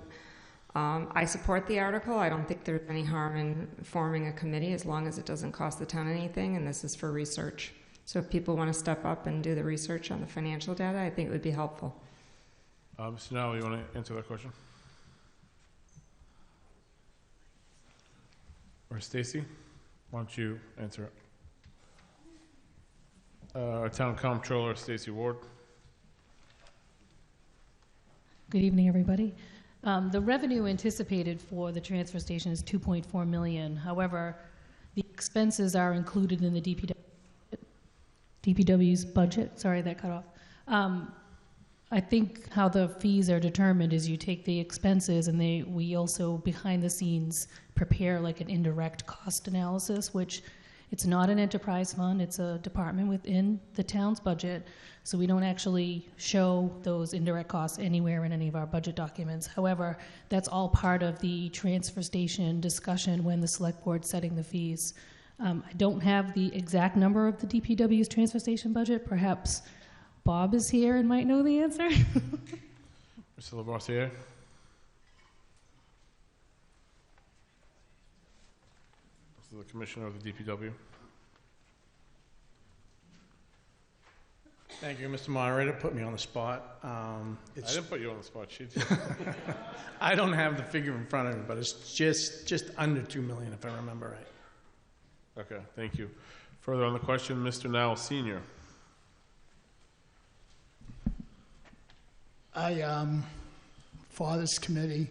I support the article. I don't think there's any harm in forming a committee as long as it doesn't cost the town anything, and this is for research. So if people want to step up and do the research on the financial data, I think it would be helpful. Mr. Nally, you want to answer that question? Or Stacy, why don't you answer it? Our Town Comptroller, Stacy Ward. Good evening, everybody. The revenue anticipated for the transfer station is $2.4 million. However, the expenses are included in the DPW's budget. Sorry, that cut off. I think how the fees are determined is you take the expenses, and we also behind the scenes prepare like an indirect cost analysis, which It's not an enterprise fund, it's a department within the town's budget, so we don't actually show those indirect costs anywhere in any of our budget documents. However, that's all part of the transfer station discussion when the select board's setting the fees. I don't have the exact number of the DPW's transfer station budget. Perhaps Bob is here and might know the answer. Mr. Lavoisier? This is the Commissioner of the DPW. Thank you, Mr. Moderator. Put me on the spot. I didn't put you on the spot sheet. I don't have the figure in front of me, but it's just under $2 million, if I remember right. Okay, thank you. Further on the question, Mr. Nowell Sr. For this committee,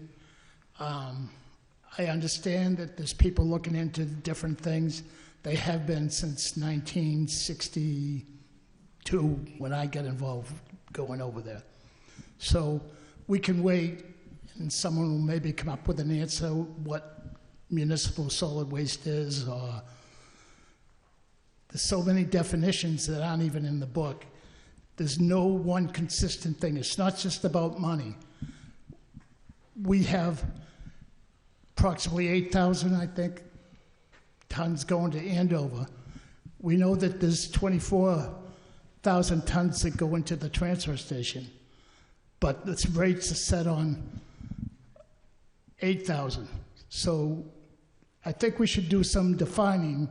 I understand that there's people looking into different things. They have been since 1962 when I got involved going over there. So we can wait and someone will maybe come up with an answer what municipal solid waste is, or there's so many definitions that aren't even in the book. There's no one consistent thing. It's not just about money. We have approximately 8,000, I think, tons going to Andover. We know that there's 24,000 tons that go into the transfer station, but the rates are set on 8,000. So I think we should do some defining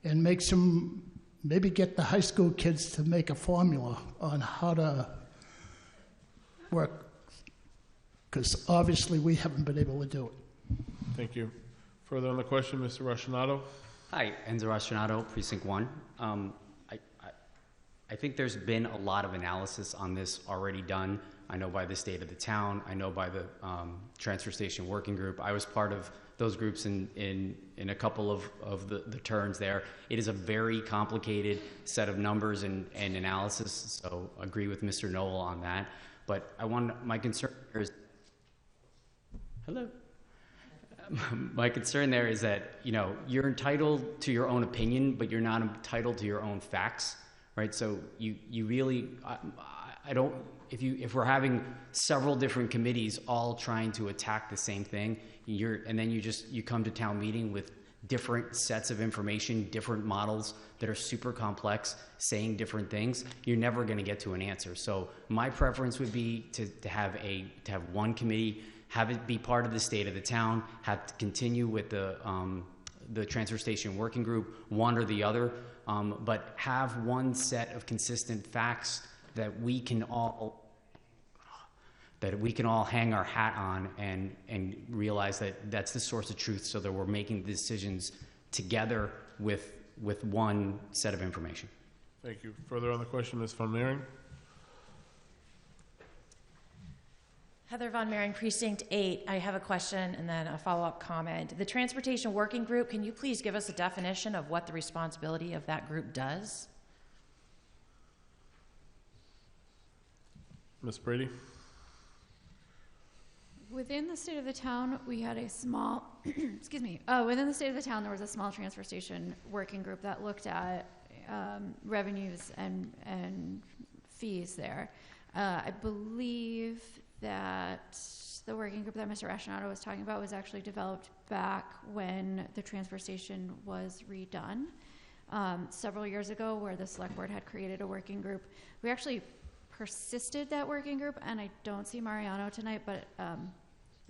and make some, maybe get the high school kids to make a formula on how to work, because obviously we haven't been able to do it. Thank you. Further on the question, Mr. Ruscinato. Hi, Enzo Ruscinato, Precinct 1. I think there's been a lot of analysis on this already done. I know by the state of the town. I know by the transfer station working group. I was part of those groups in a couple of the turns there. It is a very complicated set of numbers and analysis, so agree with Mr. Noel on that. But my concern here is, hello? My concern there is that, you're entitled to your own opinion, but you're not entitled to your own facts, right? So you really, I don't, if we're having several different committees all trying to attack the same thing, and then you come to town meeting with different sets of information, different models that are super complex, saying different things, you're never going to get to an answer. So my preference would be to have one committee, have it be part of the state of the town, have to continue with the transfer station working group, one or the other, but have one set of consistent facts that we can all hang our hat on and realize that that's the source of truth, so that we're making decisions together with one set of information. Thank you. Further on the question, Ms. Von Mering. Heather Von Mering, Precinct 8. I have a question and then a follow-up comment. The Transportation Working Group, can you please give us a definition of what the responsibility of that group does? Ms. Brady. Within the state of the town, we had a small, excuse me, within the state of the town, there was a small transfer station working group that looked at revenues and fees there. I believe that the working group that Mr. Ruscinato was talking about was actually developed back when the transfer station was redone several years ago, where the select board had created a working group. We actually persisted that working group, and I don't see Mariano tonight, but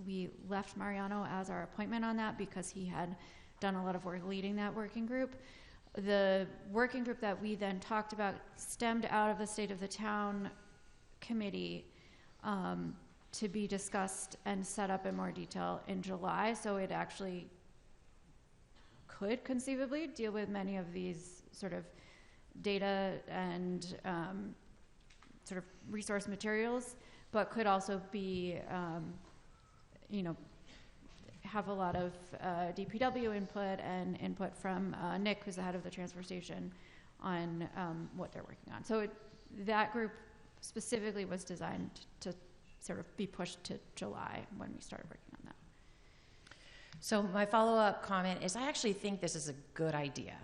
we left Mariano as our appointment on that because he had done a lot of work leading that working group. The working group that we then talked about stemmed out of the state of the town committee to be discussed and set up in more detail in July, so it actually could conceivably deal with many of these sort of data and sort of resource materials, but could also be, have a lot of DPW input and input from Nick, who's the head of the transfer station, on what they're working on. So that group specifically was designed to sort of be pushed to July when we started working on that. So my follow-up comment is I actually think this is a good idea.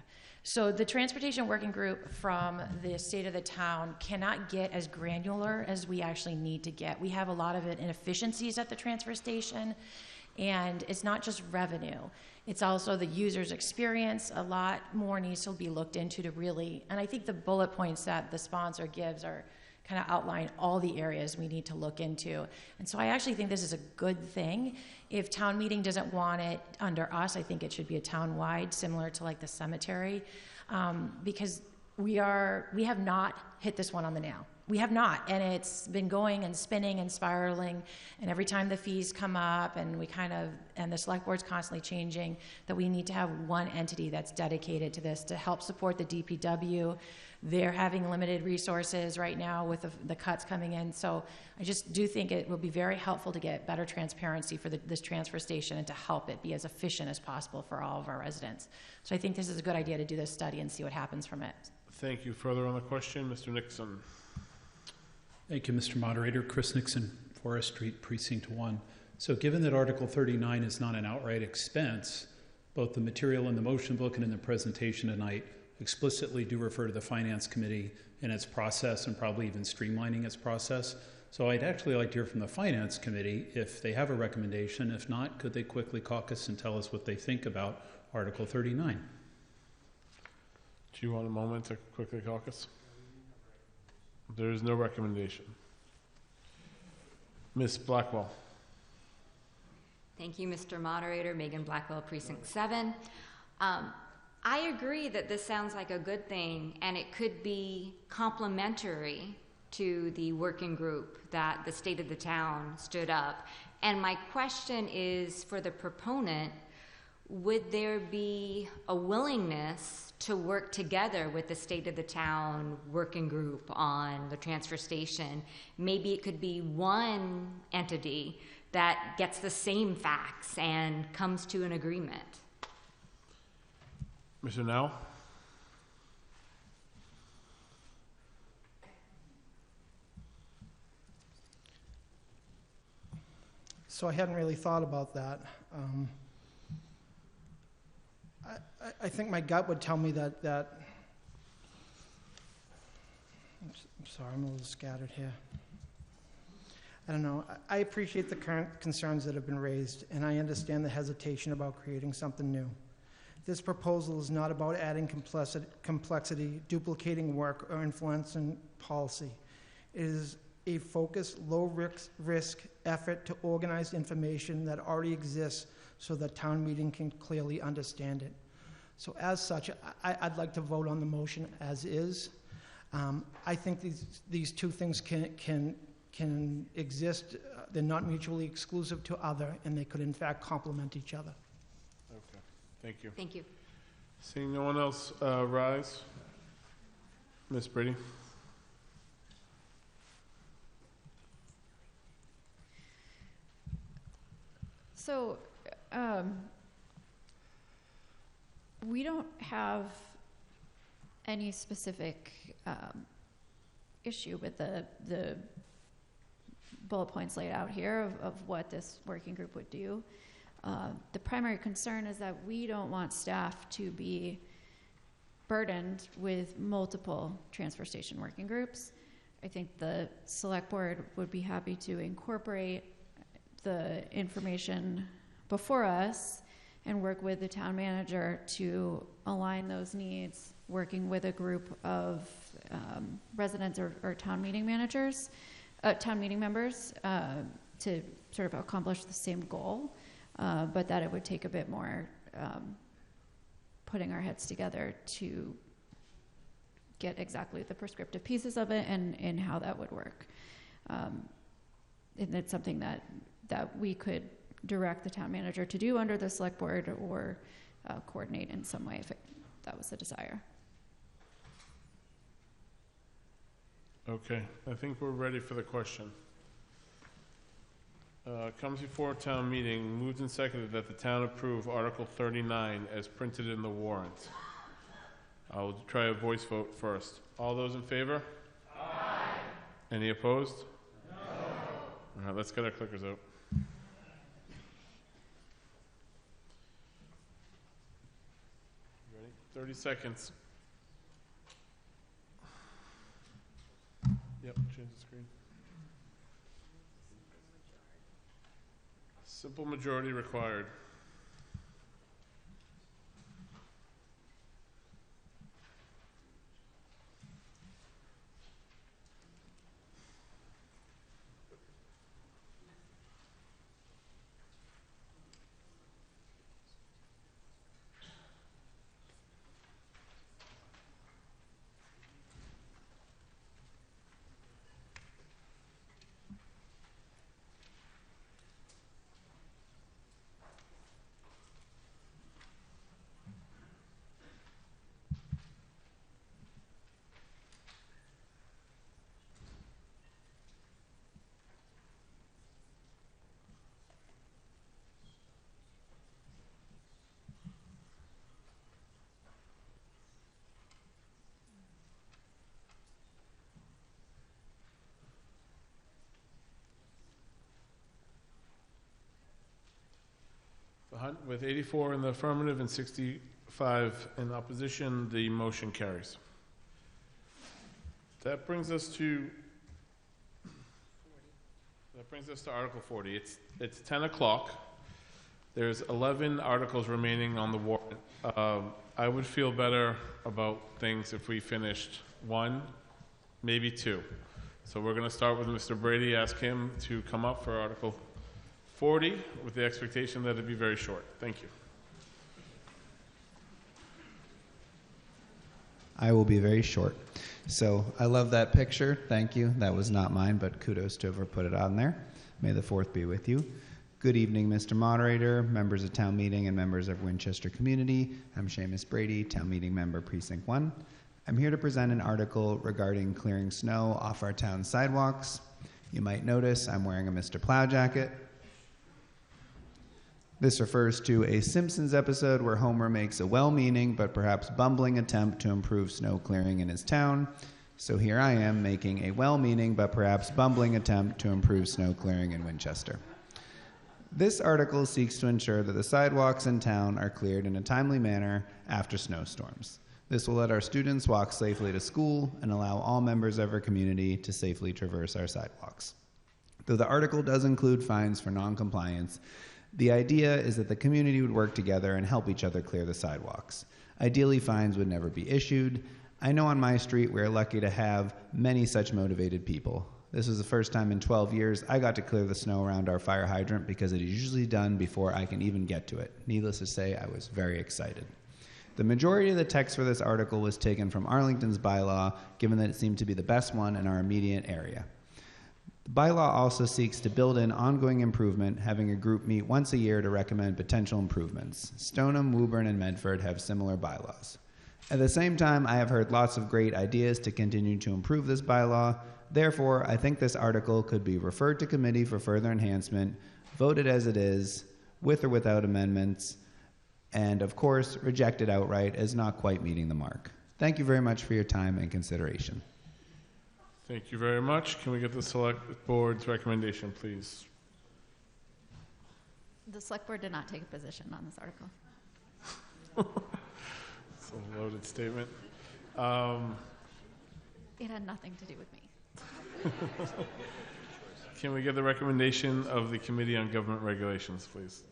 So the transportation working group from the state of the town cannot get as granular as we actually need to get. We have a lot of inefficiencies at the transfer station, and it's not just revenue. It's also the user's experience. A lot more needs to be looked into to really, and I think the bullet points that the sponsor gives are kind of outline all the areas we need to look into. And so I actually think this is a good thing. If town meeting doesn't want it under us, I think it should be a town-wide, similar to like the cemetery, because we have not hit this one on the nail. We have not, and it's been going and spinning and spiraling, and every time the fees come up and the select board's constantly changing, that we need to have one entity that's dedicated to this to help support the DPW. They're having limited resources right now with the cuts coming in, so I just do think it will be very helpful to get better transparency for this transfer station and to help it be as efficient as possible for all of our residents. So I think this is a good idea to do this study and see what happens from it. Thank you. Further on the question, Mr. Nixon. Thank you, Mr. Moderator. Chris Nixon, Forest Street, Precinct 1. So given that Article 39 is not an outright expense, both the material in the motion book and in the presentation tonight explicitly do refer to the Finance Committee and its process and probably even streamlining its process. So I'd actually like to hear from the Finance Committee if they have a recommendation. If not, could they quickly caucus and tell us what they think about Article 39? Do you want a moment to quickly caucus? There is no recommendation. Ms. Blackwell. Thank you, Mr. Moderator. Megan Blackwell, Precinct 7. I agree that this sounds like a good thing, and it could be complementary to the working group that the state of the town stood up. And my question is, for the proponent, would there be a willingness to work together with the state of the town working group on the transfer station? Maybe it could be one entity that gets the same facts and comes to an agreement. Mr. Now? So I hadn't really thought about that. I think my gut would tell me that I'm sorry, I'm a little scattered here. I don't know. I appreciate the current concerns that have been raised, and I understand the hesitation about creating something new. This proposal is not about adding complexity, duplicating work, or influencing policy. It is a focused, low-risk effort to organize information that already exists so that town meeting can clearly understand it. So as such, I'd like to vote on the motion as is. I think these two things can exist. They're not mutually exclusive to other, and they could in fact complement each other. Okay, thank you. Thank you. Seeing no one else rise, Ms. Brady. So, we don't have any specific issue with the bullet points laid out here of what this working group would do. The primary concern is that we don't want staff to be burdened with multiple transfer station working groups. I think the select board would be happy to incorporate the information before us and work with the town manager to align those needs, working with a group of residents or town meeting managers, town meeting members to sort of accomplish the same goal, but that it would take a bit more putting our heads together to get exactly the prescriptive pieces of it and how that would work. And it's something that we could direct the town manager to do under the select board or coordinate in some way if that was the desire. Okay, I think we're ready for the question. Comes before town meeting, moved and seconded that the town approve Article 39 as printed in the warrant. I'll try a voice vote first. All those in favor? Aye. Any opposed? No. All right, let's get our clickers out. 30 seconds. Yep, change the screen. Simple majority required. With 84 in the affirmative and 65 in opposition, the motion carries. That brings us to Article 40. It's 10 o'clock. There's 11 articles remaining on the warrant. I would feel better about things if we finished one, maybe two. So we're going to start with Mr. Brady. Ask him to come up for Article 40 with the expectation that it'd be very short. Thank you. I will be very short. So I love that picture. Thank you. That was not mine, but kudos to whoever put it on there. May the 4th be with you. Good evening, Mr. Moderator, members of town meeting, and members of Winchester community. I'm Seamus Brady, town meeting member, Precinct 1. I'm here to present an article regarding clearing snow off our town sidewalks. You might notice I'm wearing a Mr. Plow jacket. This refers to a Simpsons episode where Homer makes a well-meaning but perhaps bumbling attempt to improve snow clearing in his town. So here I am making a well-meaning but perhaps bumbling attempt to improve snow clearing in Winchester. This article seeks to ensure that the sidewalks in town are cleared in a timely manner after snowstorms. This will let our students walk safely to school and allow all members of our community to safely traverse our sidewalks. Though the article does include fines for non-compliance, the idea is that the community would work together and help each other clear the sidewalks. Ideally, fines would never be issued. I know on my street we're lucky to have many such motivated people. This was the first time in 12 years I got to clear the snow around our fire hydrant because it is usually done before I can even get to it. Needless to say, I was very excited. The majority of the text for this article was taken from Arlington's bylaw, given that it seemed to be the best one in our immediate area. The bylaw also seeks to build in ongoing improvement, having a group meet once a year to recommend potential improvements. Stoneham, Woburn, and Medford have similar bylaws. At the same time, I have heard lots of great ideas to continue to improve this bylaw. Therefore, I think this article could be referred to committee for further enhancement, voted as it is, with or without amendments, and of course, rejected outright as not quite meeting the mark. Thank you very much for your time and consideration. Thank you very much. Can we get the select board's recommendation, please? The select board did not take a position on this article. It's a loaded statement. It had nothing to do with me. Can we get the recommendation of the Committee on Government Regulations, please?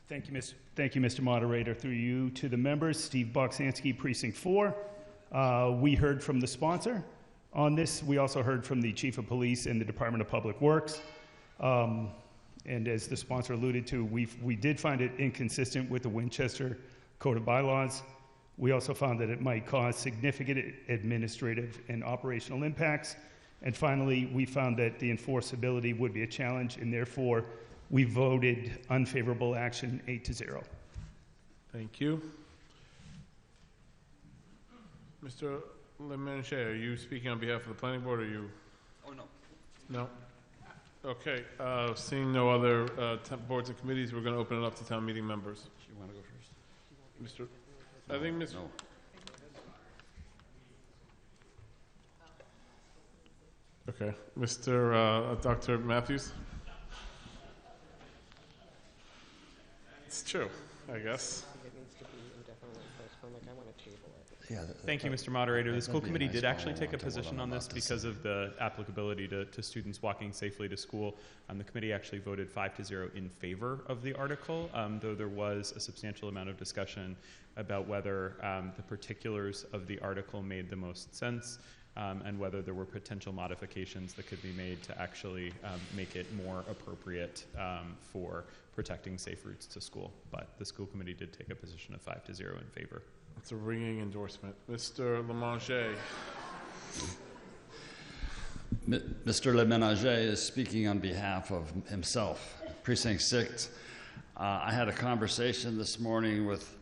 Thank you, Mr. Moderator. Through you to the members, Steve Boksansky, Precinct 4. We heard from the sponsor on this. We also heard from the Chief of Police and the Department of Public Works. And as the sponsor alluded to, we did find it inconsistent with the Winchester Code of Bylaws. We also found that it might cause significant administrative and operational impacts. And finally, we found that the enforceability would be a challenge, and therefore, we voted unfavorable action 8-0. Thank you. Mr. Lemanche, are you speaking on behalf of the planning board, or you? Oh, no. No? Okay, seeing no other boards and committees, we're going to open it up to town meeting members. You want to go first? Mr. I think Mr. No. Okay, Mr. Dr. Matthews? true, I guess. Thank you, Mr. Moderator. The school committee did actually take a position on this because of the applicability to students walking safely to school. The committee actually voted 5-0 in favor of the article, though there was a substantial amount of discussion about whether the particulars of the article made the most sense and whether there were potential modifications that could be made to actually make it more appropriate for protecting safe routes to school. But the school committee did take a position of 5-0 in favor. It's a ringing endorsement. Mr. Lemanger. Mr. Lemenager is speaking on behalf of himself. Precinct 6. I had a conversation this morning with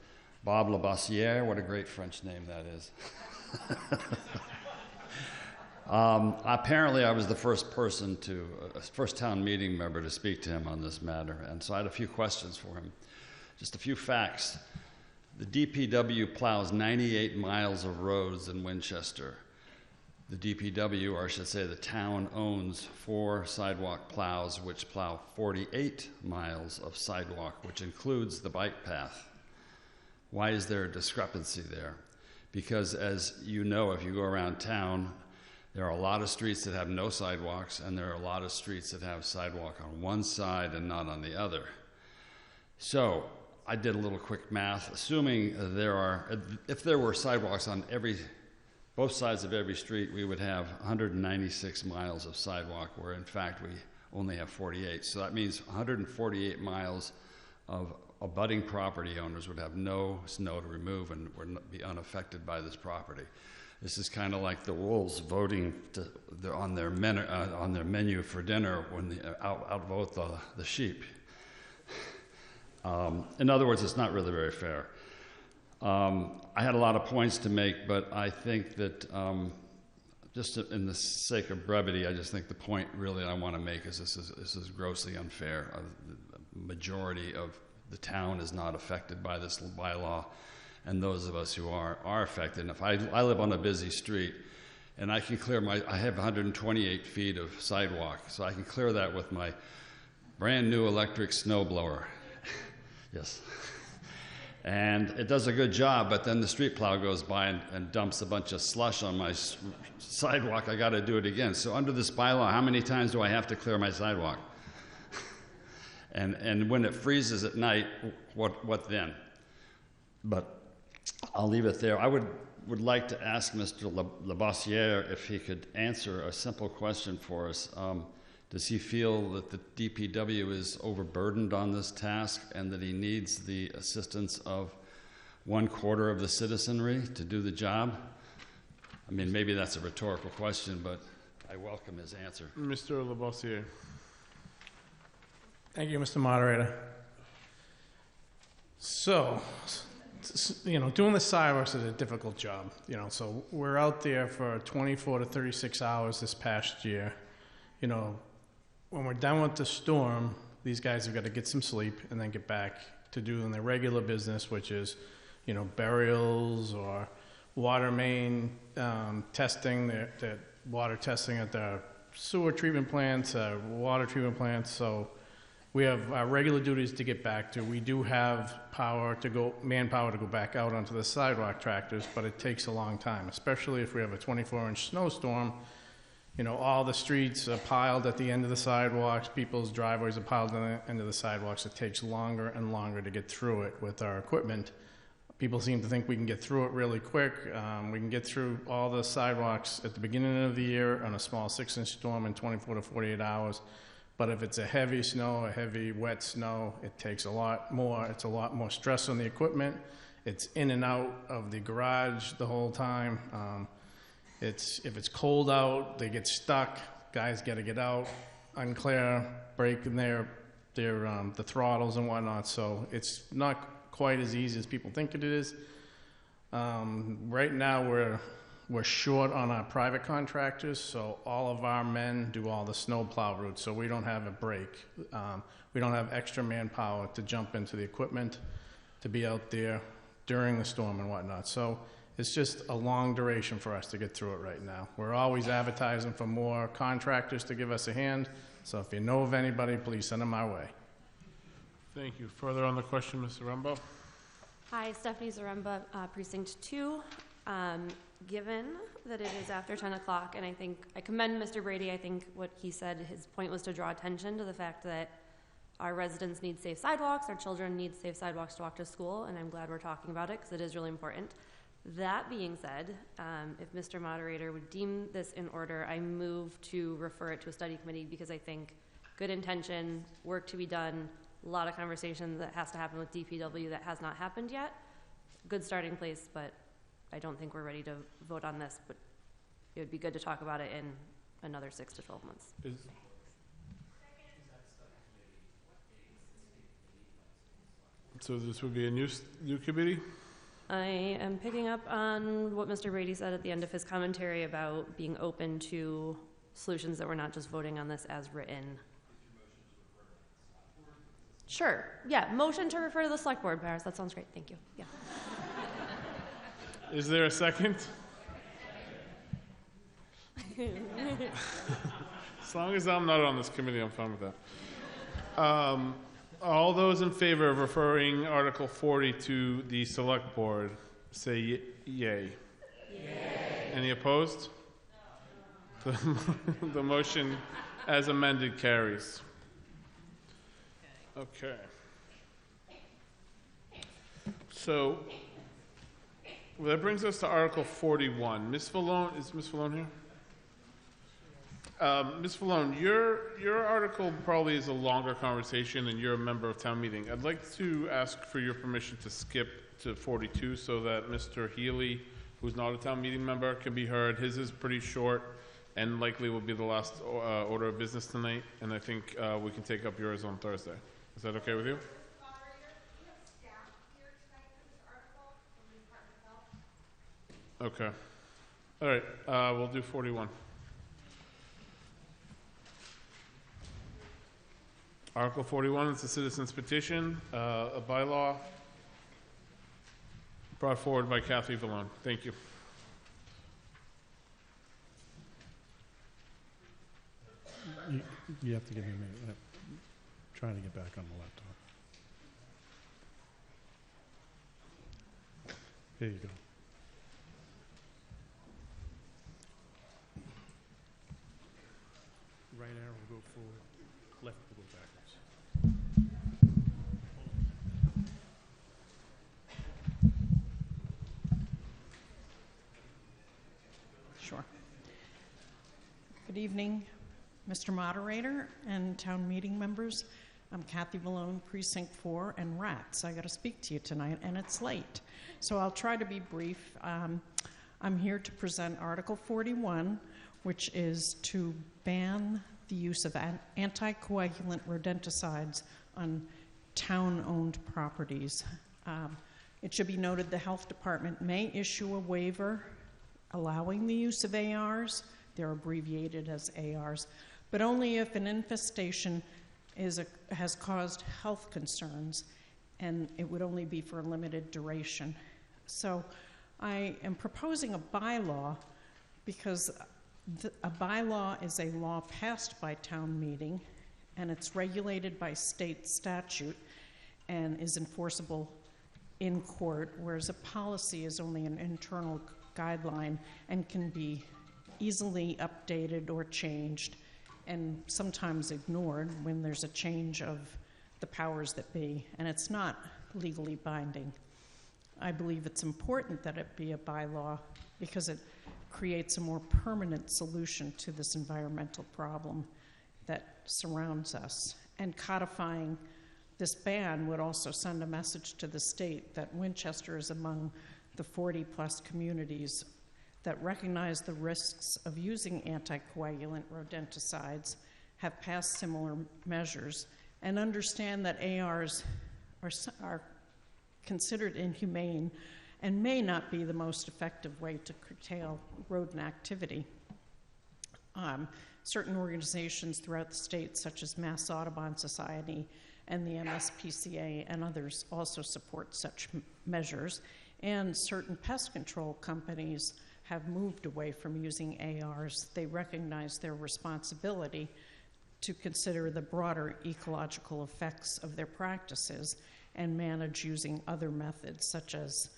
Bob Labossiere. What a great French name that is. Apparently, I was the first town meeting member to speak to him on this matter, and so I had a few questions for him. Just a few facts. The DPW plows 98 miles of roads in Winchester. The DPW, or I should say the town, owns 4 sidewalk plows which plow 48 miles of sidewalk, which includes the bike path. Why is there a discrepancy there? Because as you know, if you go around town, there are a lot of streets that have no sidewalks, and there are a lot of streets that have sidewalk on one side and not on the other. So I did a little quick math, assuming if there were sidewalks on both sides of every street, we would have 196 miles of sidewalk, where in fact we only have 48. So that means 148 miles of abutting property owners would have no snow to remove and would be unaffected by this property. This is kind of like the wolves voting on their menu for dinner when they outvote the sheep. In other words, it's not really very fair. I had a lot of points to make, but I think that just in the sake of brevity, I just think the point really I want to make is this is grossly unfair. The majority of the town is not affected by this bylaw, and those of us who are affected. And if I live on a busy street, and I can clear I have 128 feet of sidewalk, so I can clear that with my brand new electric snow blower. Yes. And it does a good job, but then the street plow goes by and dumps a bunch of slush on my sidewalk. I got to do it again. So under this bylaw, how many times do I have to clear my sidewalk? And when it freezes at night, what then? But I'll leave it there. I would like to ask Mr. Labossiere if he could answer a simple question for us. Does he feel that the DPW is overburdened on this task and that he needs the assistance of 1/4 of the citizenry to do the job? I mean, maybe that's a rhetorical question, but I welcome his answer. Mr. Labossiere. Thank you, Mr. Moderator. So, doing the sidewalks is a difficult job. So we're out there for 24 to 36 hours this past year. When we're done with the storm, these guys have got to get some sleep and then get back to doing their regular business, which is, burials or water main testing, their water testing at the sewer treatment plants, water treatment plants. So we have our regular duties to get back to. We do have manpower to go back out onto the sidewalk tractors, but it takes a long time, especially if we have a 24-inch snowstorm. All the streets are piled at the end of the sidewalks. People's driveways are piled at the end of the sidewalks. It takes longer and longer to get through it with our equipment. People seem to think we can get through it really quick. We can get through all the sidewalks at the beginning of the year on a small 6-inch storm in 24 to 48 hours. But if it's a heavy snow, a heavy wet snow, it takes a lot more. It's a lot more stress on the equipment. It's in and out of the garage the whole time. If it's cold out, they get stuck. Guys got to get out, unclear, breaking the throttles and whatnot. So it's not quite as easy as people think it is. Right now, we're short on our private contractors, so all of our men do all the snow plow routes. So we don't have a break. We don't have extra manpower to jump into the equipment to be out there during the storm and whatnot. So it's just a long duration for us to get through it right now. We're always advertising for more contractors to give us a hand. So if you know of anybody, please send them our way. Thank you. Further on the question, Ms. Zaremba? Hi, Stephanie Zaremba, Precinct 2. Given that it is after 10 o'clock, and I think I commend Mr. Brady, I think what he said, his point was to draw attention to the fact that our residents need safe sidewalks, our children need safe sidewalks to walk to school, and I'm glad we're talking about it because it is really important. That being said, if Mr. Moderator would deem this in order, I move to refer it to a study committee because I think good intention, work to be done, a lot of conversation that has to happen with DPW that has not happened yet. Good starting place, but I don't think we're ready to vote on this, but it would be good to talk about it in another 6 to 12 months. So this would be a new committee? I am picking up on what Mr. Brady said at the end of his commentary about being open to solutions that we're not just voting on this as written. Sure. Yeah, motion to refer to the select board, Paris. That sounds great. Thank you. Yeah. Is there a second? As long as I'm not on this committee, I'm fine with that. All those in favor of referring Article 40 to the Select Board, say yay. Yay. Any opposed? The motion as amended carries. Okay. So that brings us to Article 41. Ms. Vallone, is Ms. Vallone here? Ms. Vallone, your article probably is a longer conversation and you're a member of town meeting. I'd like to ask for your permission to skip to 42 so that Mr. Healy, who's not a town meeting member, can be heard. His is pretty short and likely will be the last order of business tonight, and I think we can take up yours on Thursday. Is that okay with you? Okay. All right, we'll do 41. Article 41 is a citizen's petition, a bylaw brought forward by Kathy Vallone. Thank you. You have to give me a minute. I'm trying to get back on the laptop. Here you go. Right arrow will go forward, left will go backwards. Sure. Good evening, Mr. Moderator and town meeting members. I'm Kathy Vallone, Precinct 4 and RATS. I got to speak to you tonight, and it's late. So I'll try to be brief. I'm here to present Article 41, which is to ban the use of anticoagulant rodenticides on town-owned properties. It should be noted the health department may issue a waiver allowing the use of ARs. They're abbreviated as ARs, but only if an infestation has caused health concerns, and it would only be for a limited duration. So I am proposing a bylaw because a bylaw is a law passed by town meeting, and it's regulated by state statute and is enforceable in court, whereas a policy is only an internal guideline and can be easily updated or changed and sometimes ignored when there's a change of the powers that be, and it's not legally binding. I believe it's important that it be a bylaw because it creates a more permanent solution to this environmental problem that surrounds us. And codifying this ban would also send a message to the state that Winchester is among the 40-plus communities that recognize the risks of using anticoagulant rodenticides, have passed similar measures, and understand that ARs are considered inhumane and may not be the most effective way to curtail rodent activity. Certain organizations throughout the state, such as Mass Audubon Society and the MSPCA and others, also support such measures, and certain pest control companies have moved away from using ARs. They recognize their responsibility to consider the broader ecological effects of their practices and manage using other methods such as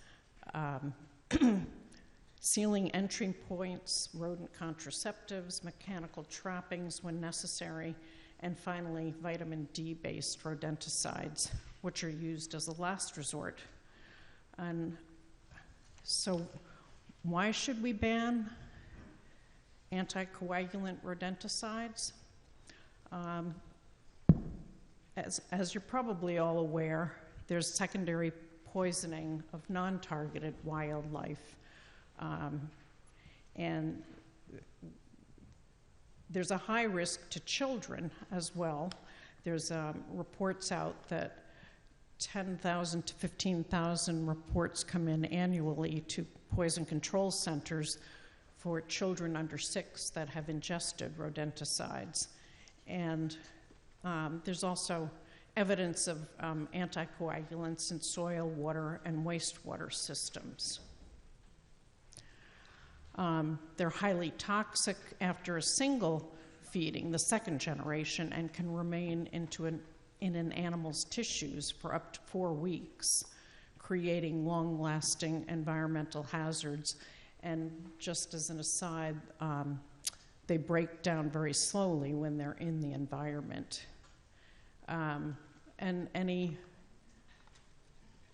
sealing entry points, rodent contraceptives, mechanical trappings when necessary, and finally, vitamin D-based rodenticides, which are used as a last resort. And so why should we ban anticoagulant rodenticides? As you're probably all aware, there's secondary poisoning of non-targeted wildlife. And there's a high risk to children as well. There's reports out that 10,000 to 15,000 reports come in annually to poison control centers for children under 6 that have ingested rodenticides. And there's also evidence of anticoagulants in soil, water, and wastewater systems. They're highly toxic after a single feeding, the second generation, and can remain in an animal's tissues for up to 4 weeks, creating long-lasting environmental hazards. And just as an aside, they break down very slowly when they're in the environment. And any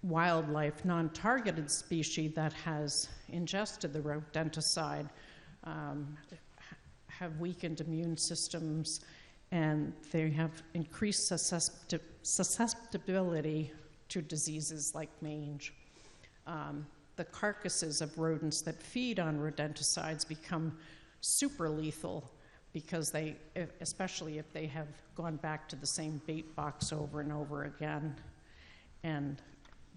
wildlife, non-targeted species that has ingested the rodenticide have weakened immune systems, and they have increased susceptibility to diseases like mange. The carcasses of rodents that feed on rodenticides become super lethal because they, especially if they have gone back to the same bait box over and over again, and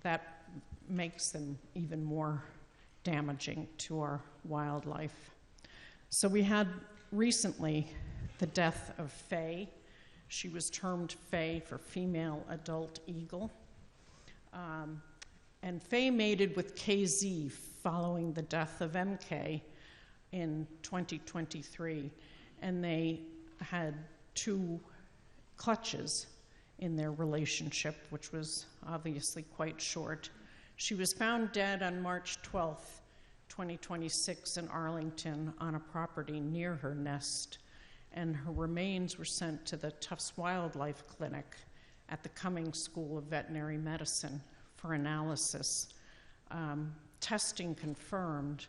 that makes them even more damaging to our wildlife. So we had recently the death of Faye. She was termed Faye for female adult eagle. And Faye mated with KZ following the death of MK in 2023. And they had 2 clutches in their relationship, which was obviously quite short. She was found dead on March 12th, 2026 in Arlington on a property near her nest, and her remains were sent to the Tufts Wildlife Clinic at the Cummings School of Veterinary Medicine for analysis. Testing confirmed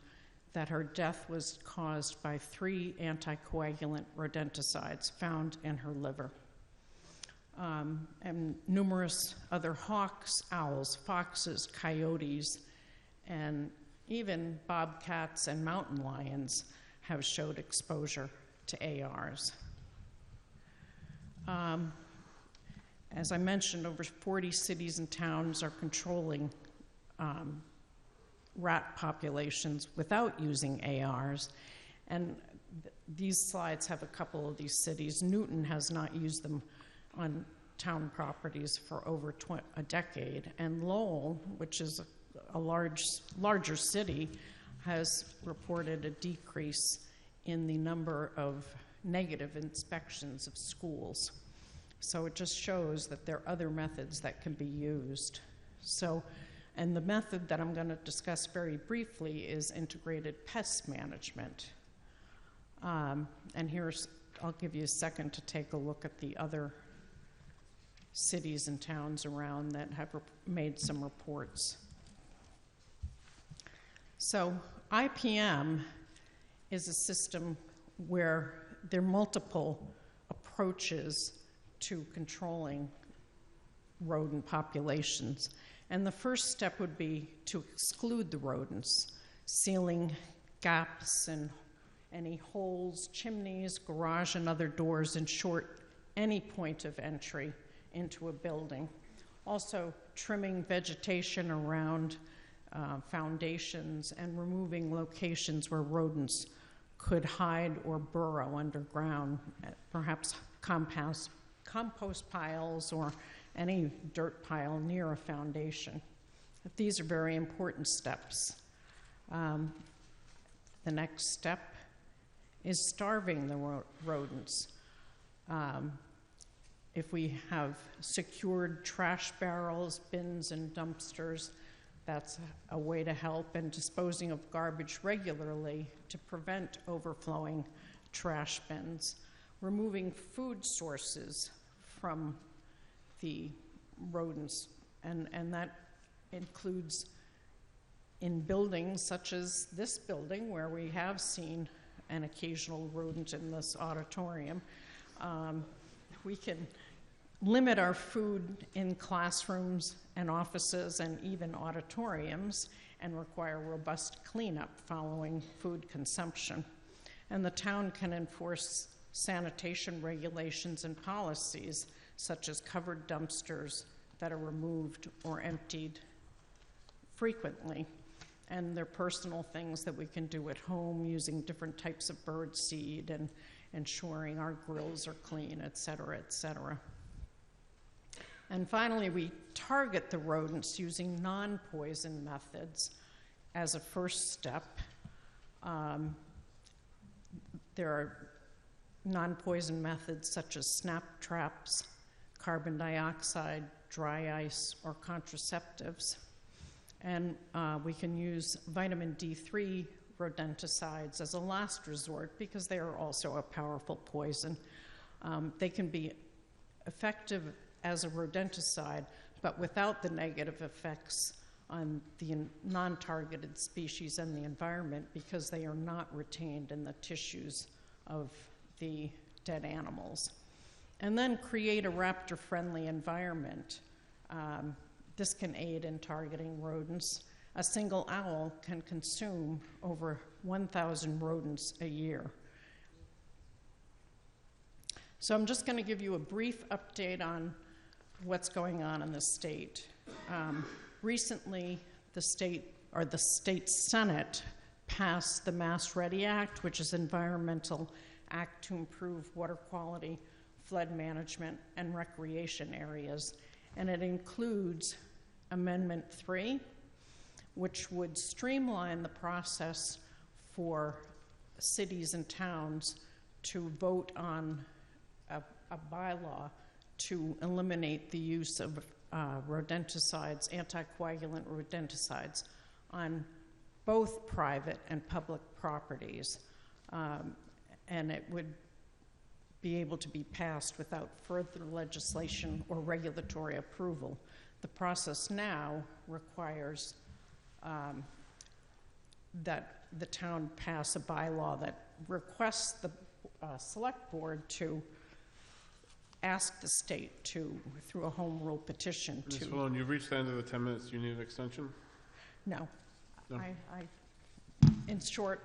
that her death was caused by 3 anticoagulant rodenticides found in her liver. And numerous other hawks, owls, foxes, coyotes, and even bobcats and mountain lions have showed exposure to ARs. As I mentioned, over 40 cities and towns are controlling rat populations without using ARs. And these slides have a couple of these cities. Newton has not used them on town properties for over a decade. And Lowell, which is a larger city, has reported a decrease in the number of negative inspections of schools. So it just shows that there are other methods that can be used. So, and the method that I'm going to discuss very briefly is integrated pest management. And here's, I'll give you a second to take a look at the other cities and towns around that have made some reports. So IPM is a system where there are multiple approaches to controlling rodent populations. And the first step would be to exclude the rodents, sealing gaps and any holes, chimneys, garage, and other doors, in short, any point of entry into a building. Also, trimming vegetation around foundations and removing locations where rodents could hide or burrow underground, perhaps compost piles or any dirt pile near a foundation. But these are very important steps. The next step is starving the rodents. If we have secured trash barrels, bins, and dumpsters, that's a way to help, and disposing of garbage regularly to prevent overflowing trash bins. Removing food sources from the rodents, and that includes in buildings such as this building, where we have seen an occasional rodent in this auditorium. We can limit our food in classrooms and offices and even auditoriums and require robust cleanup following food consumption. And the town can enforce sanitation regulations and policies, such as covered dumpsters that are removed or emptied frequently. And they're personal things that we can do at home, using different types of bird seed and ensuring our grills are clean, et cetera, et cetera. And finally, we target the rodents using non-poison methods as a first step. There are non-poison methods such as snap traps, carbon dioxide, dry ice, or contraceptives. And we can use vitamin D3 rodenticides as a last resort because they are also a powerful poison. They can be effective as a rodenticide, but without the negative effects on the non-targeted species and the environment, because they are not retained in the tissues of the dead animals. And then create a raptor-friendly environment. This can aid in targeting rodents. A single owl can consume over 1,000 rodents a year. So I'm just going to give you a brief update on what's going on in the state. Recently, the state Senate passed the Mass Ready Act, which is an environmental act to improve water quality, flood management, and recreation areas. And it includes Amendment 3, which would streamline the process for cities and towns to vote on a bylaw to eliminate the use of rodenticides, anticoagulant rodenticides, on both private and public properties. And it would be able to be passed without further legislation or regulatory approval. The process now requires that the town pass a bylaw that requests the select board to ask the state to, through a home rule petition, Ms. to... Malone, you've reached the end of the 10 minutes. Do you need an extension? No. No. In short,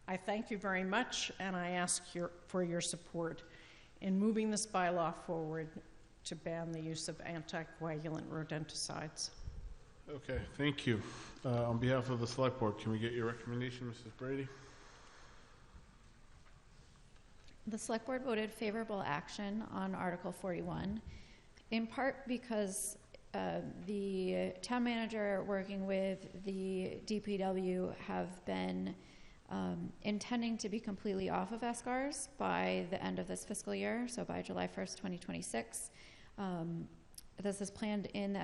I thank you very much, and I ask for your support in moving this bylaw forward to ban the use of anticoagulant rodenticides. Okay, thank you. On behalf of the Select Board, can we get your recommendation, Mrs. Brady? The Select Board voted favorable action on Article 41, in part because the town manager working with the DPW have been intending to be completely off of SCARs by the end of this fiscal year, so by July 1st, 2026. This is planned in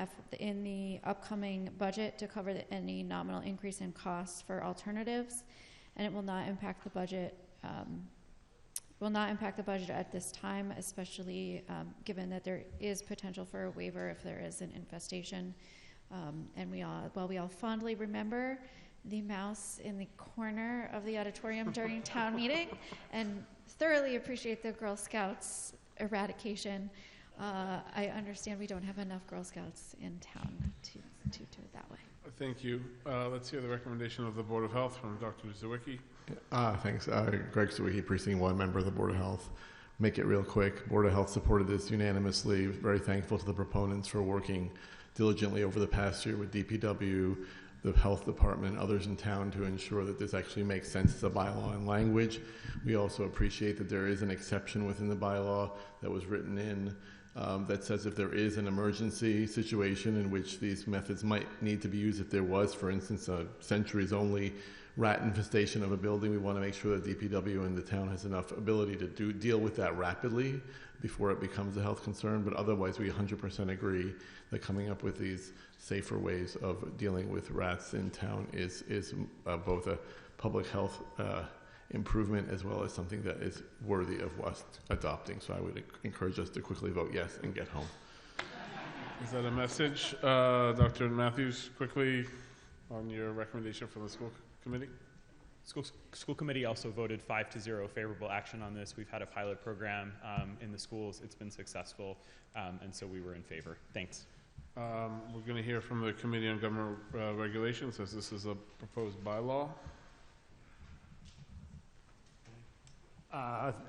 the upcoming budget to cover any nominal increase in costs for alternatives, and it will not impact the budget. Will not impact the budget at this time, especially given that there is potential for a waiver if there is an infestation. And while we all fondly remember the mouse in the corner of the auditorium during town meeting and thoroughly appreciate the Girl Scouts eradication, I understand we don't have enough Girl Scouts in town to do it that way. Thank you. Let's hear the recommendation of the Board of Health from Dr. Zawicki. Thanks. Greg Sawicki, Precinct 1, member of the Board of Health. Make it real quick. Board of Health supported this unanimously. Very thankful to the proponents for working diligently over the past year with DPW, the Health Department, others in town to ensure that this actually makes sense as a bylaw and language. We also appreciate that there is an exception within the bylaw that was written in that says if there is an emergency situation in which these methods might need to be used, if there was, for instance, a centuries-only rat infestation of a building, we want to make sure that DPW and the town has enough ability to deal with that rapidly before it becomes a health concern. But otherwise, we 100% agree that coming up with these safer ways of dealing with rats in town is both a public health improvement as well as something that is worthy of us adopting. So I would encourage us to quickly vote yes and get home. Is that a message? Dr. Matthews, quickly on your recommendation from the school committee? School committee also voted 5-0 favorable action on this. We've had a pilot program in the schools. It's been successful, and so we were in favor. Thanks. We're going to hear from the Committee on Government Regulations, as this is a proposed bylaw.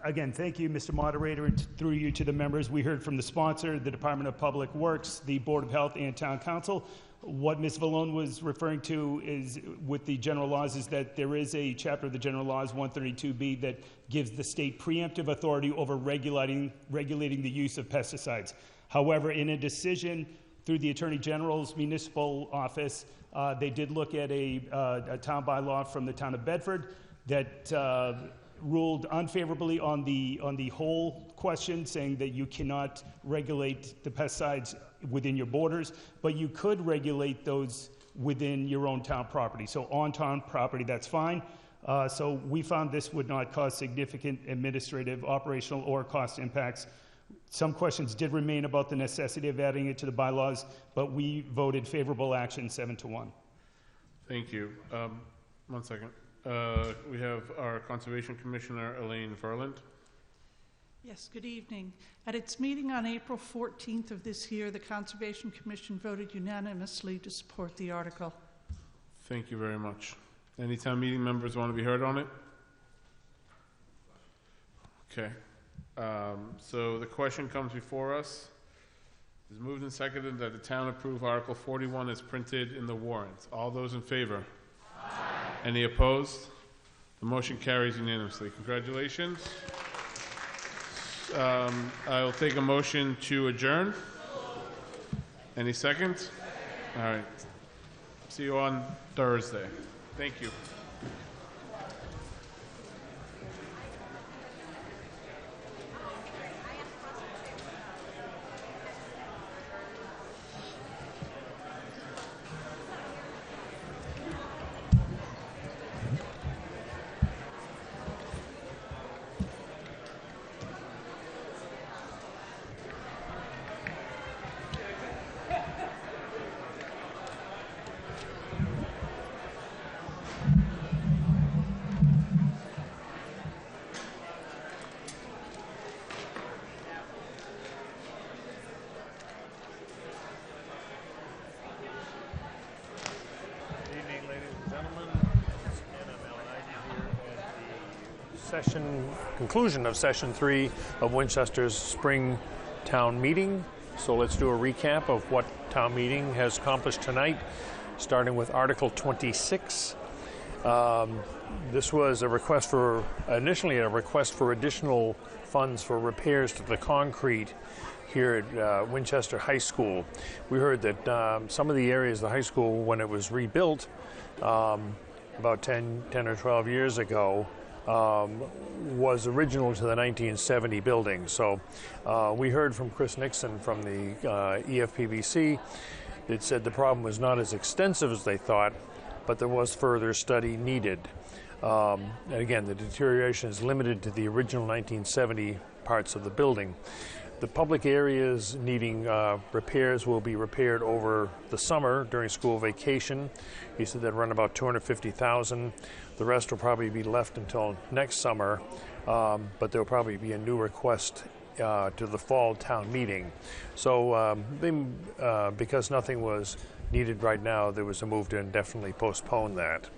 Again, thank you, Mr. Moderator, and through you to the members. We heard from the sponsor, the Department of Public Works, the Board of Health, and Town Council. What Ms. Vallone was referring to is with the general laws is that there is a chapter of the general laws, 132B, that gives the state preemptive authority over regulating the use of pesticides. However, in a decision through the Attorney General's municipal office, they did look at a town bylaw from the town of Bedford that ruled unfavorably on the whole question, saying that you cannot regulate the pesticides within your borders, but you could regulate those within your own town property. So on town property, that's fine. So we found this would not cause significant administrative, operational, or cost impacts. Some questions did remain about the necessity of adding it to the bylaws, but we voted favorable action 7-1. Thank you. 1 second. We have our Conservation Commissioner, Elaine Verland. Yes, good evening. At its meeting on April 14th of this year, the Conservation Commission voted unanimously to support the article. Thank you very much. Any town meeting members want to be heard on it? Okay. So the question comes before us. It is moved and seconded that the town approve Article 41 as printed in the warrant. All those in favor? Aye. Any opposed? The motion carries unanimously. Congratulations. I'll take a motion to adjourn. Any second? All right. See you on Thursday. Thank you. Conclusion of session 3 of Winchester's spring town meeting. So let's do a recap of what town meeting has accomplished tonight, starting with Article 26. This was a request for, initially a request for additional funds for repairs to the concrete here at Winchester High School. We heard that some of the areas of the high school, when it was rebuilt about 10 or 12 years ago, was original to the 1970 building. So we heard from Chris Nixon from the EFPBC. It said the problem was not as extensive as they thought, but there was further study needed. And again, the deterioration is limited to the original 1970 parts of the building. The public areas needing repairs will be repaired over the summer during school vacation. He said they'd run about $250,000. The rest will probably be left until next summer, but there'll probably be a new request to the fall town meeting. So because nothing was needed right now, there was a move to indefinitely postpone that.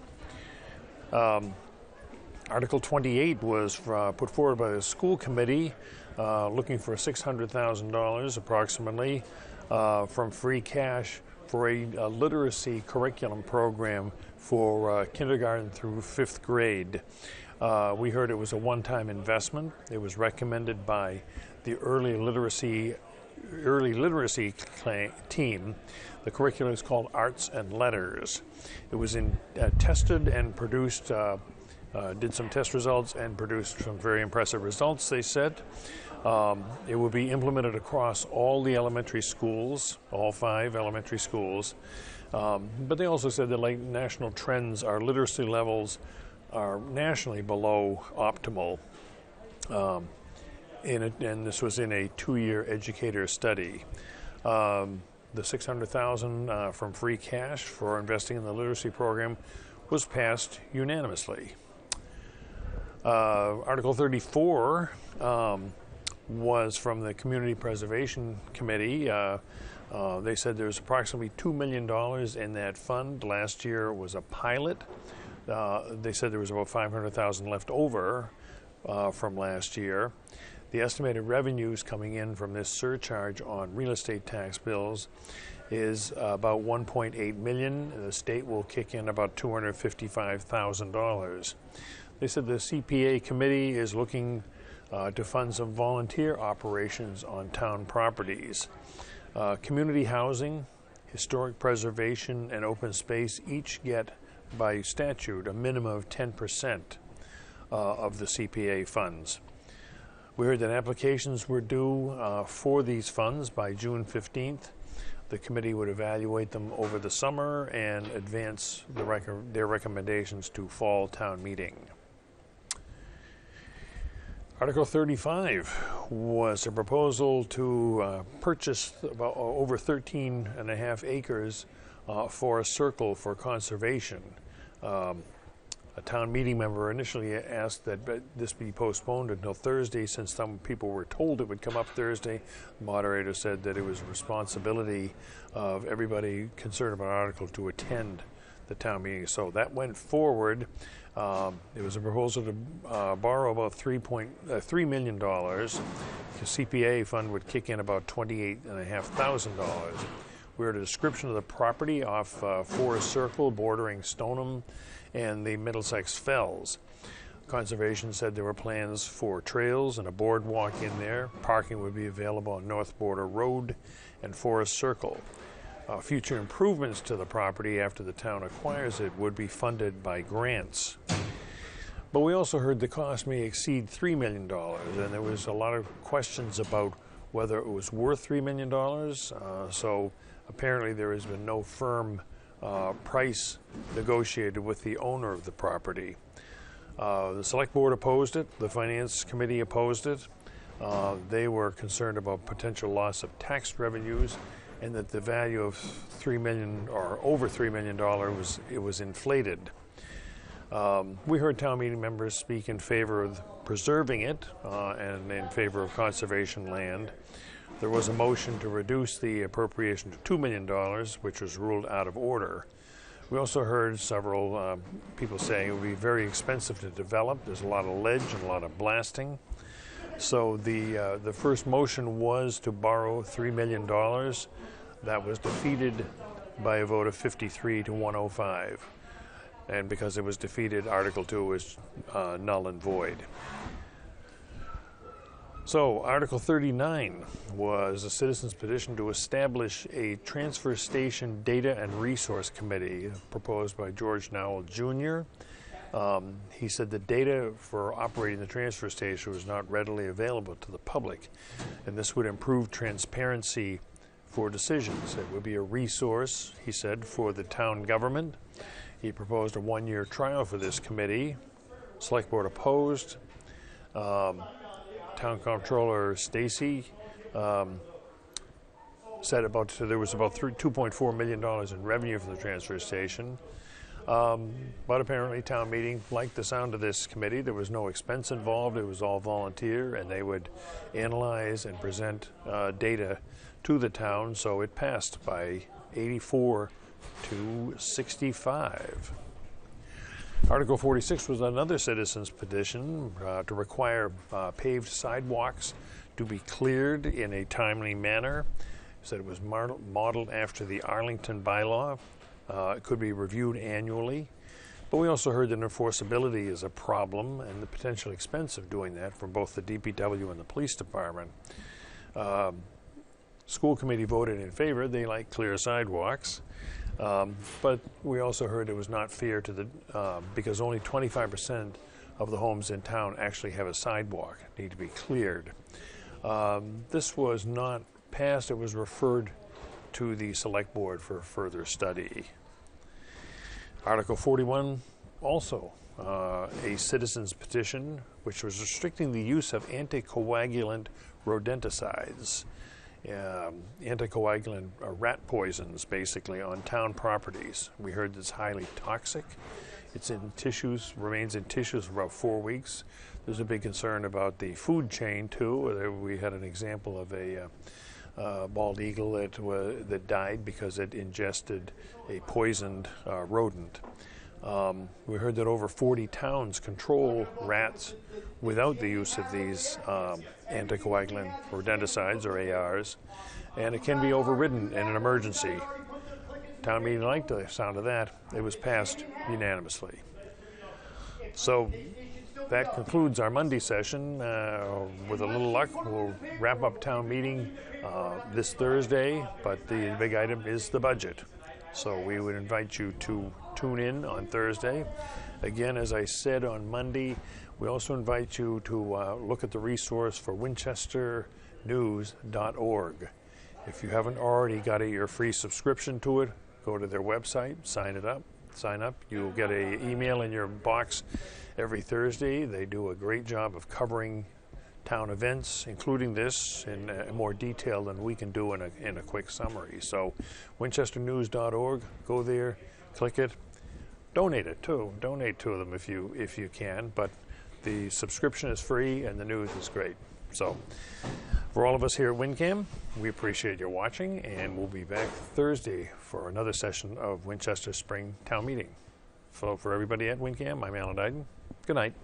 Article 28 was put forward by the school committee, looking for $600,000 approximately from free cash for a literacy curriculum program for kindergarten through 5th grade. We heard it was a one-time investment. It was recommended by the Early Literacy early literacy team. The curriculum is called Arts and Letters. It was tested and produced, did some test results and produced some very impressive results, they said. It will be implemented across all the elementary schools, all 5 elementary schools. But they also said that like national trends, our literacy levels are nationally below optimal. And this was in a 2-year educator study. The $600,000 from free cash for investing in the literacy program was passed unanimously. Article 34 was from the Community Preservation Committee. They said there's approximately $2 million in that fund. Last year was a pilot. They said there was about $500,000 left over from last year. The estimated revenues coming in from this surcharge on real estate tax bills is about $1.8 million. The state will kick in about $255,000. They said the CPA committee is looking to fund some volunteer operations on town properties. Community housing, historic preservation, and open space each get, by statute, a minimum of 10% of the CPA funds. We heard that applications were due for these funds by June 15th. The committee would evaluate them over the summer and advance their recommendations to fall town meeting. Article 35 was a proposal to purchase about over 13.5 acres for a circle for conservation. A town meeting member initially asked that this be postponed until Thursday, since some people were told it would come up Thursday. The moderator said that it was a responsibility of everybody concerned about Article to attend the town meeting. So that went forward. It was a proposal to borrow about $3 million. The CPA fund would kick in about $28,500. We heard a description of the property off Forest Circle bordering Stoneham and the Middlesex Fells. Conservation said there were plans for trails and a boardwalk in there. Parking would be available on North Border Road and Forest Circle. Future improvements to the property after the town acquires it would be funded by grants. But we also heard the cost may exceed $3 million, and there was a lot of questions about whether it was worth $3 million. So apparently there has been no firm price negotiated with the owner of the property. The select board opposed it. The finance committee opposed it. They were concerned about potential loss of tax revenues, and that the value of $3 million or over $3 million was inflated. We heard town meeting members speak in favor of preserving it and in favor of conservation land. There was a motion to reduce the appropriation to $2 million, which was ruled out of order. We also heard several people saying it would be very expensive to develop. There's a lot of ledge and a lot of blasting. So the first motion was to borrow $3 million. That was defeated by a vote of 53 to 105. And because it was defeated, Article 2 was null and void. So Article 39 was a citizen's petition to establish a transfer station data and resource committee proposed by George Nowell Jr. He said the data for operating the transfer station was not readily available to the public, and this would improve transparency for decisions. It would be a resource, he said, for the town government. He proposed a 1-year trial for this committee. Select board opposed. Town Comptroller Stacy said there was about $2.4 million in revenue for the transfer station. But apparently town meeting liked the sound of this committee. There was no expense involved. It was all volunteer, and they would analyze and present data to the town, so it passed by 84 to 65. Article 46 was another citizen's petition to require paved sidewalks to be cleared in a timely manner. It said it was modeled after the Arlington bylaw. It could be reviewed annually. But we also heard that enforceability is a problem and the potential expense of doing that from both the DPW and the police department. school committee voted in favor. They like clear sidewalks. But we also heard it was not fair to the, because only 25% of the homes in town actually have a sidewalk, need to be cleared. This was not passed, it was referred to the select board for further study. Article 41, also a citizen's petition, which was restricting the use of anticoagulant rodenticides. Anticoagulant rat poisons, basically, on town properties. We heard it's highly toxic. It's in tissues, remains in tissues for about 4 weeks. There's a big concern about the food chain, too. We had an example of a bald eagle that died because it ingested a poisoned rodent. We heard that over 40 towns control rats without the use of these anticoagulant rodenticides, or ARs, and it can be overridden in an emergency. Town meeting liked the sound of that. It was passed unanimously. So that concludes our Monday session. With a little luck, we'll wrap up town meeting this Thursday, but the big item is the budget. So we would invite you to tune in on Thursday. Again, as I said on Monday, we also invite you to look at the resource for winchesternews.org. If you haven't already got your free subscription to it, go to their website, sign up. You'll get an email in your box every Thursday. They do a great job of covering town events, including this, in more detail than we can do in a quick summary. So winchesternews.org, go there, click it. Donate it too. Donate to them if you can, but the subscription is free and the news is great. So for all of us here at WinCam, we appreciate your watching, and we'll be back Thursday for another session of Winchester Spring Town Meeting. So for everybody at WinCam, I'm Alan Dyden. Good night.